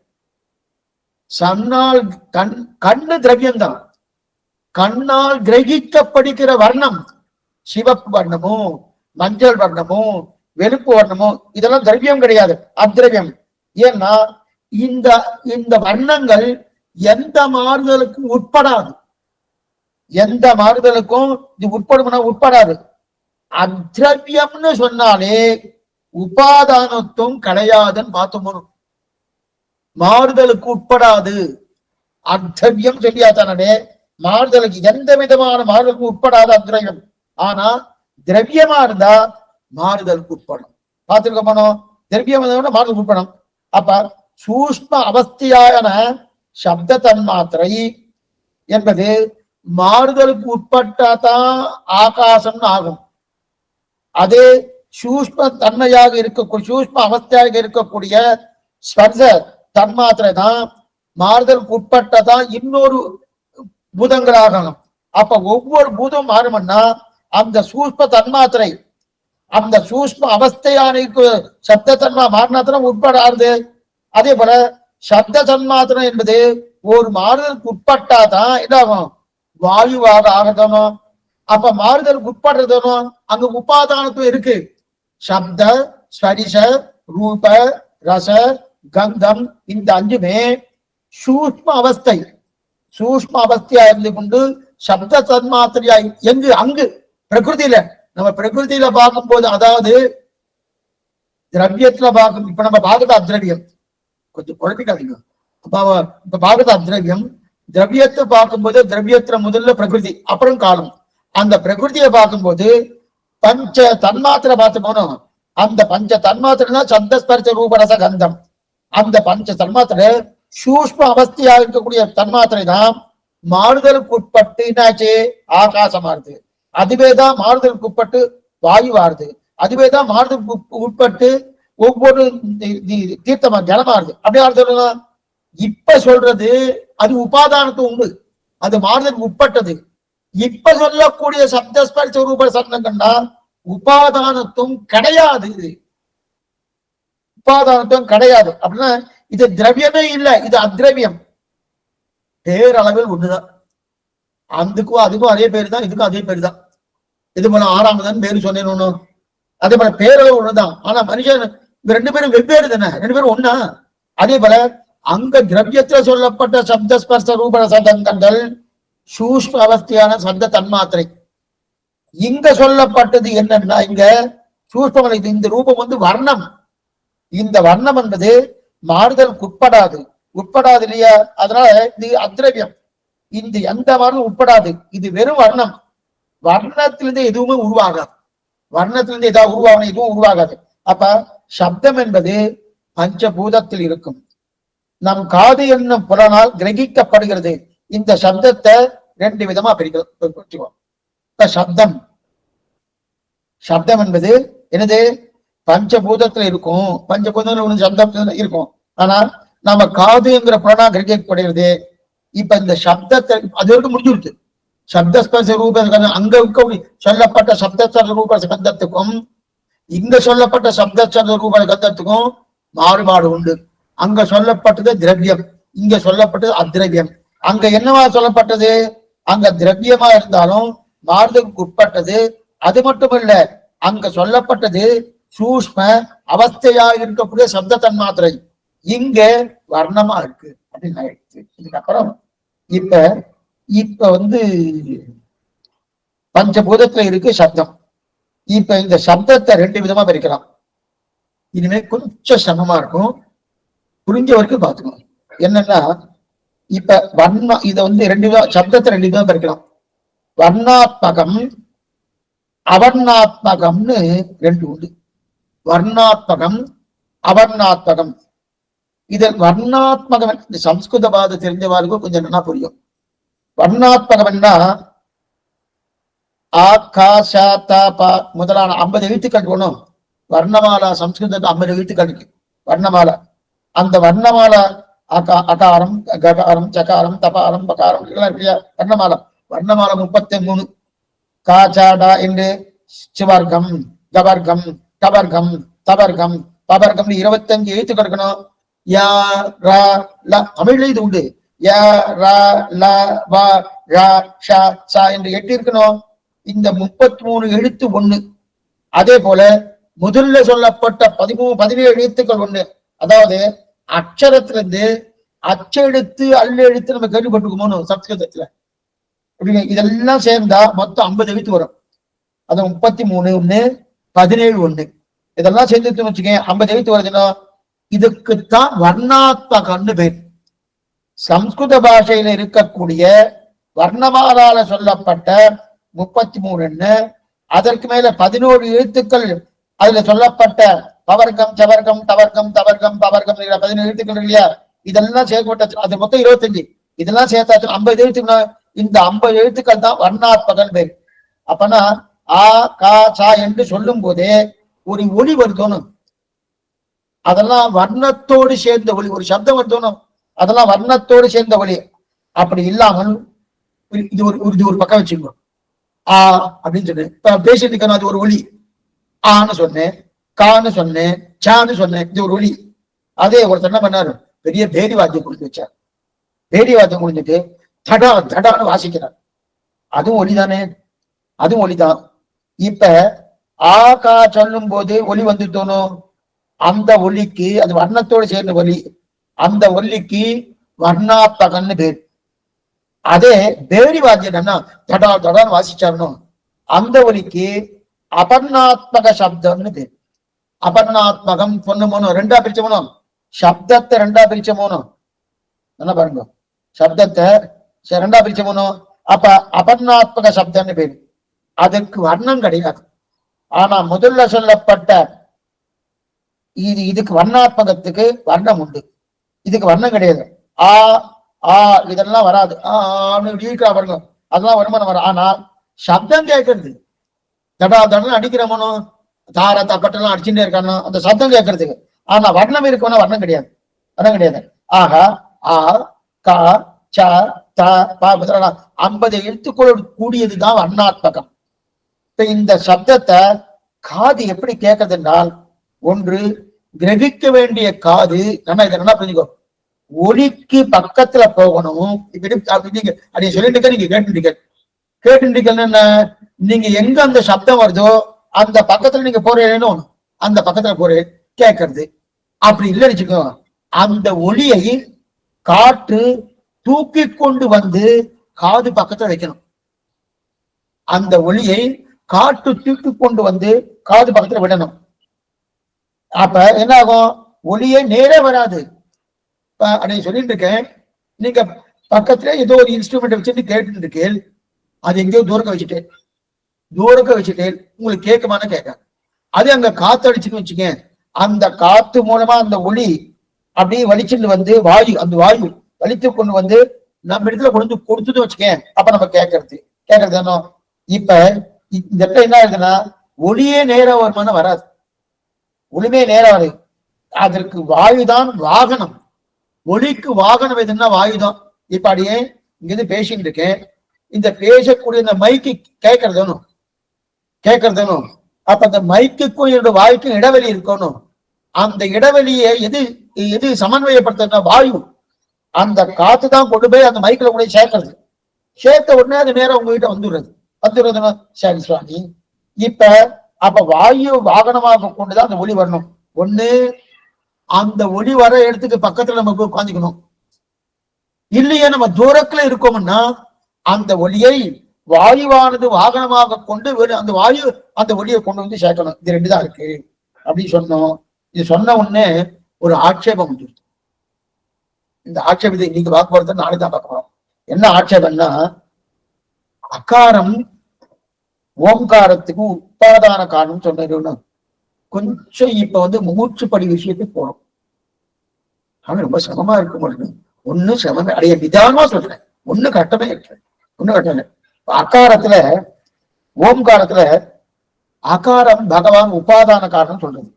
சன்னால் கண்ணு திரவியம் தான். கண்ணால் கிரகிக்கப்படுகிற வர்ணம் சிவப்பு வர்ணமோ மஞ்சள் வர்ணமோ வெளுப்பு வர்ணமோ இதெல்லாம் திரவியம் கிடையாது, அத்ரவியம். ஏன்னா இந்த இந்த வர்ணங்கள் எந்த மாறுதலுக்கும் உட்படாது. எந்த மாறுதலுக்கும் இது உட்படாது. அத்ரவியம்னு சொன்னாலே உபாதானத்துவம் கிடையாதுன்னு பார்த்தோம். மாறுதலுக்கு உட்படாது. அத்ரவியம் சொல்லியாத்தானே, மாறுதலுக்கு எந்த விதமான மாறுதலுக்கு உட்படாத அத்ரவியம். ஆனா திரவியமா இருந்தா மாறுதலுக்கு உட்படும். பார்த்துருக்கோம். திரவியம் மாறுதலுக்கு உட்படும். அப்ப சூஷ்ம அவஸ்தையான சப்த தன்மாத்திரை என்பது மாறுதலுக்கு உட்பட்டாதான் ஆகாசம்னு ஆகும். அதே சூஷ்ம தன்மையாக இருக்கக்கூடிய சூஷ்ம அவஸ்தையாக இருக்கக்கூடிய ஸ்பர்ச தன்மாத்திரை தான் மாறுதலுக்கு உட்பட்டதான் இன்னொரு பூதங்களாகணும். அப்ப ஒவ்வொரு பூதம் மாறும்னா அந்த சூஷ்ம தன்மாத்திரை அந்த சூஷ்ம அவஸ்தையான சப்த தன்மா மாறினாத்திரம் உட்படாது. அதே போல சப்த தன்மாத்திரம் என்பது ஒரு மாறுதலுக்கு உட்பட்டாதான் என்னாகும்? வாயுவாக ஆகணும். அப்ப மாறுதலுக்கு உட்படுறதும் அங்க உபாதானத்துவம் இருக்கு. சப்த, ஸ்பரிச, ரூப, ரச, கந்தம் இந்த 5மே சூஷ்ம அவஸ்தை. சூஷ்ம அவஸ்தையா இருந்து கொண்டு சப்த தன்மாத்திரையாய் எங்கு? அங்கு பிரகிருதியில. நம்ம பிரகிருதியில பார்க்கும்போது, அதாவது திரவியத்துல பார்க்கும். இப்ப நம்ம பார்க்கறது அத்ரவியம், கொஞ்சம் குழப்பிக்காதீங்க. இப்ப பார்க்கறது அத்ரவியம். திரவியத்தை பார்க்கும்போது திரவியத்துல முதல்ல பிரகிருதி, அப்புறம் காலம். அந்த பிரகிருதியை பார்க்கும்போது பஞ்ச தன்மாத்திரை பார்த்து போனோம். அந்த பஞ்ச தன்மாத்திரைனா சப்தஸ்பர்ச ரூபரச கந்தம். அந்த பஞ்ச தன்மாத்திரை சூஷ்ம அவஸ்தையா இருக்கக்கூடிய தன்மாத்திரை தான் மாறுதலுக்கு உட்பட்டு என்னாச்சு ஆகாசமாறுது. அதுவேதான் மாறுதலுக்கு உட்பட்டு வாயுவாருது. அதுவேதான் மாறுதலுக்கு உட்பட்டு ஒவ்வொரு தீர்த்தமா ஜலமாறுது. அப்படியே சொல்லுங்க. இப்ப சொல்றது அது உபாதானத்து உண்டு, அது மாறுதலுக்கு உட்பட்டது. இப்ப சொல்லக்கூடிய சப்தஸ்பர்ச ரூப சப்தங்கள்னா உபாதானத்துவம் கிடையாது. உபாதானத்துவம் கிடையாது அப்படின்னா இது திரவியமே இல்லை, இது அத்ரவியம். பேரளவில் ஒண்ணுதான். அதுக்கும் அதுக்கும் அதே பேரு தான், இதுக்கும் அதே பேரு தான். இது போல ஆறாமதான் பேரு சொன்னேன்னு அதே போல பேரளவு ஒண்ணுதான். ஆனா மனுஷன் ரெண்டு பேரும் வெவ்வேறு தானே, ரெண்டு பேரும் ஒண்ணா. அதே போல அங்க திரவியத்துல சொல்லப்பட்ட சப்தஸ்பர்ச ரூப சப்தங்கள் சூஷ்ம அவஸ்தையான சப்த தன்மாத்திரை. இங்க சொல்லப்பட்டது என்னன்னா இங்க சூஷ்ம இந்த ரூபம் வந்து வர்ணம். இந்த வர்ணம் என்பது மாறுதலுக்கு உட்படாது இல்லையா? அதனால இது அத்ரவியம். இந்த எந்த வர்ணம் உட்படாது, இது வெறும் வர்ணம். வர்ணத்திலிருந்து எதுவுமே உருவாகாது. வர்ணத்திலிருந்து ஏதாவது உருவாகணும், எதுவும் உருவாகாது. அப்ப சப்தம் என்பது பஞ்சபூதத்தில் இருக்கும். நம் காது என்னும் புலனால் கிரகிக்கப்படுகிறது. இந்த சப்தத்தை ரெண்டு விதமா பிரிக்கிறோம். சப்தம் சப்தம் என்பது என்னது? பஞ்சபூதத்துல இருக்கும். பஞ்சபூதத்துல ஒண்ணு சப்தம் இருக்கும். ஆனா நம்ம காதுங்கிற புலனா கிரகிக்கப்படுகிறது. இப்ப இந்த சப்தத்தை அது வரைக்கும் முடிஞ்சுடுது. சப்தஸ்பர்ச ரூப அங்க சொல்லப்பட்ட சப்தஸ்பர்ச ரூப கந்தத்துக்கும் இங்க சொல்லப்பட்ட சப்தஸ்பர்ச ரூப கந்தத்துக்கும் மாறுபாடு உண்டு. அங்க சொல்லப்பட்டது திரவியம், இங்க சொல்லப்பட்டது அத்ரவியம். அங்க என்னவா சொல்லப்பட்டது? அங்க திரவியமா இருந்தாலும் மாறுதலுக்கு உட்பட்டது. அது மட்டும் இல்ல, அங்க சொல்லப்பட்டது சூஷ்ம அவஸ்தையா இருக்கக்கூடிய சப்த தன்மாத்திரை, இங்க வர்ணமா இருக்கு அப்படின்னு ஆயிடுச்சு. இதுக்கப்புறம் இப்ப இப்ப வந்து பஞ்சபூதத்துல இருக்கு சப்தம். இப்ப இந்த சப்தத்தை ரெண்டு விதமா பிரிக்கலாம். இனிமே கொஞ்சம் சிரமமா இருக்கும், புரிஞ்ச வரைக்கும் பார்த்துக்கணும். என்னன்னா இப்ப வர்ணம் இதை வந்து ரெண்டு விதம், சப்தத்தை ரெண்டு விதமா பிரிக்கலாம். வர்ணாத்மகம் அவர்ணாத்மகம்னு ரெண்டு உண்டு. வர்ணாத்மகம் அவர்ணாத்மகம். இதில் வர்ணாத்மகம் இந்த சம்ஸ்கிருத பாத தெரிஞ்சவாருக்கும் கொஞ்சம் நல்லா புரியும். வர்ணாத்மகம்னா முதலான 50 எழுத்துக்கள் வேணும். வர்ணமாலா சம்ஸ்கிருதத்துக்கு 50 எழுத்துக்கள் இருக்கு வர்ணமாலா. அந்த வர்ணமாலா அகாரம் ககாரம் சகாரம் தபாரம் பகாரம் இதெல்லாம் இல்லையா வர்ணமாலா. வர்ணமாலா 33. காச்சாடா என்று சிவர்க்கம் கவர்க்கம் டவர்க்கம் தவர்க்கம் பவர்க்கம் 25 எழுத்துக்கள் இருக்கணும். யா ரா ல தமிழ்ல இது உண்டு. யா ரா ல வா ரா ஷா சா என்று 8 இருக்கணும். இந்த 33 எழுத்து ஒண்ணு. அதே போல முதல்ல சொல்லப்பட்ட 17 எழுத்துக்கள் ஒண்ணு. அதாவது அக்ஷரத்திலிருந்து அச்செழுத்து அல்லெழுத்து நம்ம கேள்விப்பட்டிருக்கோமோ சம்ஸ்கிருதத்துல. இதெல்லாம் சேர்ந்தா மொத்தம் 50 எழுத்து வரும். அது 33 ஒண்ணு 17 ஒண்ணு இதெல்லாம் சேர்ந்து வச்சுக்கேன் 50 எழுத்து வருதுன்னா இதுக்குத்தான் வர்ணாத்மகம்னு பேர். சம்ஸ்கிருத பாஷையில இருக்கக்கூடிய வர்ணமாலால சொல்லப்பட்ட 33 அதற்கு மேல 11 எழுத்துக்கள் அதுல சொல்லப்பட்ட பவர்க்கம் சவர்க்கம் தவர்க்கம் தவர்க்கம் பவர்க்கம் 17 எழுத்துக்கள் இல்லையா? இதெல்லாம் சேர்க்கப்பட்ட அது மொத்தம் 25. இதெல்லாம் சேர்த்தாச்சு 50 எழுத்துக்கள். இந்த 50 எழுத்துக்கள் தான் வர்ணாத்மகன் பேர். அப்பனா ஆ கா சா என்று சொல்லும் போதே ஒரு ஒளி வருதோணும். அதெல்லாம் வர்ணத்தோடு சேர்ந்த ஒளி. ஒரு சப்தம் வருதோணும், அதெல்லாம் வர்ணத்தோடு சேர்ந்த ஒளி. அப்படி இல்லாமல் இது ஒரு பக்கம் வச்சுக்கோ. ஆ அப்படின்னு சொன்னேன். இப்ப பேசிட்டு இருக்கணும், அது ஒரு ஒளி. ஆன்னு சொன்னேன், கான்னு சொன்னேன், சான்னு சொன்னேன், இது ஒரு ஒளி. அதே ஒருத்தர் என்ன பண்ணாரு, பெரிய பேரி வாத்தியம் குடிச்சு வச்சார். பேரி வாத்தியம் குடிஞ்சிட்டு தடா தடான்னு வாசிக்கிறார். அதுவும் ஒளிதானே, அதுவும் ஒளிதான். இப்ப ஆ கா சொல்லும் போது ஒளி வந்து தோணும். அந்த ஒலிக்கு அது வர்ணத்தோடு சேர்ந்த ஒலி. அந்த ஒலிக்கு வர்ணாத்மகன்னு பேர். அதே பேரி வாத்தியம்னா தடா தடான்னு வாசிச்சாரணும், அந்த ஒலிக்கு அபர்ணாத்மக சப்தம்னு பேர். அபர்ணாத்மகம் பொண்ணு போனோம், ரெண்டா பிரிச்ச போனோம். சப்தத்தை ரெண்டா பிரிச்ச போனோம். என்ன பாருங்க, சப்தத்தை ரெண்டா பிரிச்ச போனோம். அப்ப அபர்ணாத்மக சப்தம்னு பேரு. அதுக்கு வர்ணம் கிடையாது. ஆனா முதல்ல சொல்லப்பட்ட இதுக்கு வர்ணாத்மகத்துக்கு வர்ணம் உண்டு, இதுக்கு வர்ணம் கிடையாது. ஆ ஆ இதெல்லாம் வராது. இருக்கா பாருங்க, அதெல்லாம் வருமானம் வரும். ஆனால் சப்தம் கேட்கறது, தடா தடம் அடிக்கிறவனோ தார தப்பட்டெல்லாம் அடிச்சுட்டே இருக்கானோ அந்த சப்தம் கேட்கறதுக்கு. ஆனா வர்ணம் இருக்கணும், வர்ணம் கிடையாது, வர்ணம் கிடையாது. ஆக ஆ க ச த ப 50 எழுத்துக்களோடு கூடியதுதான் வர்ணாத்மகம். இப்ப இந்த சப்தத்தை காது எப்படி கேட்கறது என்றால், ஒன்று கிரகிக்க வேண்டிய காது நம்ம இதை என்ன புரிஞ்சுக்கோ, ஒலிக்கு பக்கத்துல போகணும். நீங்க சொல்லிட்டு நீங்க கேட்டுட்டீங்க என்ன, நீங்க எங்க அந்த சப்தம் வருதோ அந்த பக்கத்துல நீங்க போறீங்கன்னு அந்த பக்கத்துல போற கேட்கறது. அப்படி இல்லைன்னு வச்சுக்கோ, அந்த ஒலியை காற்று தூக்கி கொண்டு வந்து காது பக்கத்துல வைக்கணும். அந்த ஒலியை காற்று தூக்கி கொண்டு வந்து காது பக்கத்துல விடணும். அப்ப என்ன ஆகும், ஒலியே நேரே வராது. அப்படின்னு சொல்லிட்டு இருக்கேன், நீங்க பக்கத்துல ஏதோ ஒரு இன்ஸ்ட்ருமெண்ட் வச்சுட்டு கேட்டு இருக்கேன், அது எங்கேயோ தூரக்க வச்சுட்டேன் உங்களுக்கு கேட்குமான கேட்காது. அது அங்க காத்து அடிச்சுன்னு வச்சுக்க, அந்த காத்து மூலமா அந்த ஒளி அப்படியே வலிச்சுட்டு வந்து வாயு, அந்த வாயு வலித்து கொண்டு வந்து நம்ம இடத்துல கொண்டு கொடுத்துட்டு வச்சுக்க, அப்ப நம்ம கேட்கறது என்ன. இப்ப இந்த இடத்துல என்ன ஆகுதுன்னா, ஒளியே நேரம் வருமானம் வராது, ஒளிமே நேரம் வராது. அதற்கு வாயுதான் வாகனம். ஒளிக்கு வாகனம் எதுன்னா வாயுதான். இப்ப அப்படியே இங்கிருந்து பேசிட்டு இருக்கேன், இந்த பேசக்கூடிய இந்த மைக்கு கேட்கறதுனும் அப்ப அந்த மைக்குக்கும் என்னோட வாய்க்கும் இடைவெளி இருக்கணும். அந்த இடைவெளியை எது எது சமன்வயப்படுத்துறதுன்னா வாயு. அந்த காத்து தான் கொண்டு போய் அந்த மைக்கில் கூட சேர்த்த உடனே அது நேரம் உங்ககிட்ட வந்துடுறதுன்னா சரி சுவாமி. இப்ப அப்ப வாயு வாகனமாக கொண்டுதான் அந்த ஒளி வரணும். ஒண்ணு அந்த ஒளி வர இடத்துக்கு பக்கத்துல நம்ம போய் உட்காந்துக்கணும், இல்லையே நம்ம தூரத்துல இருக்கோம்னா அந்த ஒளியை வாயுவானது வாகனமாக கொண்டு அந்த வாயு அந்த ஒளியை கொண்டு வந்து சேர்க்கணும். இது ரெண்டு தான் இருக்கு அப்படின்னு சொன்னோம். இது சொன்ன உடனே ஒரு ஆட்சேபம் உண்டு. இந்த ஆட்சேபத்தை இன்னைக்கு பார்க்க போறது நாளைக்கு தான் பார்க்க போறோம். என்ன ஆட்சேபம்னா, அகாரம் ஓம்காரத்துக்கு உபாதான காரணம் சொன்ன கொஞ்சம் இப்ப மூச்சுப்படி விஷயத்துக்கு போறோம். ஆனா ரொம்ப சிரமமா இருக்கு. ஒண்ணு சிரமமே அடைய நிதானமா சொல்றேன், ஒண்ணு கட்டமே இருக்கு, ஒண்ணு கட்டமே. அகாரத்துல ஓம்காரத்துல அகாரம் பகவான் உபாதான காரணம் சொல்றது.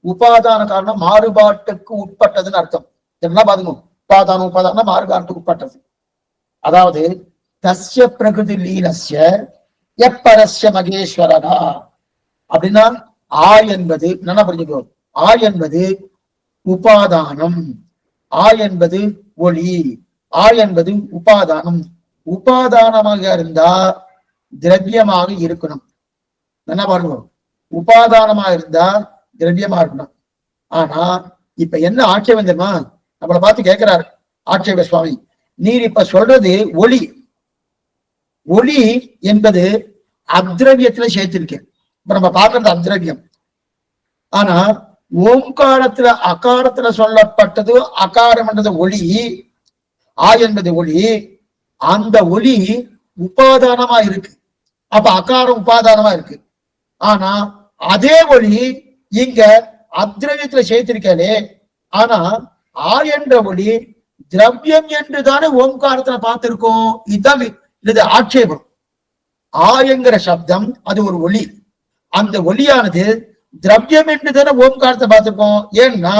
உபாதான காரணம் மாறுபாட்டுக்கு உட்பட்டதுன்னு அர்த்தம். என்ன பாருங்க, உபாதானம் மாறுபாட்டுக்கு உட்பட்டது. அதாவது தஸ்ய பிரகிருதி லீனஸ்ய எப்பரஸ்ய மகேஸ்வரனா அப்படின்னா, ஆ என்பது என்ன புரிஞ்சுக்கோ, ஆ என்பது உபாதானம், ஆ என்பது ஒளி, ஆ என்பது உபாதானம். உபாதானமாக இருந்தா திரவியமாக இருக்கணும். என்ன பாருங்க, உபாதானமா இருந்தா திரவியமா இருக்கணும். ஆனா இப்ப என்ன ஆட்சேபம் தெரியுமா, நம்மளை பார்த்து கேட்கிறாரு ஆட்சேப சுவாமி, நீர் இப்ப சொல்றது ஒளி, ஒளி என்பது அத்ரவியத்துல சேர்த்திருக்கேன். இப்ப நம்ம பார்க்கறது அத்ரவியம். ஆனா ஓங்காரத்துல அகாரத்துல சொல்லப்பட்டது அகாரம் என்றது ஒளி, ஆ என்பது ஒளி. அந்த ஒளி உபாதானமா இருக்கு, அப்ப அகாரம் உபாதானமா இருக்கு. ஆனா அதே ஒளி இங்க அத்ரவியத்துல சேர்த்திருக்காரு. ஆனா ஆ என்ற ஒளி திரவியம் என்று தானே ஓங்காரத்துல பார்த்திருக்கோம். இதுதான் இது ஆட்சேபம். ஆ என்கிற சப்தம் அது ஒரு ஒளி, அந்த ஒளியானது திரவியம் என்று தானே ஓம்காரத்தை பார்த்திருக்கோம். ஏன்னா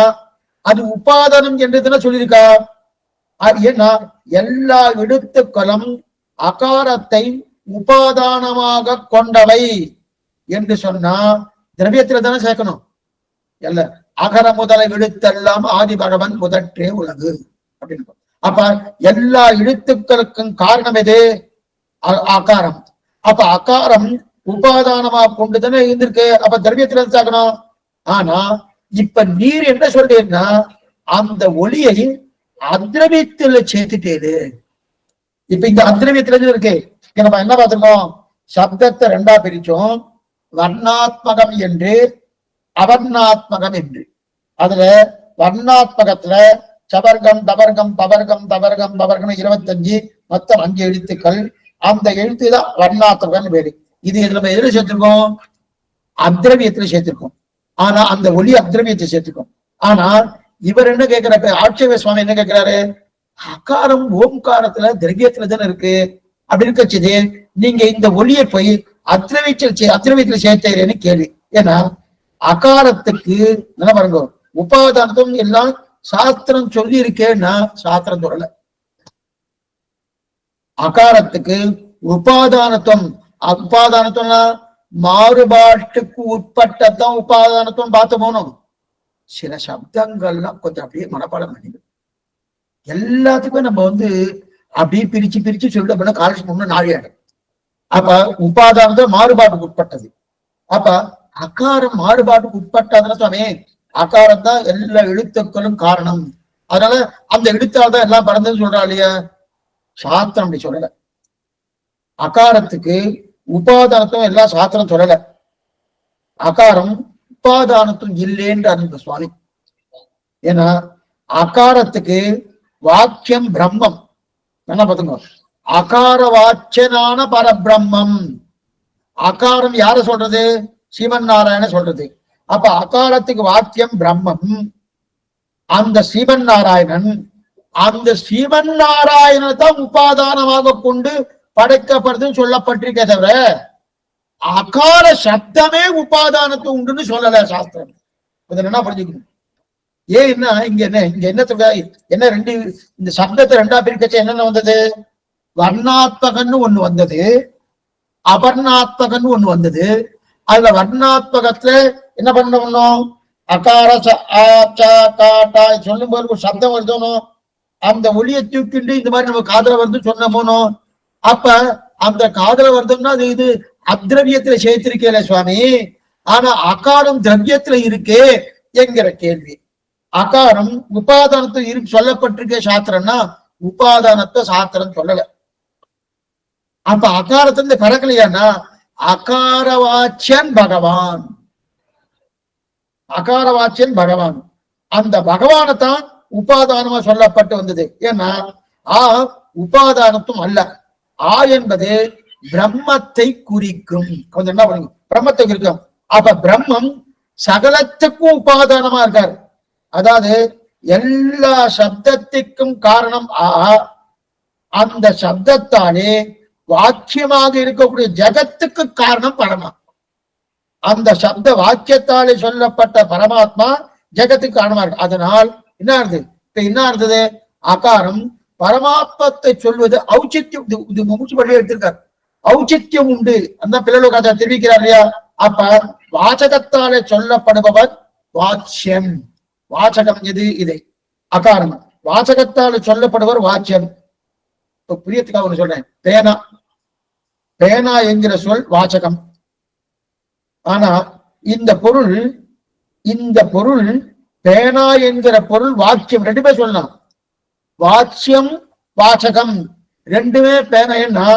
அது உபாதானம் என்று தானே சொல்லியிருக்கா. ஏன்னா எல்லா எழுத்துக்களும் அகாரத்தை உபாதானமாக கொண்டவை என்று சொன்னா திரவியத்துல தானே சேர்க்கணும். இல்ல, அகர முதல எழுத்தெல்லாம் ஆதி பகவன் முதற்றே உலகு அப்படின்னு. அப்ப எல்லா எழுத்துக்களுக்கும் காரணம் எது, அகாரம். அப்ப அகாரம் உபாதானமா கொண்டுதானே இருந்திருக்கு, அப்ப திரவியத்துல சேர்க்கணும். ஆனா இப்ப நீர் என்ன சொல்றீங்கன்னா, அந்த ஒளியை அத்ரவியத்துல சேர்த்துட்டேது. இப்ப இந்த அத்ரவியத்துல இருக்கு. நம்ம என்ன பார்த்திருக்கோம், சப்தத்தை ரெண்டா பிரிச்சோம், வர்ணாத்மகம் என்று அவர்ணாத்மகம் என்று. அதுல வர்ணாத்மகத்துல சபர்கம் தபர்கம் பவர்கம் தபர்கம் பவர்கம் 25 மொத்தம் 5 எழுத்துக்கள். அந்த எழுத்து தான் வர்ணாத்மகம் பேரு. இது நம்ம எதிர சேர்த்திருக்கோம், அத்ரவியத்துல சேர்த்திருக்கோம். ஆனா அந்த ஒளி அத்ரவியத்தை சேர்த்திருக்கோம். ஆனா இவர் என்ன கேட்கிறாரு, ஆட்சேப சுவாமி என்ன கேட்கிறாரு, அகாரம் ஓம்காரத்துல திரவியத்துல தானே இருக்கு. அப்படி இருக்கச்சு நீங்க இந்த ஒளியை போய் அத்ரவியத்துல சேர்த்தேன்னு கேள்வி. ஏன்னா அகாரத்துக்கு என்ன பாருங்க, உபாதானத்தும் எல்லாம் சாஸ்திரம் சொல்லி இருக்கேன்னா சாஸ்திரம் சொல்லல. அகாரத்துக்கு உபாதானத்துவம், உபாதானத்துவம்னா மாறுபாட்டுக்கு உட்பட்டதான் உபாதானத்துவம் பார்த்து போனோம். சில சப்தங்கள்லாம் கொஞ்சம் அப்படியே மனப்பாடம் பண்ணிடும். எல்லாத்துக்கும் நம்ம அப்படியே பிரிச்சு பிரிச்சு சொல்லிட்டு அப்படின்னா காலேஜ் முன்னு நாழியாடும். அப்ப உபாதானத்துவம் மாறுபாட்டுக்கு உட்பட்டது. அப்ப அகாரம் மாறுபாட்டுக்கு உட்பட்டதுன்னு சுவாமி, அகாரம் தான் எல்லா எழுத்துக்களும் காரணம். அதனால அந்த எழுத்தால் தான் எல்லாம் பறந்துன்னு சொல்றா இல்லையா, சாஸ்திரம் அப்படி சொல்லல. அகாரத்துக்கு உபாதானத்துவம் எல்லாம் சாஸ்திரம் சொல்லல. அகாரம் உபாதானத்துவம் இல்லைன்ற சுவாமி. ஏன்னா அகாரத்துக்கு வாக்கியம் பிரம்மம். என்ன பார்த்துங்க, அகார வாச்சனான பரபிரம்மம். அகாரம் யார சொல்றது, ஸ்ரீமன் நாராயண சொல்றது. அப்ப அகாரத்துக்கு வாக்கியம் பிரம்மம். அந்த ஸ்ரீமன் நாராயணன், அந்த ஸ்ரீமன் நாராயணனை தான் உபாதானமாக கொண்டு படைக்கப்படுதுன்னு சொல்லப்பட்டிருக்கே தவிர அகார சப்தமே உபாதானத்தை உண்டுன்னு சொல்லல சாஸ்திரம். என்ன புரிஞ்சுக்கணும். ஏன்னா இங்க என்ன ரெண்டு இந்த சப்தத்தை ரெண்டா பிரிக்கச்சு என்னென்ன வந்தது, வர்ணாத்மகன்னு ஒண்ணு வந்தது, அபர்ணாத்மகன்னு ஒண்ணு வந்தது. அதுல வர்ணாத்மகத்துல என்ன பண்ணணும், அகார சொல்லும் போது ஒரு சப்தம் வருதணும், அந்த ஒளியை தூக்கிண்டு இந்த மாதிரி நம்ம காதல வருது சொன்னோமோ. அப்ப அந்த காதல வருதுன்னா அது இது அத்ரவியத்துல சேர்த்திருக்கேல சுவாமி. ஆனா அகாரம் திரவியத்துல இருக்கே என்கிற கேள்வி. அகாரம் உபாதானத்தை சொல்லப்பட்டிருக்கே சாஸ்திரம்னா உபாதானத்தை சாஸ்திரம் சொல்லல. அப்ப அகாரத்திலிருந்து கறக்கலையானா அகாரவாச்சியன் பகவான், அகாரவாச்சியன் பகவான். அந்த பகவானத்தான் உபாதானமா சொல்லப்பட்டு வந்தது. ஏன்னா உபாதானத்தும் அல்ல. என்பது பிரம்மத்தை குறிக்கும். கொஞ்சம் என்ன பண்ணுங்க, பிரம்மத்தை குறிக்கும். அப்ப பிரம்மம் சகலத்துக்கும் உபாதானமா இருக்காரு. அதாவது எல்லா சப்தத்திற்கும் காரணம் அந்த சப்தத்தாலே வாக்கியமாக இருக்கக்கூடிய ஜகத்துக்கு காரணம் பரமா. அந்த சப்த வாக்கியத்தாலே சொல்லப்பட்ட பரமாத்மா ஜகத்துக்கு காரணமா இருக்கு. அதனால் என்ன இருந்தது, இப்ப என்ன இருந்தது, அகாரம் பரமாத்மத்தை சொல்வது ஔச்சித்யம். இது மூச்சு பள்ளி எடுத்திருக்காரு, ஔச்சித்யம் உண்டு. அந்த பிள்ளைகளுக்கு அதை தெரிவிக்கிறார் இல்லையா. அப்ப வாசகத்தாலே சொல்லப்படுபவர் வாச்சியம். வாசகம் எது, இதை அகாரம். வாசகத்தால் சொல்லப்படுவர் வாச்சியம். இப்ப புரியத்துக்காக ஒண்ணு சொல்றேன். பேனா, பேனா என்கிற சொல் வாசகம். ஆனா இந்த பொருள் பேனா என்கிற பொருள் வாக்கியம். ரெண்டுமே சொல்லலாம், வாச்சியம் வாசகம் ரெண்டுமே. பேனா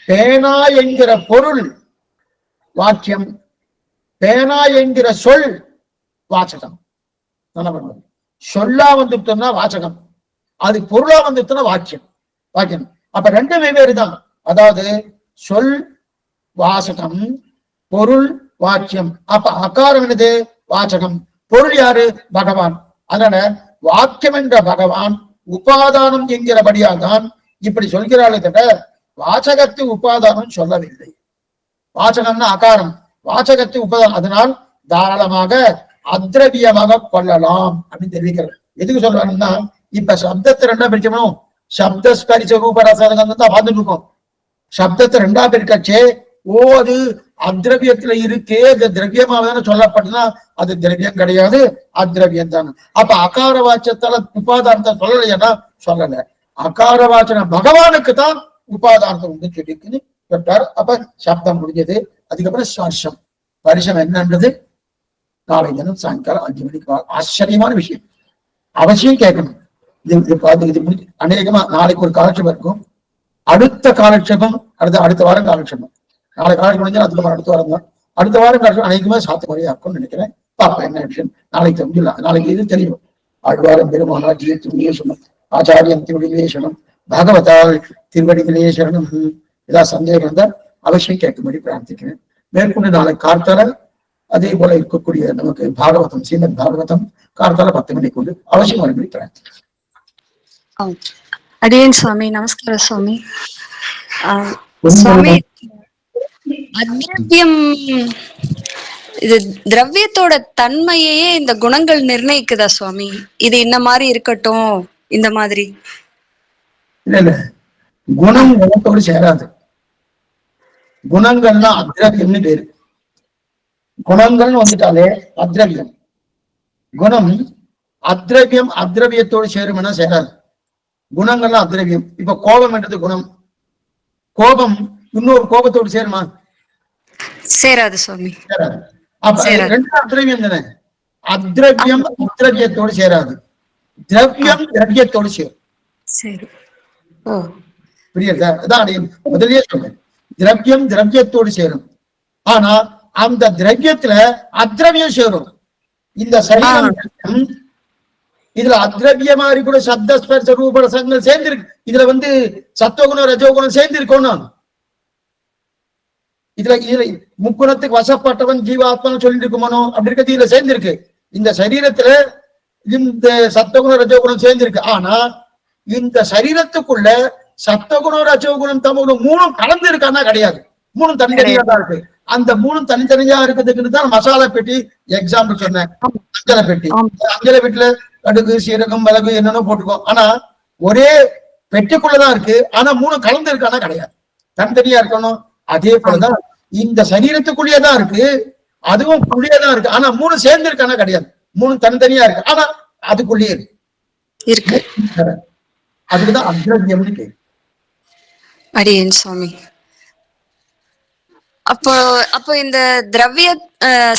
பேனா என்கிற பொருள் வாக்கியம், பேனா என்கிற சொல் வாசகம். சொல்லா வந்துட்டோம்னா வாசகம், அது பொருளா வந்துட்டோம்னா வாக்கியம். வாக்கியம் அப்ப ரெண்டு வெவ்வேறு தான். அதாவது சொல் வாசகம், பொருள் வாக்கியம். அப்ப அகாரம் என்னது, வாசகம். பொருள் யாரு, பகவான். அதனால வாக்கியம் என்ற பகவான் உபாதானம் என்கிறபடியால் தான் இப்படி சொல்கிறாளே தவிர வாசகத்தை உபாதானம் சொல்லவில்லை. வாசகம்னா அகாரம், வாசகத்தை உபாதானம். அதனால் தாராளமாக அத்ரவியமாக கொள்ளலாம் அப்படின்னு தெரிவிக்கிறார். எதுக்கு சொல்றாங்கன்னா, இப்ப சப்தத்தை ரெண்டா பிரிக்கணும். சப்த ஸ்பரிச ரூபரசம் தான் பார்த்துட்டு இருக்கோம். சப்தத்தை ரெண்டா பிரிக்கச்சே அது அத்ரவியத்துல இருக்கே, அது திரவியமாக சொல்லப்பட்டதுன்னா அது திரவியம் கிடையாது, அத்ரவியம் தான். அப்ப அகார வாச்சத்தால உபாதானத்தை சொல்லலைன்னா சொல்லல. அகார வாச்சன பகவானுக்கு தான் உபாதானத்தை உண்டு சொல்லிருக்குன்னு சொல்றாரு. அப்ப சப்தம் முடிஞ்சது. அதுக்கப்புறம் ஸ்பர்ஷம். ஸ்பர்ஷம் என்னன்றது நாளை தினம் சாயங்காலம் 5 மணிக்கு ஆச்சரியமான விஷயம், அவசியம் கேட்கணும். இது அநேகமா நாளைக்கு ஒரு காலட்சேபம் இருக்கும். அடுத்த காலட்சேபம் அடுத்த வாரம் காலட்சேபம். நாளை காலட்சேபம் முடிஞ்சா அதுக்கப்புறம் அடுத்த வாரம் தான். அடுத்த வாரம் காலட்சேபம் அநேகமா சாத்துக்குறையா இருக்கும்னு நினைக்கிறேன். பாப்பா என்ன விஷயம் நாளைக்கு தெரிஞ்சிடலாம். நாளைக்கு இது தெரியும். ஆழ்வாரம் பெருமானாஜியை திருவடியே சொன்னோம், ஆச்சாரியம் திருவடிகளே சரணம், பாகவதால் திருவடிகளே சரணம். ஏதாவது சந்தேகம் இருந்தால் அவசியம் கேட்கும்படி பிரார்த்திக்கிறேன். மேற்கொண்டு நாளை கார்த்தால அதே போல இருக்கக்கூடிய நமக்கு பாகவதம், ஸ்ரீமத் பாகவதம் காலத்தால 10 மணிக்கு உண்டு. அவசியம் வரும்படி பிரார்த்தனை. அடியேன் சுவாமி. நமஸ்கார சுவாமி. சுவாமி, அத்ரவியம் இது திரவியத்தோட தன்மையே இந்த குணங்கள் நிர்ணயிக்குதா சுவாமி? இது இந்த மாதிரி இருக்கட்டும், இந்த மாதிரி இல்ல இல்ல, குணம் குணத்தோடு சேராது. குணங்கள்னா அத்ரவியம்னு பேரு. குணங்கள்னு வந்துட்டாலே அத்ரவியம். குணம் அத்ரவியம் அத்ரவியத்தோடு சேரும்னா சேராது. குணங்கள்லாம் அத்ரவியம். இப்ப கோபம் என்றது குணம். கோபம் இன்னொரு கோபத்தோடு சேருமா? சேராது சுவாமி. சேராது. அப்ப ரெண்டு அத்ரவியம் தானே. அத்ரவியம் அத்ரவியத்தோடு சேராது, திரவியம் திரவியத்தோடு சேரும். சரி. புரியுதா? அதான் முதலியே சொன்னேன், திரவியம் திரவியத்தோடு சேரும். ஆனா அந்த திரவியத்துல அத்ரவியம் சேரும். இந்த சரீரம் இதுல அத்ரவிய மாதிரி கூட சப்த ஸ்பர்ச ரூப ரசங்கள் சேர்ந்திருக்கு. இதுல சத்துவகுணம் ரஜோகுணம் சேர்ந்து இருக்கணும். இதுல முக்குணத்துக்கு வசப்பட்டவன் ஜீவாத்மான்னு சொல்லிட்டு இருக்குமானோ அப்படி இருக்கிறது இதுல சேர்ந்திருக்கு. இந்த சரீரத்துல இந்த சத்துவகுணம் ரஜோகுணம் சேர்ந்திருக்கு. ஆனா இந்த சரீரத்துக்குள்ள சத்துவகுணம் ரஜோகுணம் தமகுணம் மூணும் கலந்து இருக்கான்னா கிடையாது. மூணும் தனித்தனியா தான் இருக்கு. அந்த மூணும் தனித்தனியா இருக்கிறதுக்கு தான் மசாலா பெட்டி எக்ஸாம்பிள் சொன்னேன். அஞ்சலை பெட்டி, அஞ்சலை பெட்டில கடுகு சீரகம் மிளகு என்னென்ன போட்டுக்கோ. ஆனா ஒரே பெட்டிக்குள்ளதான் இருக்கு. ஆனா மூணு கலந்து இருக்கானா கிடையாது, தனித்தனியா இருக்கணும். அதே போலதான் இந்த சரீரத்துக்குள்ளேயேதான் இருக்கு, அதுவும் குள்ளேயேதான் இருக்கு. ஆனா மூணு சேர்ந்து இருக்கானா கிடையாது, மூணு தனித்தனியா இருக்கு. ஆனா அதுக்குள்ளேயே இருக்கு. அதுக்குதான் அத்ரவியம்னு பேரு. அடியேன் சுவாமி. அப்போ இந்த திரவிய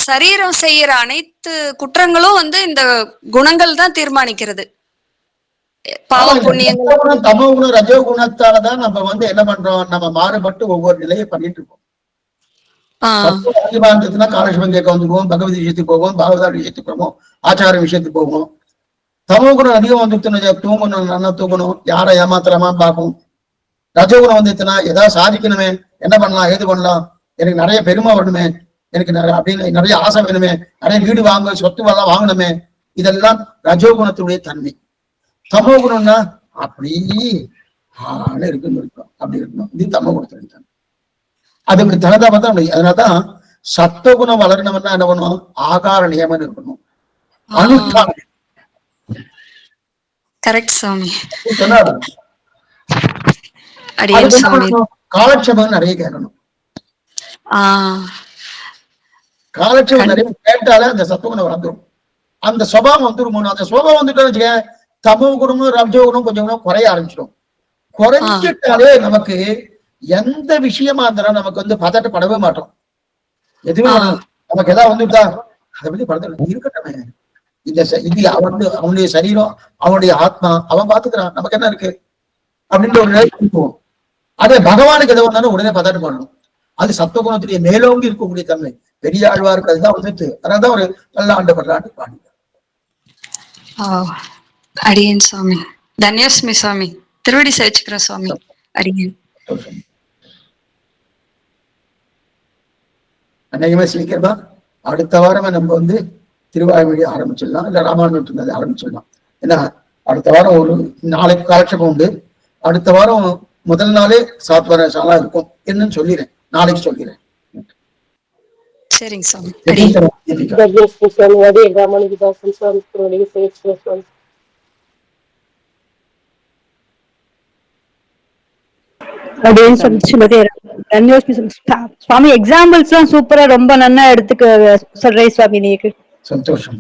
சரீரம் செய்யற அனைத்து குற்றங்களும் இந்த குணங்கள் தான் தீர்மானிக்கிறது. பாவ புண்ணியங்கள் தமோ குணம் ரஜோ குணத்தாலதான் நம்ம என்ன பண்றோம், நம்ம மாறுபட்டு ஒவ்வொரு நிலையை பண்ணிட்டு இருக்கோம். அதிகமா காலட்சேபம் கேட்க வந்துருவோம், பகவதி விஷயத்துக்கு போவோம், பாகவதாரி விஷயத்துக்கு போவோம், ஆச்சார விஷயத்துக்கு போவோம். தமோ குணம் அதிகம் வந்துட்டுனா தூங்கணும், நல்லா தூங்கணும், யாரை ஏமாத்தலாமா பார்ப்போம். ரஜோகுணம் வந்துச்சுன்னா ஏதாவது சாதிக்கணுமே, என்ன பண்ணலாம் ஏது பண்ணலாம், எனக்கு நிறைய பெருமை வரணுமே, எனக்கு அப்படின்னு நிறைய ஆசை வேணுமே, நிறைய வீடு வாங்க சொத்து எல்லாம் வாங்கணுமே, இதெல்லாம் ரஜோகுணத்துடைய தன்மை. தமோ குணம்னா அப்படி இருக்குன்னு இருக்கணும், அப்படி இருக்கணும். இது தமோ குணத்துடைய தன்மை. அதுக்கு தகுந்த தான். அதனாலதான் சத்துவகுணம் வளரணும்னா என்ன பண்ணும், ஆகார நியமனம் இருக்கணும், அனுஷ்டானம். காலட்சேபம் நிறைய கேட்கணும். காலட்சேபம் நிறைய கேட்டாலே அந்த சத்துவகுணம் வந்துடும், அந்த சுபாவம் வந்துடும். அந்த சுபாவம் வந்துட்டு தமோ குணமும் ரஜோ குணம் கொஞ்சம் குறைய ஆரம்பிச்சிடும். குறைஞ்சிட்டாலே நமக்கு எந்த விஷயமா இருந்தாலும் நமக்கு பதட்டப்படவே மாட்டோம். எதுவுமே நமக்கு ஏதாவது வந்துட்டா அதை பத்தி பதட்டம் இருக்கட்டும், இது அவனுடைய சரீரம், அவனுடைய ஆத்மா, அவன் பாத்துக்கிறான், நமக்கு என்ன இருக்கு அப்படின்ற ஒரு நிலை போவோம். அதே பகவானுக்கு எதை வந்தாலும் உடனே பதட்டம் பண்ணணும். அது சத்துவகுணத்துடைய மேலோங்கி இருக்கக்கூடிய தன்மை. பெரிய ஆழ்வாருக்கு அதுதான் அதனாலதான் ஒரு நல்ல ஆண்டு பல்லாண்டு பாடி. அடியேன் சுவாமி. தன்யோஸ்மி சுவாமி. திருவடி சேவிச்சுக்கிறேன் சுவாமி. அடியேன். அன்னைக்குமே சீக்கிரமா அடுத்த வாரம் நம்ம திருவாய்மொழி ஆரம்பிச்சிடலாம், இல்ல ராமாயணம் ஆரம்பிச்சிடலாம். ஏன்னா அடுத்த வாரம் ஒரு நாளைக்கு காலட்சேபம் உண்டு. அடுத்த வாரம் முதல் நாளே சாத்வர சாலா இருக்கும் என்னன்னு சொல்லிடுறேன், நாளைக்கு சொல்லிடுறேன். சரிங்க சுவாமி. சுவாமி எக்ஸாம்பிள்ஸ் எல்லாம் சூப்பரா ரொம்ப நல்லா எடுத்துக்க சொல்றேன் சுவாமி. நீக்கு சந்தோஷம்.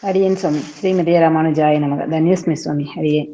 அடியேன் சுவாமி. ஸ்ரீமதி ராமானுஜாய நமக. தன்யோஸ்மி சுவாமி. அடியேன்.